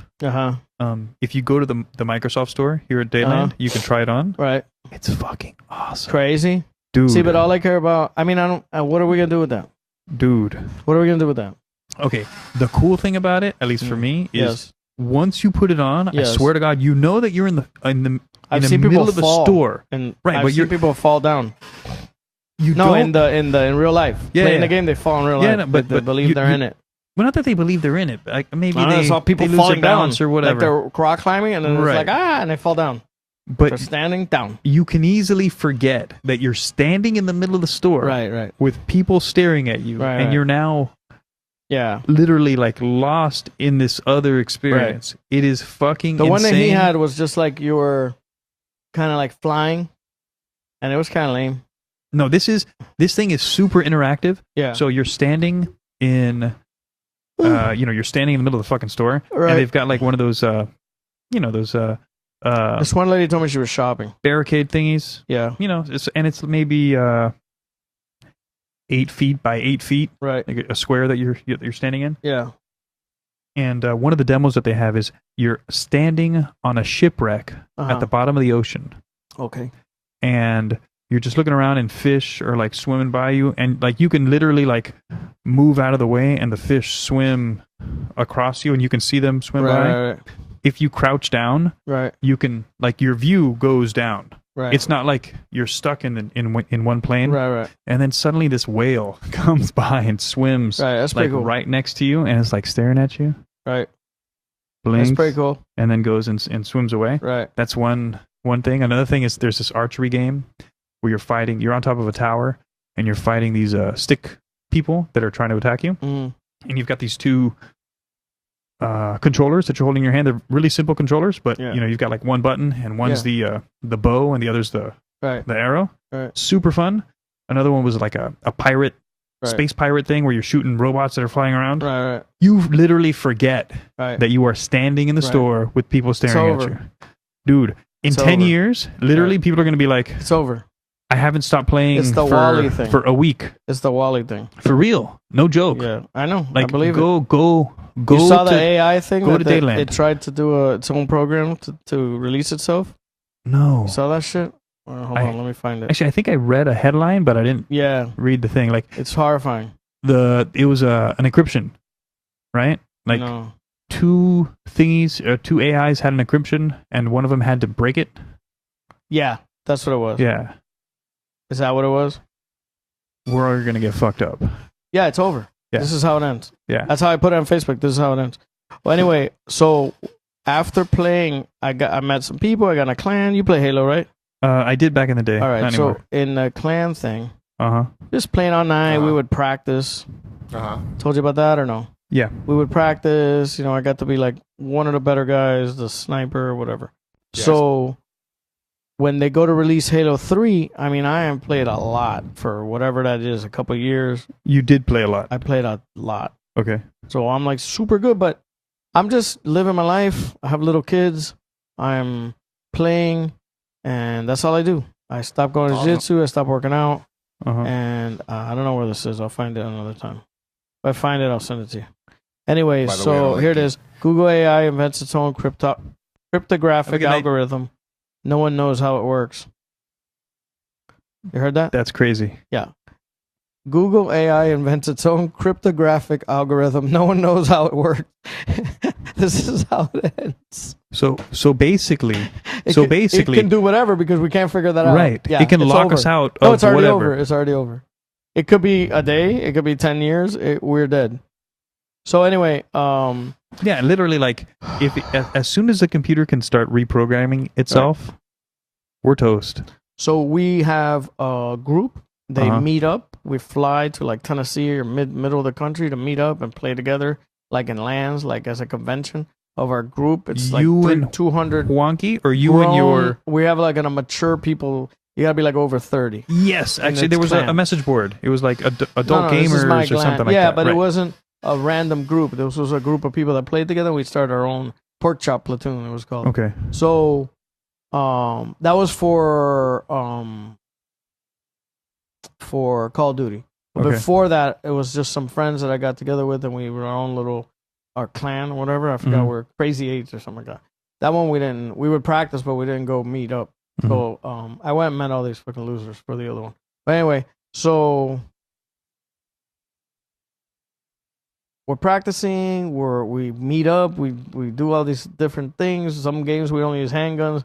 If you go to the Microsoft store here at Dayland, you can try it on. Right. It's fucking awesome, Crazy. dude. See, but all I care about, I mean, I don't. What are we gonna do with that? dude. What are we gonna do with that? Okay, the cool thing about it, at least for me, is Yes. once you put it on, I Yes. swear to God, you know that you're in the I've the seen middle people of the fall, store. and Right, I've but seen you're- people fall down. You No, don't. in real life. Yeah, Playing yeah. the game, they fall in real Yeah, life. no, but they believe you- they're you- in it. Well, not that they believe they're in it, but like maybe I they saw people they lose falling their balance down or whatever. Like they're rock climbing, and then Right. it's like and they fall down. but They're standing down. you can easily forget that you're standing in the middle of the store, Right. with people staring at you, Right, and right. you're now Yeah. literally like lost in this other experience. It is fucking The one that he insane. had was just like you were kind of like flying, and it was kind of lame. No, this thing is super interactive. Yeah. So you're standing in, you're standing in the middle of the fucking store, Right. and they've got like one of those, those This one lady told me she was shopping. barricade thingies. Yeah. You know, it's maybe 8 feet by 8 feet, Right. like a square that you're standing in. Yeah. And one of the demos that they have is you're standing on a shipwreck Uh-huh. at the bottom of the ocean, Okay. and you're just looking around, and fish are like swimming by you, and like you can literally like move out of the way, and the fish swim across you, and you can see them swim by. Right. If you crouch down, Right. you can like your view goes down. Right. It's not like you're stuck in one plane, Right. Right. and then suddenly this whale comes by and swims Right. That's like pretty cool. right next to you, and it's like staring at you, Right. blinks, That's pretty cool. and then goes and swims away. Right. That's one thing. Another thing is there's this archery game where you're on top of a tower, and you're fighting these stick people that are trying to attack you, Mm. and you've got these two controllers that you're holding in your hand. They're really simple controllers, but Yeah. you know, you've got like one button, and one's the bow, and the other's the Right. arrow. Right. Super fun. Another one was like a pirate, Right. space pirate thing where you're shooting robots that are flying around. Right. Right. You literally forget Right. that you are standing in the Right. store with people staring at over. you. Dude, in It's 10 over. years, literally Right. people are going to be like, It's over. I haven't stopped playing It's the for, Wall-E thing. for a week. It's the Wall-E thing. For real. No joke. Yeah, I know. Like, I believe it. go You saw to, the AI thing? go that to they- Dayland. It tried to do its own program to release itself. No. You saw that shit? Hold on, let me find it. Actually, I think I read a headline, but I didn't Yeah, read the thing. Like it's horrifying. it was an encryption, right? Like No. two AIs had an encryption, and one of them had to break it. Yeah, that's what it was. Yeah, Is that what it was? we're gonna get fucked up. Yeah, it's over. Yeah. This is how it ends. Yeah. That's how I put it on Facebook. This is how it ends. Well, anyway, so after playing, I met some people. I got in a clan. You play Halo, right? I did back in the day. All right. Not So anymore. in the clan thing, Uh-huh. just playing all night. We Uh-huh. would practice. Uh-huh. Told you about that or no? Yeah. We would practice. You know, I got to be like one of the better guys, the sniper or whatever. Yes. So when they go to release Halo 3, I mean, I have played a lot for whatever that is, a couple years. You did play a lot. I played a lot. Okay. So I'm like super good, but I'm just living my life. I have little kids. I'm playing, and that's all I do. I stopped going to jiu-jitsu. I stopped working out, Uh-huh. and I don't know where this is. I'll find it another time. If I find it, I'll send it to you. Anyway, By the way, I so don't like here it it. is. Google AI invents its own cryptographic good night. algorithm. No one knows how it works. You heard that? That's crazy. Google AI invents its own cryptographic algorithm. No one knows how it works. This is how it ends. So basically, It basically, it can do whatever because we can't figure that out. right? Yeah, it can it's lock over. us out No, of it's already whatever. over. It's already over. It could be a day. It could be 10 years. We're dead. So anyway, Yeah, literally, like as soon as the computer can start reprogramming itself, we're toast. so we have a group. They Uh-huh. meet up. We fly to like Tennessee or middle of the country to meet up and play together, like in lands, like as a convention of our group. It's like You and 200. Wonky, or you and your We have like a mature people. You gotta be like over 30. yes. Actually, its there was a clan. message board. It was like adult No, this is gamers my or clan. something like yeah, that. but right. it wasn't a random group. This was a group of people that played together. We started our own pork chop platoon. It was called. Okay. So, that was for Call of Duty. But Okay. before that, it was just some friends that I got together with, and we were our own our clan or whatever. I forgot. Mhm. We're Crazy Eights or something like that. That one we didn't. We would practice, but we didn't go meet up. Mm-hmm. So I went and met all these fucking losers for the other one. But anyway, so we're practicing. We meet up. We do all these different things. Some games we only use handguns.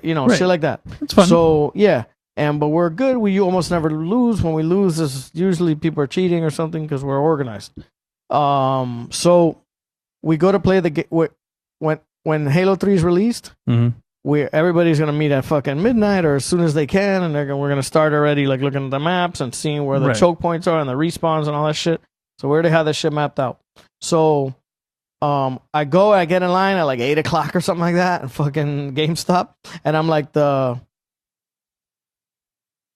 You know, Right. shit like that. It's fun. So yeah, but we're good. We almost never lose. When we lose, is usually people are cheating or something because we're organized. So we go to play the game when Halo 3 is released. Mhm. Everybody's gonna meet at fucking midnight or as soon as they can, and we're gonna start already like looking at the maps and seeing where the Right. choke points are and the respawns and all that shit. So we already have that shit mapped out. So I get in line at like 8 o'clock or something like that, and fucking GameStop, and I'm like the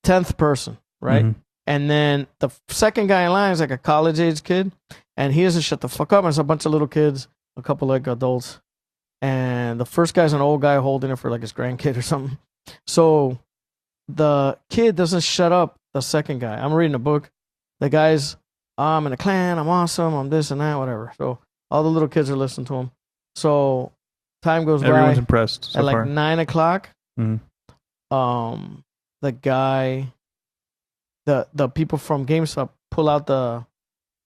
10th person, right? Mhm. And then the second guy in line is like a college age kid, and he doesn't shut the fuck up. And it's a bunch of little kids, a couple like adults, and the first guy's an old guy holding it for like his grandkid or something. So the kid doesn't shut up. The second guy, I'm reading a book. The guy's, I'm in a clan. I'm awesome. I'm this and that, whatever. So all the little kids are listening to him. So time goes Everyone's by. impressed so At like far. 9 o'clock, Mhm. The guy, the people from GameStop pull out the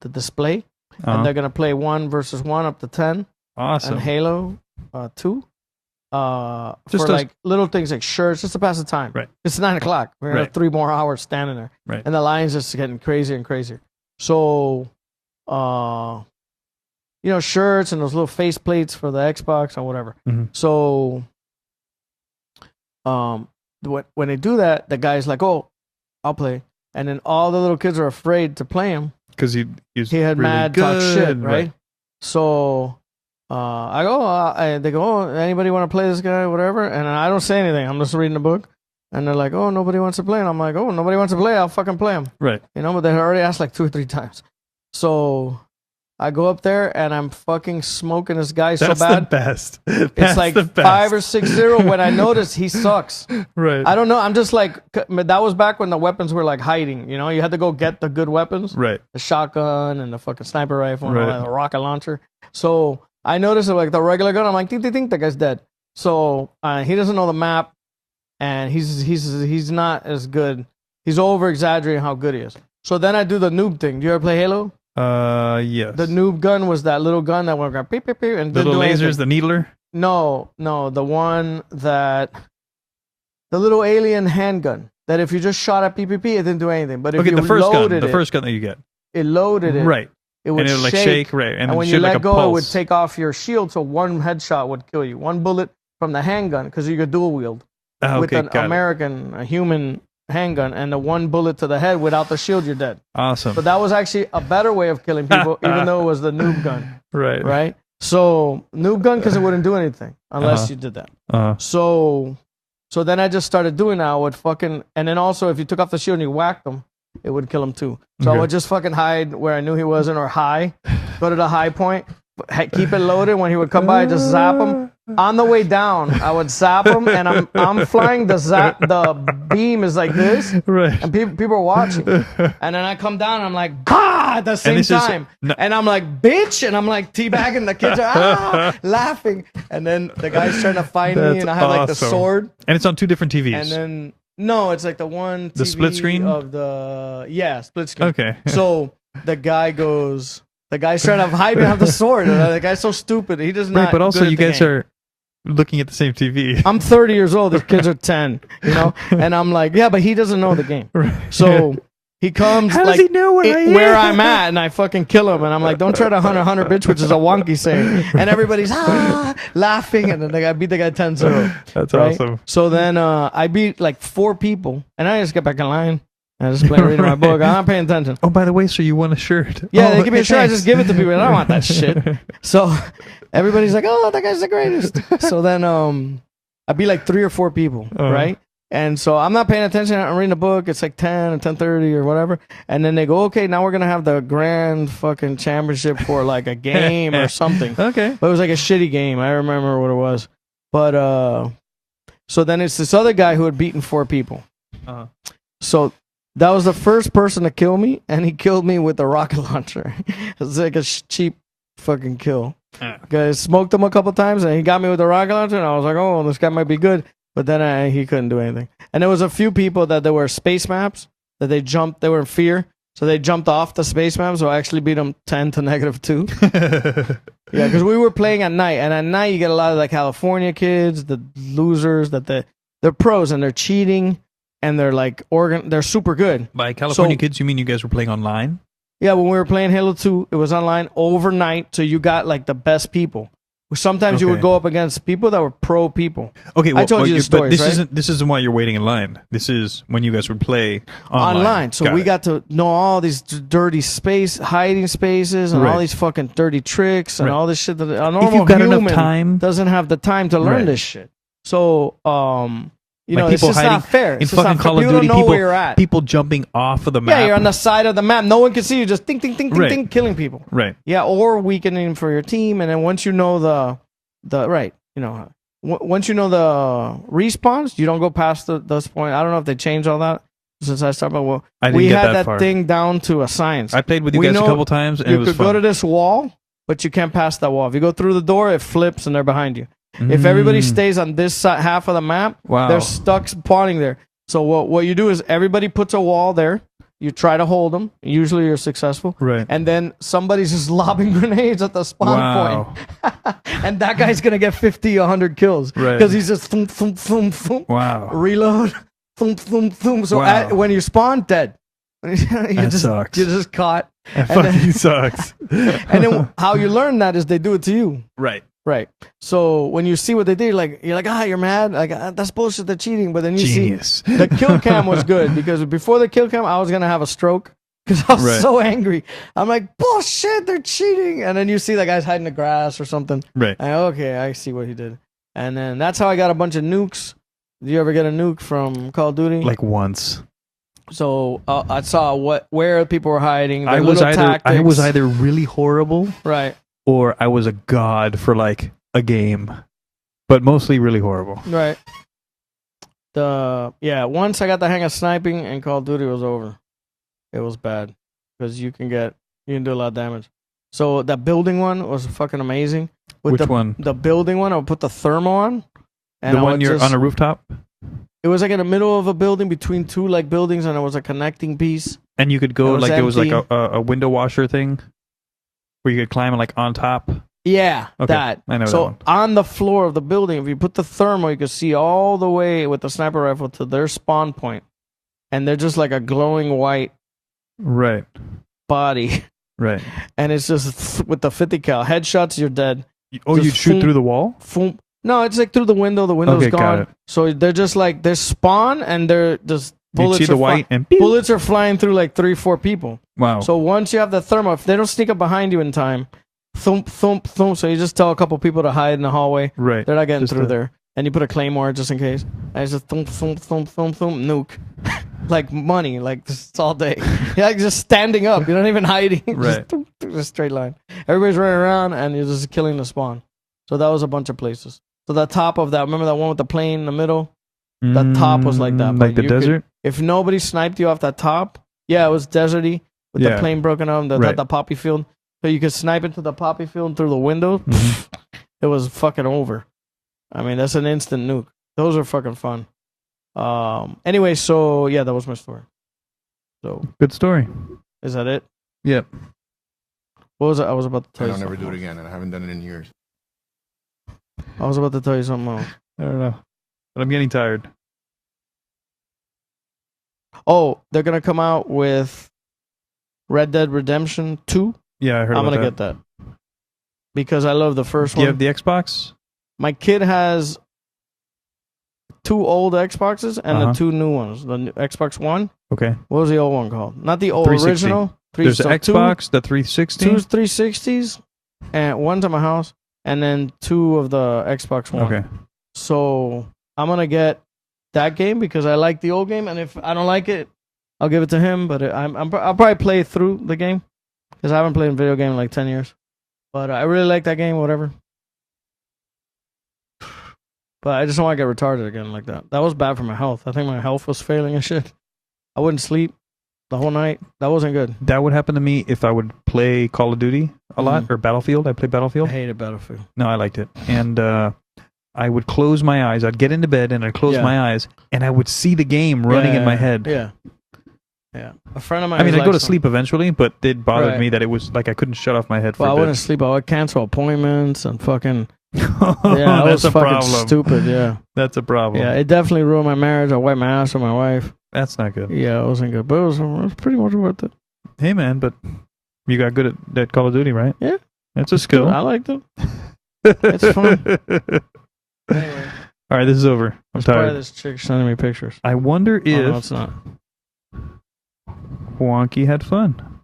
display, and they're gonna play 1 versus 1 up to 10, Awesome. and Halo 2. Just for as- like little things like shirts, just to pass the time. Right. It's 9 o'clock. We're gonna have Right. 3 more hours standing there, Right. and the line's just getting crazier and crazier. So, shirts and those little face plates for the Xbox or whatever. Mhm. So, when they do that, the guy's like, "Oh, I'll play," and then all the little kids are afraid to play him. Because he Had really mad good. talk shit, right? So I go, they go, "Oh, anybody want to play this guy, whatever?" And I don't say anything. I'm just reading the book, and they're like, "Oh, nobody wants to play," and I'm like, "Oh, nobody wants to play. I'll fucking play him." Right. But they already asked like 2 or 3 times. So I go up there and I'm fucking smoking this guy That's so bad. the best. It's That's like the best. 5 or 6-0 when I notice he sucks. Right. I don't know. I'm just like, that was back when the weapons were like hiding. You had to go get the good weapons. Right. The shotgun and the fucking sniper rifle and all Right. that, the rocket launcher. So I noticed it like the regular gun. I'm like, think, that guy's dead. So he doesn't know the map, and he's not as good. He's over exaggerating how good he is. So then I do the noob thing. Do you ever play Halo? Yes. The noob gun was that little gun that went beep, beep, beep, and little didn't do lasers, anything. the needler. No, the one the little alien handgun that if you just shot at PPP, it didn't do anything. But if Okay, you the first gun. loaded The it, first gun that you get. it loaded it. Right. It would And it would like shake, right. And, And then when shoot you like let a go, pulse. it would take off your shield, so one headshot would kill you. One bullet from the handgun, because you could dual wield with Okay, an got it. American, a human handgun, and the one bullet to the head without the shield, you're dead. Awesome. But that was actually a better way of killing people, even though it was the noob gun, right. right? So noob gun, because it wouldn't do anything unless you did that. So then I just started doing that. I would fucking, and then also if you took off the shield and you whacked them, it would kill him too. So I Okay. would just fucking hide where I knew he wasn't, or high, go to the high point, keep it loaded. When he would come by, just zap him. On the way down, I would zap him, and I'm flying. The beam is like this, Right. and people are watching. And then I come down, and I'm like, bah, at the same this is- time. no- And I'm like, bitch, and I'm like teabagging, the kids are laughing. And then the guy's trying to find me, That's and I have like the awesome. sword. And it's on 2 different TVs. And then no, it's like the one The TV split screen? of the split screen. Okay. So the guy's trying to hide behind the sword. And the guy's so stupid. He does not. right, but also good at you the guys game. are looking at the same TV. I'm 30 years old. The kids are 10. And I'm like, yeah, but he doesn't know the game. So he comes How like does he know where I'm at, and I fucking kill him. And I'm like, don't try to hunt a hunter, bitch, which is a wonky saying. And everybody's laughing, and then I beat the guy 10-0. That's right? awesome. So then I beat like 4 people, and I just get back in line. I just play reading my book. I'm not paying attention. Oh, by the way, so you won a shirt. Yeah, oh, they give me a shirt. I thanks. just give it to people. And I don't want that shit. So everybody's like, "Oh, that guy's the greatest." So then I beat like 3 or 4 people, right? And so I'm not paying attention. I'm reading a book. It's like 10 or 10:30 or whatever. And then they go, "Okay, now we're gonna have the grand fucking championship for like a game or something." Okay. But it was like a shitty game. I remember what it was. But so then it's this other guy who had beaten 4 people. Uh-huh. So that was the first person to kill me, and he killed me with a rocket launcher. It was like a cheap fucking kill. I smoked him a couple times, and he got me with a rocket launcher, and I was like, oh, this guy might be good. But then he couldn't do anything. And there was a few people that there were space maps that they were in fear. So they jumped off the space map, so I actually beat them 10 to -2. Yeah, because we were playing at night, and at night you get a lot of the California kids, the losers, they're pros, and they're cheating, and they're like they're super good. By California So- kids, you mean you guys were playing online? Yeah, when we were playing Halo 2, it was online overnight, so you got like the best people. Sometimes you would Okay. go up against people that were pro people. Okay, I told you the but stories, this right? isn't why you're waiting in line. This is when you guys would play online. So we got to know all these dirty hiding spaces, and all Right. these fucking dirty tricks, and Right. all this shit that a normal you've got enough human time- doesn't have the time to learn Right. this shit. So, you Like know, it's people just hiding not fair. in It's just fucking not Call fair. of You Duty. don't know People, where you're at. people jumping off of the map. Yeah, you're on the side of the map. No one can see you. Just ding, ding, ding, ding, Right. killing people. Right. Yeah, or weakening for your team. And then once you know the right, once you know the respawns, you don't go past this point. I don't know if they changed all that since I started. But I didn't we get had that far. thing down to a science. I played with you We guys a know couple times, and it You was could fun. go to this wall, but you can't pass that wall. If you go through the door, it flips and they're behind you. If everybody stays on this side, half of the map, Wow. they're stuck spawning there. So what you do is everybody puts a wall there. You try to hold them. Usually you're successful. Right. And then somebody's just lobbing grenades at the spawn Wow. point. And that guy's going to get 50, 100 kills. Right. Because he's just thump, thump, thump, thump. Wow. Reload. Thump, thump, thump. So Wow. when you spawn, dead. That sucks. You're just caught. That And then- fucking sucks. And then how you learn that is they do it to you. Right. Right. So when you see what they did, you're like, you're mad. Like, that's bullshit. They're cheating. But then you Genius. see the kill cam was good because before the kill cam, I was going to have a stroke because I was Right. so angry. I'm like, bullshit. They're cheating. And then you see the guys hiding in the grass or something. Right. Okay, I see what he did. And then that's how I got a bunch of nukes. Did you ever get a nuke from Call of Duty? Like once. So I saw where people were hiding. I was tactics. either really horrible Right. or I was a god for like a game, but mostly really horrible. Right. Once I got the hang of sniping and Call of Duty was over. It was bad because you can do a lot of damage. So that building one was fucking amazing. Which one? The building one, I would put the thermal on. And The I one would you're on a rooftop, It was like in the middle of a building between two like buildings, and it was a connecting piece. and you could It go was like there was like empty. a window washer thing where you could climb like on top. Yeah, Okay, that. I know that so one. on the floor of the building, if you put the thermal, you can see all the way with the sniper rifle to their spawn point, and they're just like a glowing white Right. body, Right. and it's just with the 50 cal headshots, you're dead. Oh, Just you'd shoot boom. through the wall? Boom. No, it's like through the window. The window's Okay, got gone. it. So they're just like they spawn, and they're just You'd bullets. see the are white and bullets are flying through like 3-4 people. wow. So once you have the thermal, if they don't sneak up behind you in time, thump, thump, thump. So you just tell a couple people to hide in the hallway. right. They're not getting Just through a- there. And you put a claymore just in case. And it's just thump, thump, thump, thump, thump, nuke. Like money, like just all day. You're like just standing up. You're not even hiding. Right. Just, thump, thump, just straight line. Everybody's running around and you're just killing the spawn. So that was a bunch of places. So the top of that, remember that one with the plane in the middle? The top was like that, Like but the you could- desert? If nobody sniped you off that top, yeah, it was deserty with Yeah. the plane broken up, Right. the poppy field. So you could snipe into the poppy field through the window. Mhm. It was fucking over. I mean, that's an instant nuke. Those are fucking fun. Anyway, so yeah, that was my story. So Good story. is that it? Yep. What was it? I was about to tell And you I'll never something do it else. again, and I haven't done it in years. I was about to tell you something else. I don't know. But I'm getting tired. Oh, they're gonna come out with Red Dead Redemption 2. Yeah, I heard I'm about gonna that. get that because I love the first Do you one. have the Xbox? My kid has 2 old Xboxes and Uh-huh. the 2 new ones. The new Xbox One. Okay. What was the old one called? Not the old 360. original. There's the so Xbox, the 360. Two 360s, and one to my house, and then 2 of the Xbox One. Okay. So I'm gonna get that game because I like the old game, and if I don't like it, I'll give it to him. But I'll probably play through the game because I haven't played a video game in like 10 years. But I really like that game. Whatever. But I just don't want to get retarded again like that. That was bad for my health. I think my health was failing and shit. I wouldn't sleep the whole night. That wasn't good. That would happen to me if I would play Call of Duty a lot or Battlefield. I played I Battlefield. hated Battlefield. No, I liked it. And I would close my eyes. I'd get into bed and I'd close Yeah. my eyes and I would see the game running in my head. Yeah. Yeah. A friend of mine. I mean, was I'd go like to sleep eventually, but it bothered Right. me that it was like I couldn't shut off my head for Well, I a bit. wouldn't sleep. I would cancel appointments and fucking. Oh, Yeah, that that's was a fucking problem. stupid. Yeah. That's a problem. Yeah, it definitely ruined my marriage. I wiped my ass with my wife. That's not good. Yeah, it wasn't good, but it was pretty much worth it. Hey, man, but you got good at that Call of Duty, right? Yeah. That's a skill. I liked it. It's fun. Anyway, All right, this is over. I'm it's probably tired. this chick sending me pictures. I wonder Oh, no, if it's not. Wonky had fun.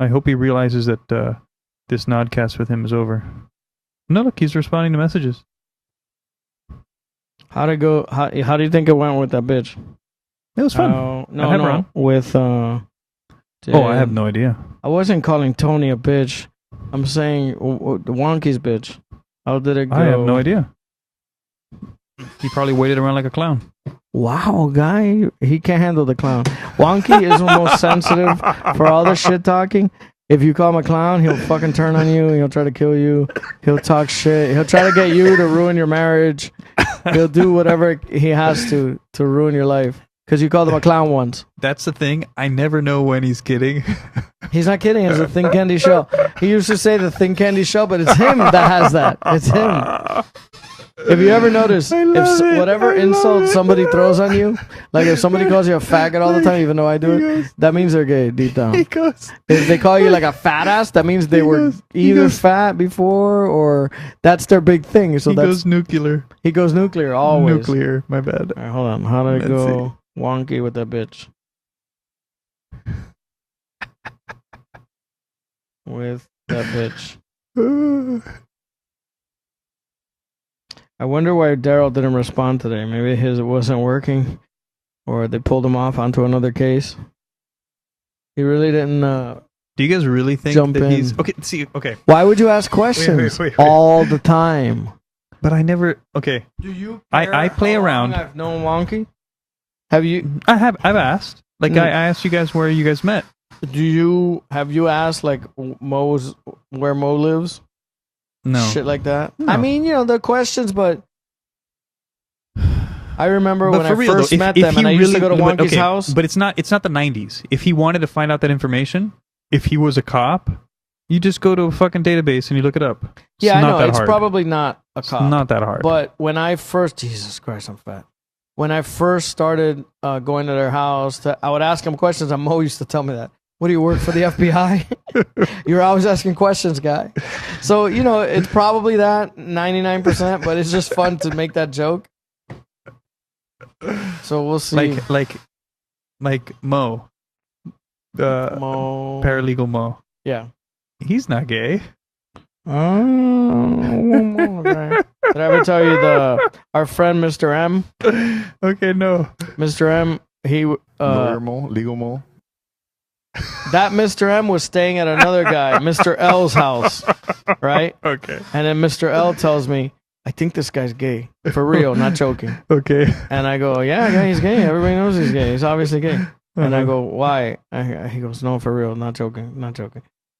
I hope he realizes that this nodcast with him is over. No, look, he's responding to messages. How'd it go? How do you think it went with that bitch? It was fun. No, I had her no, on. with Oh, I have no idea. I wasn't calling Tony a bitch. I'm saying Wonky's bitch. How did it go? I have no idea. He probably waited around like a clown. Wow, guy, he can't handle the clown. Wonky is the most sensitive for all the shit talking. If you call him a clown, he'll fucking turn on you. He'll try to kill you. He'll talk shit. He'll try to get you to ruin your marriage. He'll do whatever he has to ruin your life. Because you called him a clown once. That's the thing. I never know when he's kidding. He's not kidding. It's a Thin Candy Shell. He used to say the Thin Candy Shell, but it's him that has that. It's him. If you ever notice, whatever insult somebody throws on you, like if somebody calls you a faggot all the time, even though I do it, that means they're gay deep down. If they call you like a fat ass, that means they were either fat before or that's their big thing. So he goes nuclear. He goes nuclear always. Nuclear. My bad. All right, hold on. How did it go? Wonky with that bitch. With that bitch. I wonder why Daryl didn't respond today. Maybe his wasn't working, or they pulled him off onto another case. He really didn't. Do you guys really think jump that in. he's okay? See, okay. Why would you ask questions Wait. all the time? But I never. Okay. Do you? I play how around. long I've known Wonky. Have you? I've asked. Like I asked you guys where you guys met. Have you asked like where Mo lives? No. Shit like that. No. I mean, the questions, but I remember But when for I real, first though, met if them he and I used to go to really- Wonky's house. But it's not the 90s. If he wanted to find out that information, if he was a cop, you just go to a fucking database and you look it up. It's Yeah, I not know. that It's hard. probably not a It's cop. not that hard. But when I first, Jesus Christ, I'm fat. When I first started going to their house, I would ask them questions. And Mo used to tell me that. What do you work for the FBI? You're always asking questions, guy. So, it's probably that 99%, but it's just fun to make that joke. So we'll see. Like Mo. Mo. Paralegal Mo. Yeah. He's not gay. Oh, okay. Did I ever tell you our friend Mr. M? Okay, no. Mr. M, he Lawyer Mo, legal Mo. that Mr. M was staying at another guy, Mr. L's house, right? Okay. And then Mr. L tells me, I think this guy's gay. For real, not joking. Okay. And I go, yeah, he's gay. Everybody knows he's gay. He's obviously gay. And I go, why? He goes, no, for real, not joking.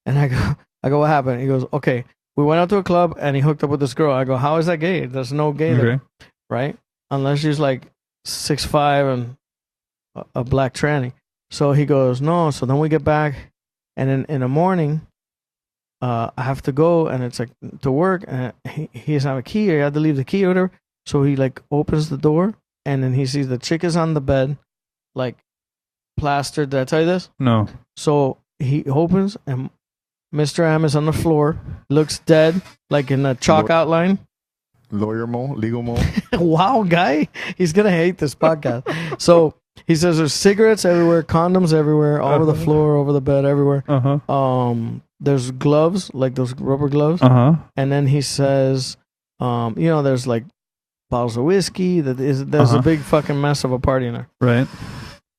And I go, what happened? He goes, okay, we went out to a club and he hooked up with this girl. I go, how is that gay? There's no gay there, right? Unless she's like 6'5" and a black tranny. So he goes, no. So then we get back, and in the morning, I have to go, and it's like to work, and he doesn't have a key, or he had to leave the key or whatever. So he like opens the door, and then he sees the chick is on the bed, like plastered. Did I tell you this? No. So he opens, and Mr. M is on the floor, looks dead, like in a chalk outline. Lawyer Mo, legal Mo. Wow, guy, he's gonna hate this podcast. So he says there's cigarettes everywhere, condoms everywhere, all over the floor, over the bed, everywhere. There's gloves, like those rubber gloves. And then he says, there's like bottles of whiskey. There's a big fucking mess of a party in there. Right.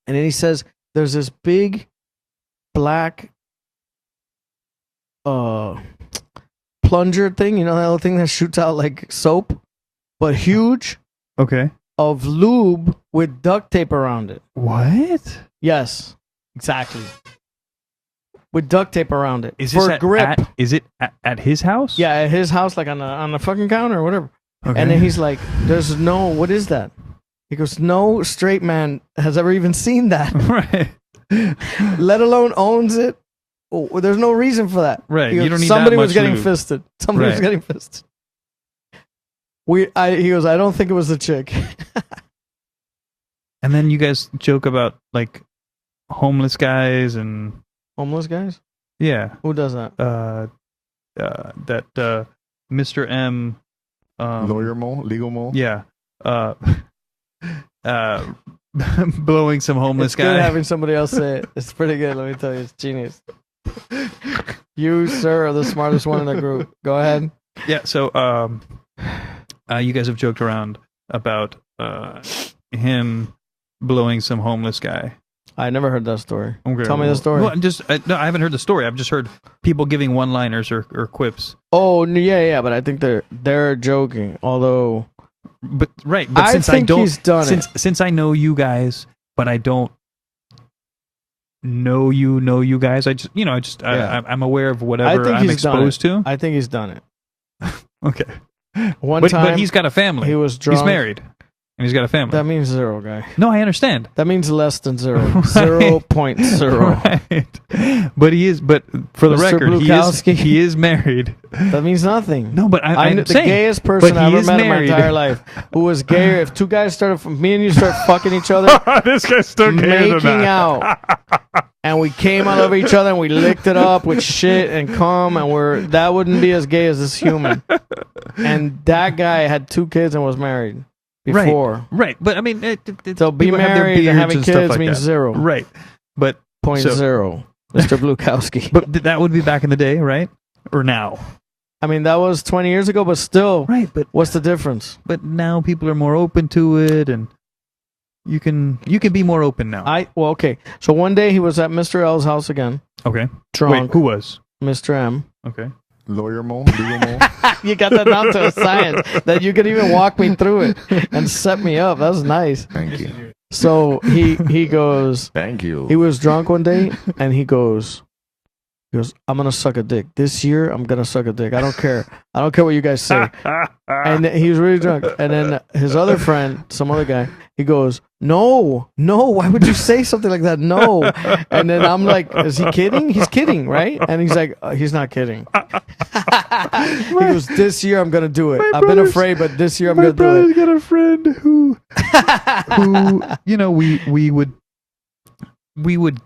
And then he says there's this big black plunger thing, that little thing that shoots out like soap, but huge. Okay. Of lube with duct tape around it. What? Yes, exactly. With duct tape around it. Is for this grip. Is it at his house? Yeah, at his house, like on the fucking counter or whatever. Okay. And then he's like, "There's no. What is that?" He goes, "No straight man has ever even seen that, Right. let alone owns it. Oh, there's no reason for that." Right. He goes, You don't need somebody that was much getting lube. fisted. Somebody was Right. getting fisted. He goes, "I don't think it was the chick." And then you guys joke about like homeless guys and Homeless guys? yeah, Who does that? that Mr. M, Lawyer Mo, legal Mo. yeah, blowing some homeless It's guy. good having somebody else say it. It's pretty good. Let me tell you, it's genius. You, sir, are the smartest one in the group. Go ahead. Yeah, so you guys have joked around about him blowing some homeless guy. I never heard that story. Okay, Tell me the story. Well, no, I haven't heard the story. I've just heard people giving one-liners or quips. Oh, yeah, but I think they're joking. Although, But but I since think I don't, he's done it. since I know you guys, but I don't know you guys. Yeah. I'm aware of I whatever think I'm he's done exposed it. to. I think he's done it. Okay. One But time, he's got a family. he was drunk. He's married, and he's got a family. That means 0, guy. No, I understand. That means less than 0. 0.0. Right. But he is. But for the Mr. record, Blukowski. he is married. That means nothing. No, but I'm I'm the saying, gayest person but I he ever is met in my married. entire life. Who was gayer? If two guys me and you start fucking each other, This guy's still making out, and we came all over each other and we licked it up with shit and cum, and that wouldn't be as gay as this human. And that guy had 2 kids and was married before. Right. But I mean, So be people have their married and beards having stuff kids like means that. 0. Right. But 0. Mr. Blukowski. But that would be back in the day, right? Or now? I mean, that was 20 years ago, but still, Right. But what's the difference? now people are more open to it, and you can be more open now. Okay. So one day he was at Mr. L's house again, Okay. drunk. Wait, who was? Mr. M. Okay. Lawyer Mo, legal Mo. You got that down to a science that you could even walk me through it and set me up. That was nice. Thank you. So he goes, Thank you. he was drunk one day and he goes, I'm going to suck a dick. This year, I'm going to suck a dick. I don't care. I don't care what you guys say. And he was really drunk. And then his other friend, some other guy, he goes, no, why would you say something like that? No. And then I'm like, is he kidding? He's kidding, right? And he's like, he's not kidding. He goes, this year I'm going to do it. I've been afraid, but this year I'm going to do it. got a friend who we would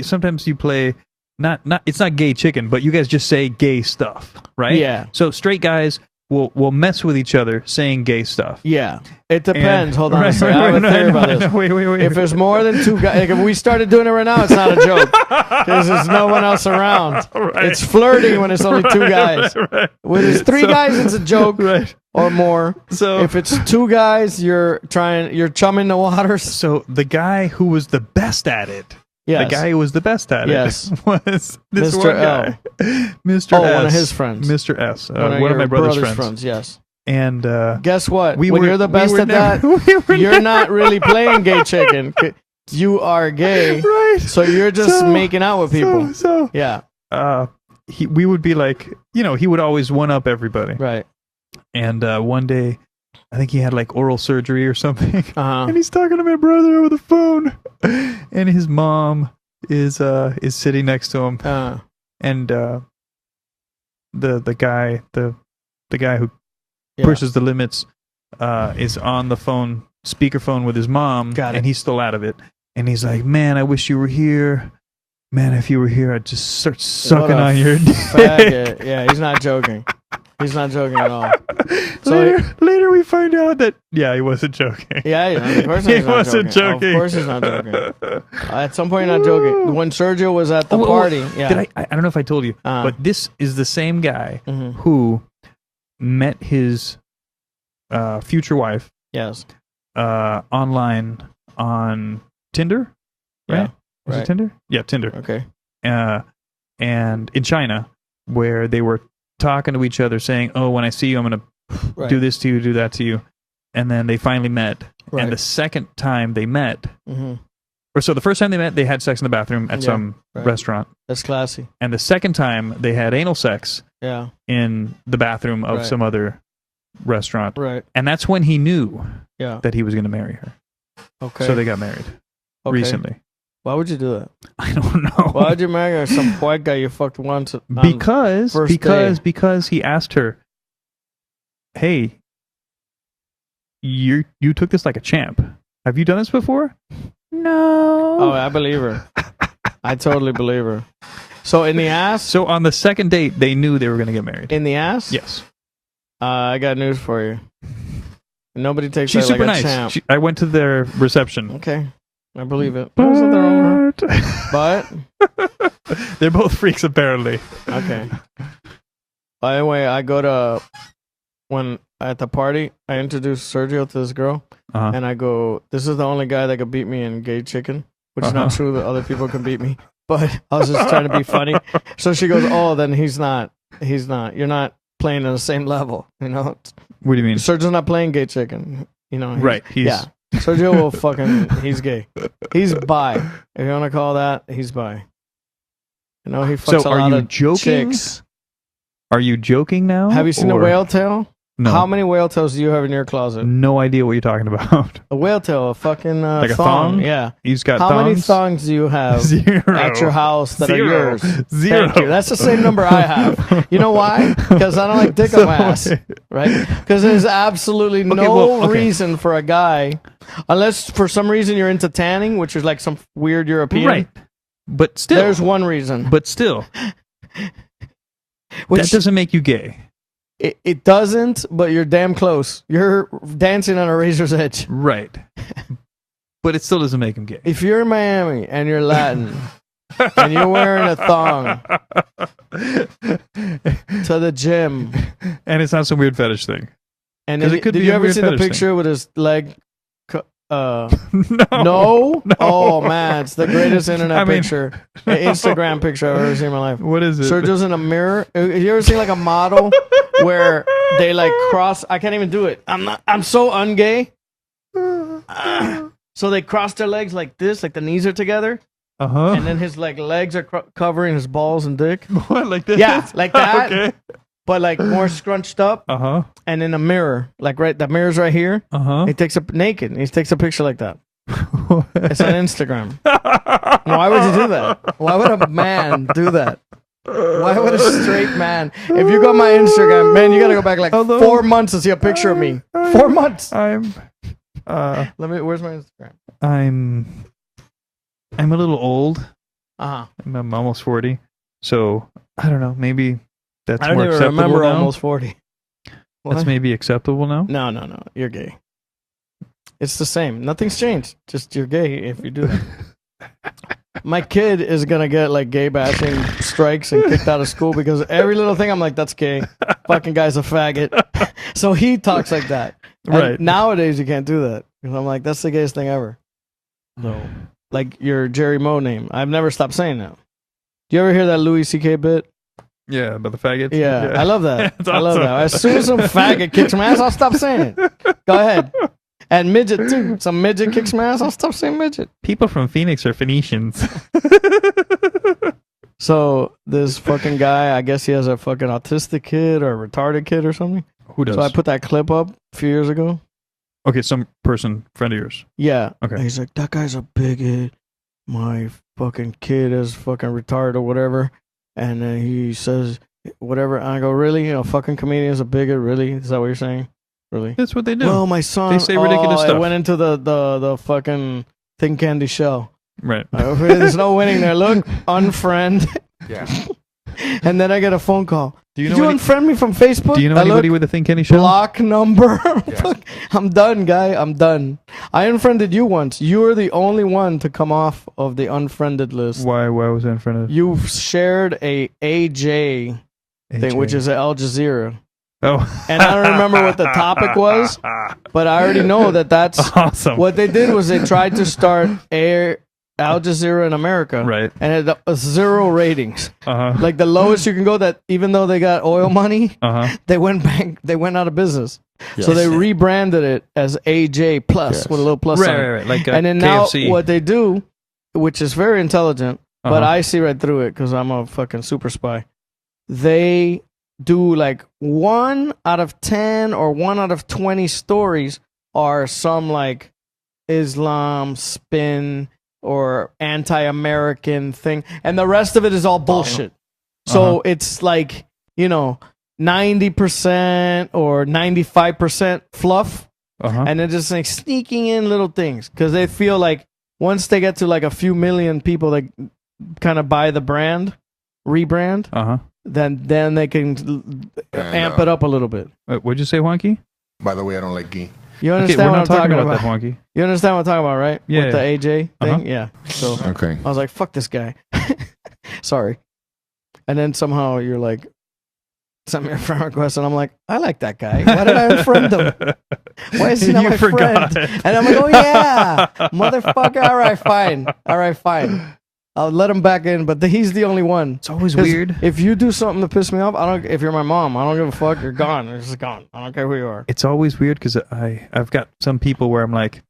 sometimes you play not it's not gay chicken, but you guys just say gay stuff, right? Yeah. So straight guys will mess with each other saying gay stuff. Yeah. It depends. And- Hold on a Right, second. I have a right, theory about right, this. Wait. If there's more than 2 guys, like if we started doing it right now, it's not a joke because there's no one else around. Right. It's flirting when it's only 2 guys. Right. When it's 3 guys, it's a joke Right. or more. So If it's 2 guys, you're chumming the waters. So the guy who was the best at it, Yes. the guy who was the best at Yes. it was this Mr. one L. guy, Mr. Oh, S. one of his friends. Mr. S. One of one of my your brother's friends. Yes. And Guess what? we when were- you're the we best were at never- that, we were you're never- not really playing gay chicken. You are gay. right. So you're just making out with people. So Yeah. we would be like, he would always one up everybody. Right. And one day, I think he had like oral surgery or something, Uh-huh. and he's talking to my brother over the phone, and his mom is sitting next to him, and the guy who Yeah. pushes the limits is on the speakerphone with his mom. Got it. And he's still out of it, and he's like, man, I wish you were here. Man, if you were here, I'd just start sucking What a on your dick. faggot. Yeah, he's not joking. He's not joking at all. So later we find out that he wasn't joking. yeah, of course He he's not wasn't joking. Of course he's not joking. At some point, not joking. When Sergio was at the party, yeah. Did I don't know if I told you, but this is the same guy who met his future wife Yes. online on Tinder, right? Yeah. Was Right. it Tinder? Yeah, Tinder. Okay. And in China, where they were talking to each other, saying, "Oh, when I see you, I'm gonna Right. do this to you, do that to you," and then they finally met. Right. And the second time they met, Mm-hmm. or so the first time they met, they had sex in the bathroom at Yeah, some right. restaurant, That's classy. and the second time they had anal sex Yeah. in the bathroom of Right. some other restaurant, Right. and that's when he knew Yeah. that he was going to marry her. Okay. So they got married Okay. recently. Why would you do that? I don't know. Why would you marry some white guy you fucked once? because first because he asked her, "Hey, you took this like a champ. Have you done this before?" No. Oh, I believe her. I totally believe her. So in the ass? So on the second date, they knew they were going to get married. In the ass? Yes. I got news for you. Nobody takes She's that super like a nice. champ. I went to their reception. Okay. I believe it. There's nothing wrong with her. But They're both freaks, apparently. okay. By the way, I go to when at the party I introduced Sergio to this girl, Uh-huh. and I go, "This is the only guy that could beat me in gay chicken," which is not true that other people can beat me. But I was just trying to be funny. So she goes, "Oh, then he's not. He's not. You're not playing on the same level, you know." What do you mean? Sergio's not playing gay chicken, you know. Right. Yeah. Sergio will fucking. He's gay. He's bi. If you want to call that, he's bi. You know, he fucks So a are lot you of joking? chicks. Are you joking now? Have you seen a or- whale tail? No. How many whale tails do you have in your closet? No idea what you're talking about. A whale tail, a fucking Like a thong. thong? Yeah. He's got How many thongs? thongs do you have Zero. at your house that Zero. are yours? Zero. Thank you. That's the same number I have. You know why? Because I don't like dick on my ass, right? Because there's absolutely no reason for a guy, unless for some reason you're into tanning, which is like some weird European. Right. But still. There's one reason. But still. Which that doesn't make you gay. it doesn't, but you're damn close. You're dancing on a razor's edge. Right. But it still doesn't make him gay. If you're in Miami and you're Latin and you're wearing a thong to the gym, And it's not some weird fetish thing. and 'Cause then, it could did be you a ever weird see the fetish thing. picture with his leg? No. No? Oh man, it's the greatest internet I mean- picture, Instagram picture I've ever seen in my life. What is it? Sergio's in a mirror. Have you ever seen like a model where they like cross? I can't even do it. I'm so ungay. So they cross their legs like this, like the knees are together, Uh-huh. and then his like legs are covering his balls and dick. What, like this? Yeah, like that. Okay. But like more scrunched up, Uh-huh. and in a mirror, like right, that mirror's right here. Uh-huh. He takes a naked. He takes a picture like that. It's on Instagram. Why would you do that? Why would a man do that? Why would a straight man? If you go on my Instagram, man, you gotta go back like 4 months to see a picture of me. 4 months. I'm Where's my Instagram? I'm a little old. Uh huh. I'm almost 40. So, I don't know, maybe that's I don't more even acceptable remember now. almost 40. That's What? maybe acceptable now. No. You're gay. It's the same. Nothing's changed. Just you're gay if you do that. My kid is gonna get like gay bashing strikes and kicked out of school because every little thing I'm like, that's gay. Fucking guy's a faggot. So he talks like that. And Right. nowadays you can't do that. Because I'm like, that's the gayest thing ever. So like your Jerry Moe name. I've never stopped saying that. Do you ever hear that Louis C.K. bit? Yeah, about the faggots. Yeah. I love that. It's I love awesome. that. As soon as some faggot kicks my ass, I'll stop saying it. Go ahead. And midget too. Some midget kicks my ass, I'll stop saying midget. People from Phoenix are Phoenicians. So this fucking guy, I guess he has a fucking autistic kid or a retarded kid or something. Who does? So I put that clip up a few years ago. Okay, some person, friend of yours. Yeah. Okay. He's like, that guy's a bigot. My fucking kid is fucking retarded or whatever. And then he says whatever. And I go, really? A fucking comedian's a bigot? Really? Is that what you're saying? Really? That's what they do. Well, my son. They say ridiculous It stuff. went into the fucking Thin Candy shell. Right. There's no winning there. Look, unfriend. Yeah. And then I get a phone call. Do you Did know you any- unfriend me from Facebook? Do you know I anybody look, with a Thin Kenny show? block number? Fuck. I'm done, guy. I'm done. I unfriended you once. You were the only one to come off of the unfriended list. Why was I in front of? You've shared a AJ thing, which is Al Jazeera. Oh. And I don't remember what the topic was, but I already know that that's awesome. what they did was they tried to start Al Jazeera in America. Right. And it 0 ratings. Uh-huh. Like the lowest you can go, that even though they got oil money, Uh-huh. they went out of business. So they rebranded it as AJ Plus with a little plus sign. Right. Like And then KFC. now what they do, which is very intelligent, but Uh-huh. I see right through it because I'm a fucking super spy. They do like 1 out of 10 or 1 out of 20 stories are some like Islam spin or anti-American thing, and the rest of it is all bullshit. So it's like, 90% or 95% fluff, Uh-huh. and they're just like sneaking in little things because they feel like once they get to like a few million people that kind of buy the rebrand, Uh-huh. then they can amp it up a little bit. What'd you say, Wonky? By the way, I don't like ghee. You Okay, understand we're what not I'm talking talking about about? that, Wonky. You understand what I'm talking about, right? Yeah, With the yeah. AJ thing? Uh-huh. Yeah. So Okay. I was like, fuck this guy. Sorry. And then somehow you're like, sent me a friend request, and I'm like, I like that guy. Why did I unfriend him? Why is he not You my forgot friend? it. And I'm like, oh yeah, motherfucker. All right, fine. I'll let him back in, but he's the only one. It's always 'Cause weird. If you do something to piss me off, I don't. If you're my mom, I don't give a fuck. You're gone. You're just gone. I don't care who you are. It's always weird because I've got some people where I'm like,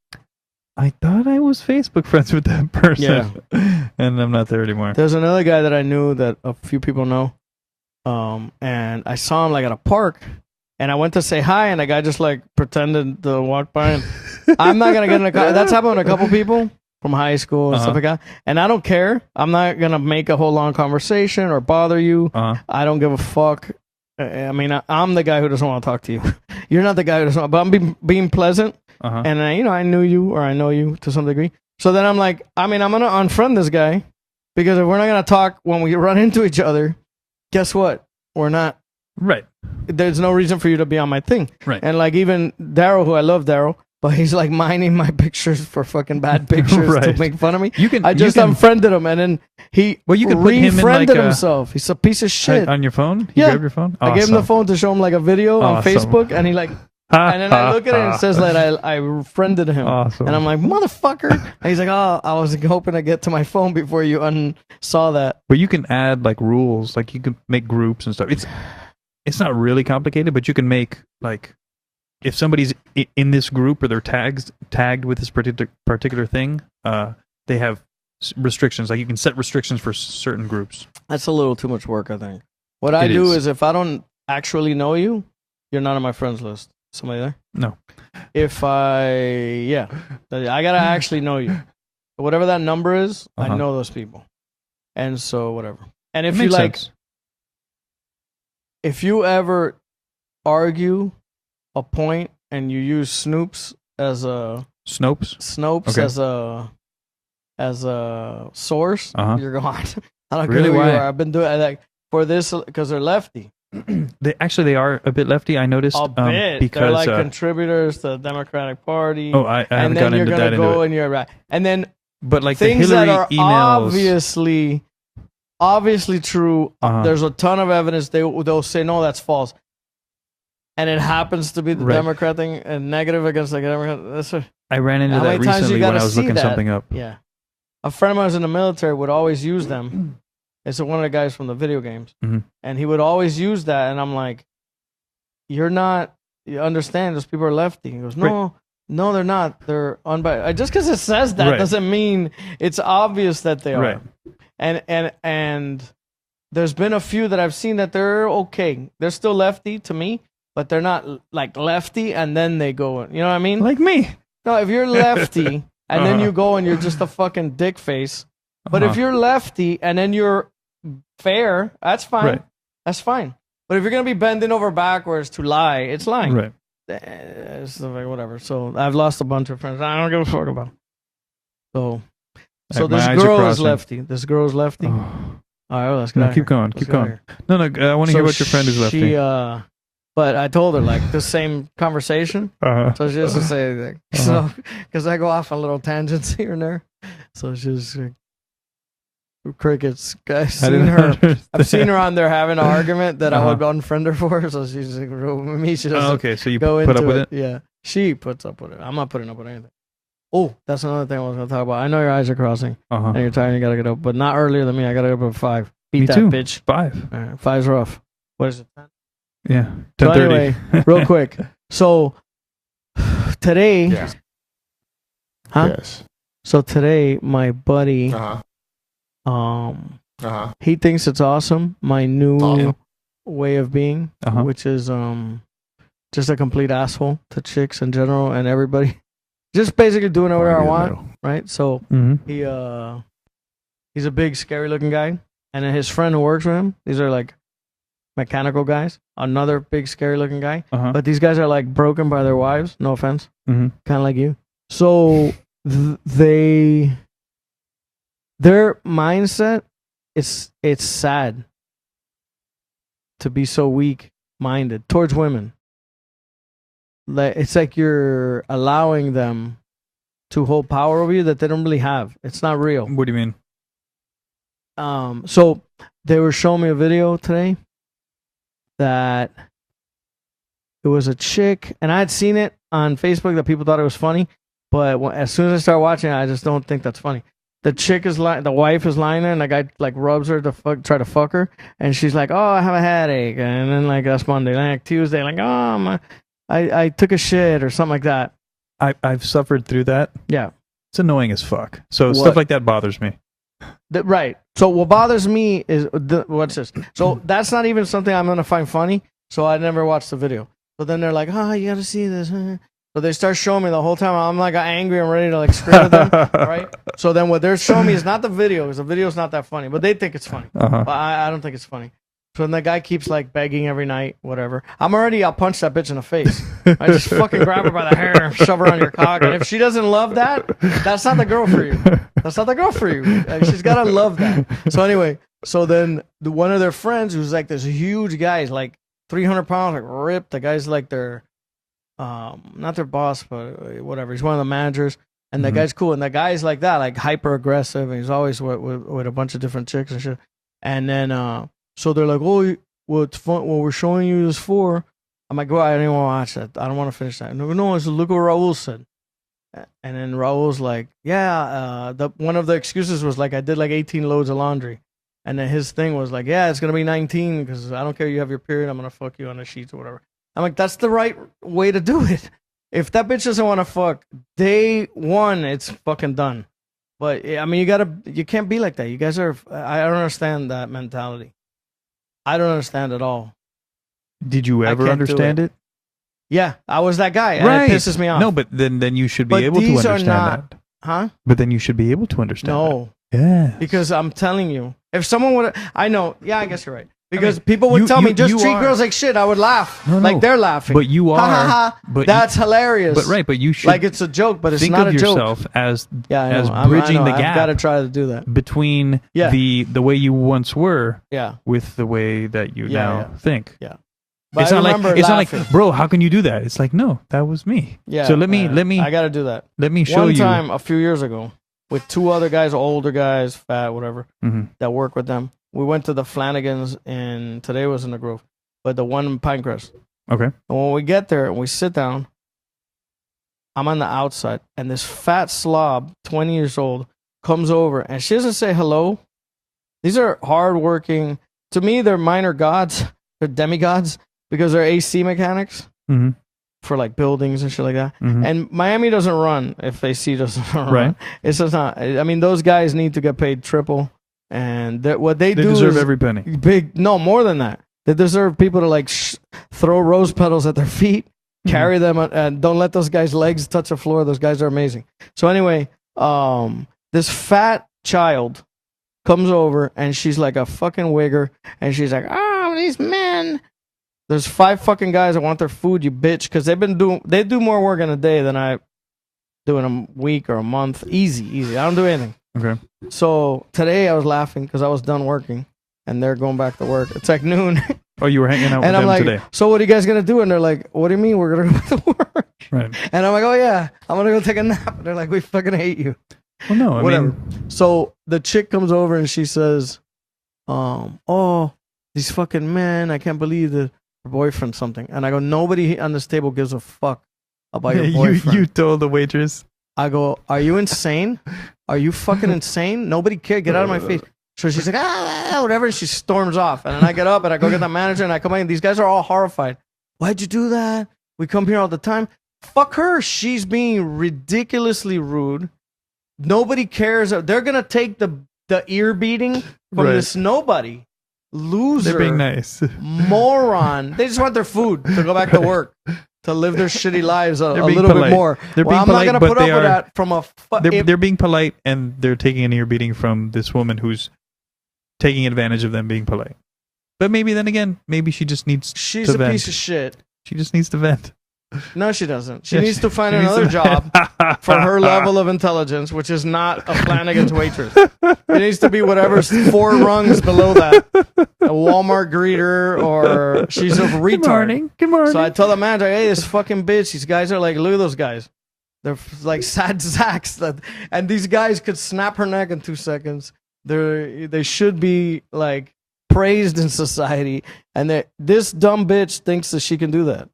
I thought I was Facebook friends with that person, and I'm not there anymore. There's another guy that I knew that a few people know, and I saw him like at a park, and I went to say hi, and the guy just like pretended to walk by, and I'm not gonna get in a car. That's happened with a couple people from high school and stuff like that, and I don't care. I'm not gonna make a whole long conversation or bother you. I don't give a fuck. I mean, I'm the guy who doesn't want to talk to you. You're not the guy who doesn't want, but I'm being pleasant. And I knew you, or I know you to some degree. So then I'm like, I'm gonna unfriend this guy because if we're not gonna talk when we run into each other, guess what? We're not. Right. There's no reason for you to be on my thing. Right. And like even Daryl, who I love Daryl, but he's like mining my pictures for fucking bad pictures to Right. make fun of me. I just unfriended him, and then he Well, you could put him in, refriended like, a- himself. He's a piece of shit. on your phone. You Yeah. grabbed your phone. I gave him the Awesome. phone to show him like a video on Awesome. Facebook, and he like. And then I look at it and it says that I friended him. Awesome. And I'm like, motherfucker. And he's like, oh, I was hoping to get to my phone before you saw that. But you can add like rules, like you can make groups and stuff. It's not really complicated, but you can make like if somebody's in this group or they're tagged with this particular thing, they have restrictions. Like you can set restrictions for certain groups. That's a little too much work, I think. What I do is if I don't actually know you, you're not on my friends list. Somebody there? No. If I gotta actually know you. Whatever that number is, I know those people. And so whatever. And if you like, if you ever argue a point and you use Snopes as a as a source, you're gone. I don't care Really? who you Why? are. I've been doing like for this because they're lefty. They are a bit lefty. I noticed A bit. because they're like contributors to the Democratic Party. I haven't and then gotten you're into gonna that. go and you're right. And then But like the things Hillary that are emails, obviously true. Uh-huh. There's a ton of evidence. They'll say no, that's false. And it happens to be the Right. Democrat thing and negative against the Democrat. I ran into How that many times you recently when gotta I was see looking that? something up. Yeah. A friend of mine was in the military would always use them. It's one of the guys from the video games. Mhm. And he would always use that. And I'm like, you understand, those people are lefty. He goes, no, they're not. They're unbiased. Just because it says that Right. doesn't mean it's obvious that they are. Right. And there's been a few that I've seen that they're okay. They're still lefty to me, but they're not like lefty and then they go, you know what I mean? Like me. No, if you're lefty and then you go and you're just a fucking dick face. But if you're lefty and then you're fair, that's fine. Right. That's fine. But if you're gonna be bending over backwards to lie, it's lying. Right. It's like whatever. So I've lost a bunch of friends. I don't give a fuck about. So My this eyes are girl is crossing. lefty. This girl is lefty. Oh. All right, well, let's get No, out of keep here. going. Let's Keep get out of going. here. No, I want to hear what your friend is lefty. But I told her like the same conversation. So she doesn't say anything. So because I go off on little tangents here and there. So she's like, crickets. Guys, I've seen her on there having an argument that I would unfriend her for. So she's like, me. She doesn't okay, so you go put into up with it? Yeah, she puts up with it. I'm not putting up with anything. Oh, that's another thing I was going to talk about. I know your eyes are crossing and you're tired and you got to get up, but not earlier than me. I got to get up at 5. Beat Me that too. bitch. 5. All right, 5's rough. What is it? 10? Yeah. So 10:30. anyway, real quick. So today, Yeah. huh? Yes. So today, my buddy, he thinks it's awesome. My new Awesome. way of being, which is just a complete asshole to chicks in general and everybody. Just basically doing whatever I want, right? So Mhm. he's a big, scary looking guy, and then his friend who works with him. These are like mechanical guys. Another big, scary looking guy. But these guys are like broken by their wives. No offense, Mhm. kind of like you. So their mindset it's sad to be so weak minded towards women. Like it's like you're allowing them to hold power over you that they don't really have. It's not real. What do you mean? So they were showing me a video today that it was a chick, and I had seen it on Facebook that people thought it was funny, but as soon as I start watching it, I just don't think that's funny. The chick is the wife is lying there, and the guy like rubs her to try to fuck her, and she's like, "Oh, I have a headache," and then like that's Monday, like Tuesday, like, "Oh, I took a shit" or something like that. I've suffered through that. Yeah, It's annoying as fuck. So What? stuff like that bothers me. Right. So what bothers me is what's this? So that's not even something I'm gonna find funny. So I never watched the video. But then they're like, "Oh, you gotta see this." So they start showing me the whole time. I'm like angry and ready to like scream at them, right? So then what they're showing me is not the video, because the video's not that funny. But they think it's funny. Uh-huh. But I don't think it's funny. So then the guy keeps like begging every night, whatever. I'll punch that bitch in the face. I just fucking grab her by the hair and shove her on your cock. And if she doesn't love that, that's not the girl for you. That's not the girl for you. She's gotta love that. So anyway, so then one of their friends, who's like this huge guy, is like 300 pounds, like ripped. The guy's like their, not their boss, but whatever. He's one of the managers. And the guy's cool. And the guy's like that, like hyper aggressive. And he's always with a bunch of different chicks and shit. And then, so they're like, "Oh, what's fun? What we're showing you is for." I'm like, "Well, I didn't want to watch that. I don't want to finish that." No, it's look what Raul said. And then Raul's like, "Yeah." One of the excuses was like, "I did like 18 loads of laundry," and then his thing was like, "Yeah, it's gonna be 19 because I don't care. You have your period. I'm gonna fuck you on the sheets or whatever." I'm like, "That's the right way to do it. If that bitch doesn't want to fuck, day one, it's fucking done." But I mean, you can't be like that. You guys are. I don't understand that mentality. I don't understand at all. Did you ever can't do understand it? Yeah, I was that guy. Right. And it pisses me off. No, but then you should be But able to these are understand not- that. Huh? But then you should be able to understand No. that. Yeah. Because I'm telling you, if someone would, I know. Yeah, I guess you're right. Because I mean, people would you- tell me you- just you treat are- girls like shit. I would laugh, No, like they're laughing. But you Ha, are. ha, ha. But That's hilarious. But right, but you should like it's a joke, but it's think not of a joke. yourself as Yeah, I know. as bridging the I've gap got to try to do that. between Yeah. the way you once were Yeah, with the way that you Yeah, now yeah. think. yeah. But It's I not like remember it's not laughing. like, bro, how can you do that? It's like, no, that was me. Yeah. So let me I got to do that. let me show One you. time, a few years ago, with two other guys, older guys, fat, whatever, Mhm. that work with them. We went to the Flanagan's, and today was in the Grove, but the one in Pinecrest. Okay. And when we get there and we sit down, I'm on the outside, and this fat slob, 20 years old, comes over, and she doesn't say hello. These are hardworking. To me, they're minor gods. They're demigods because they're AC mechanics Mhm. for like buildings and shit like that. Mhm. And Miami doesn't run if AC doesn't run. Right. It's just not. I mean, those guys need to get paid triple, and what they They do deserve is every penny. big. No, more than that. They deserve people to like throw rose petals at their feet, carry them, and don't let those guys' legs touch the floor. Those guys are amazing. So anyway, this fat child comes over, and she's like a fucking wigger, and she's like, "Oh, these men." There's 5 fucking guys that want their food, you bitch, because they do more work in a day than I do in a week or a month. Easy. I don't do anything. Okay. So today I was laughing because I was done working, and they're going back to work. It's like noon, Oh, you were hanging out with and I'm them like, today. "So what are you guys gonna do?" And they're like, "What do you mean we're gonna go back to work?" Right. And I'm like, "Oh yeah, I'm gonna go take a nap." And they're like, "We fucking hate you." Well, no, I Whatever. mean, So the chick comes over and she says, "Oh, these fucking men! I can't believe that her boyfriend something." And I go, "Nobody on this table gives a fuck about your boyfriend." you told the waitress. I go, "Are you insane? Are you fucking insane? Nobody cares. Get out of my face." So she's like, whatever. And she storms off. And then I get up and I go get the manager and I come in. These guys are all horrified. "Why'd you do that? We come here all the time." Fuck her. She's being ridiculously rude. Nobody cares. They're going to take the ear beating from Right. this nobody. Loser. They're being nice. Moron. They just want their food to go back to work. To live their shitty lives a They're being little bit polite. more. They're well, being I'm polite, not but going to put up they with are- that from a... They're being polite and they're taking an ear beating from this woman who's taking advantage of them being polite. But maybe then again, maybe she just needs She's to a vent. piece of shit. She just needs to vent. No, she doesn't. She Yeah, needs to find she needs another to- job for her level of intelligence, which is not a Flanagan's waitress. It needs to be whatever's 4 rungs below that. A Walmart greeter, or she's a retard. Good morning. Good morning. So I tell the manager, "Hey, this fucking bitch, these guys are like, look at those guys. They're like sad sacks. And these guys could snap her neck in 2 seconds. They should be like praised in society, and that this dumb bitch thinks that she can do that.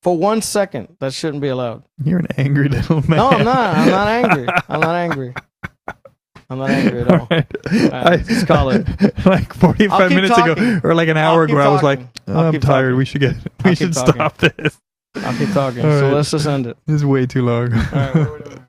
For 1 second, that shouldn't be allowed. You're an angry little man. No, I'm not. I'm not angry. I'm not angry. I'm not angry at all. Let's call it. Like 45 minutes ago, or like an hour ago, I was like, I'm tired. We should I'll keep talking. stop this. I'll keep talking. All So right. let's just end it. This is way too long. All right, what are we doing?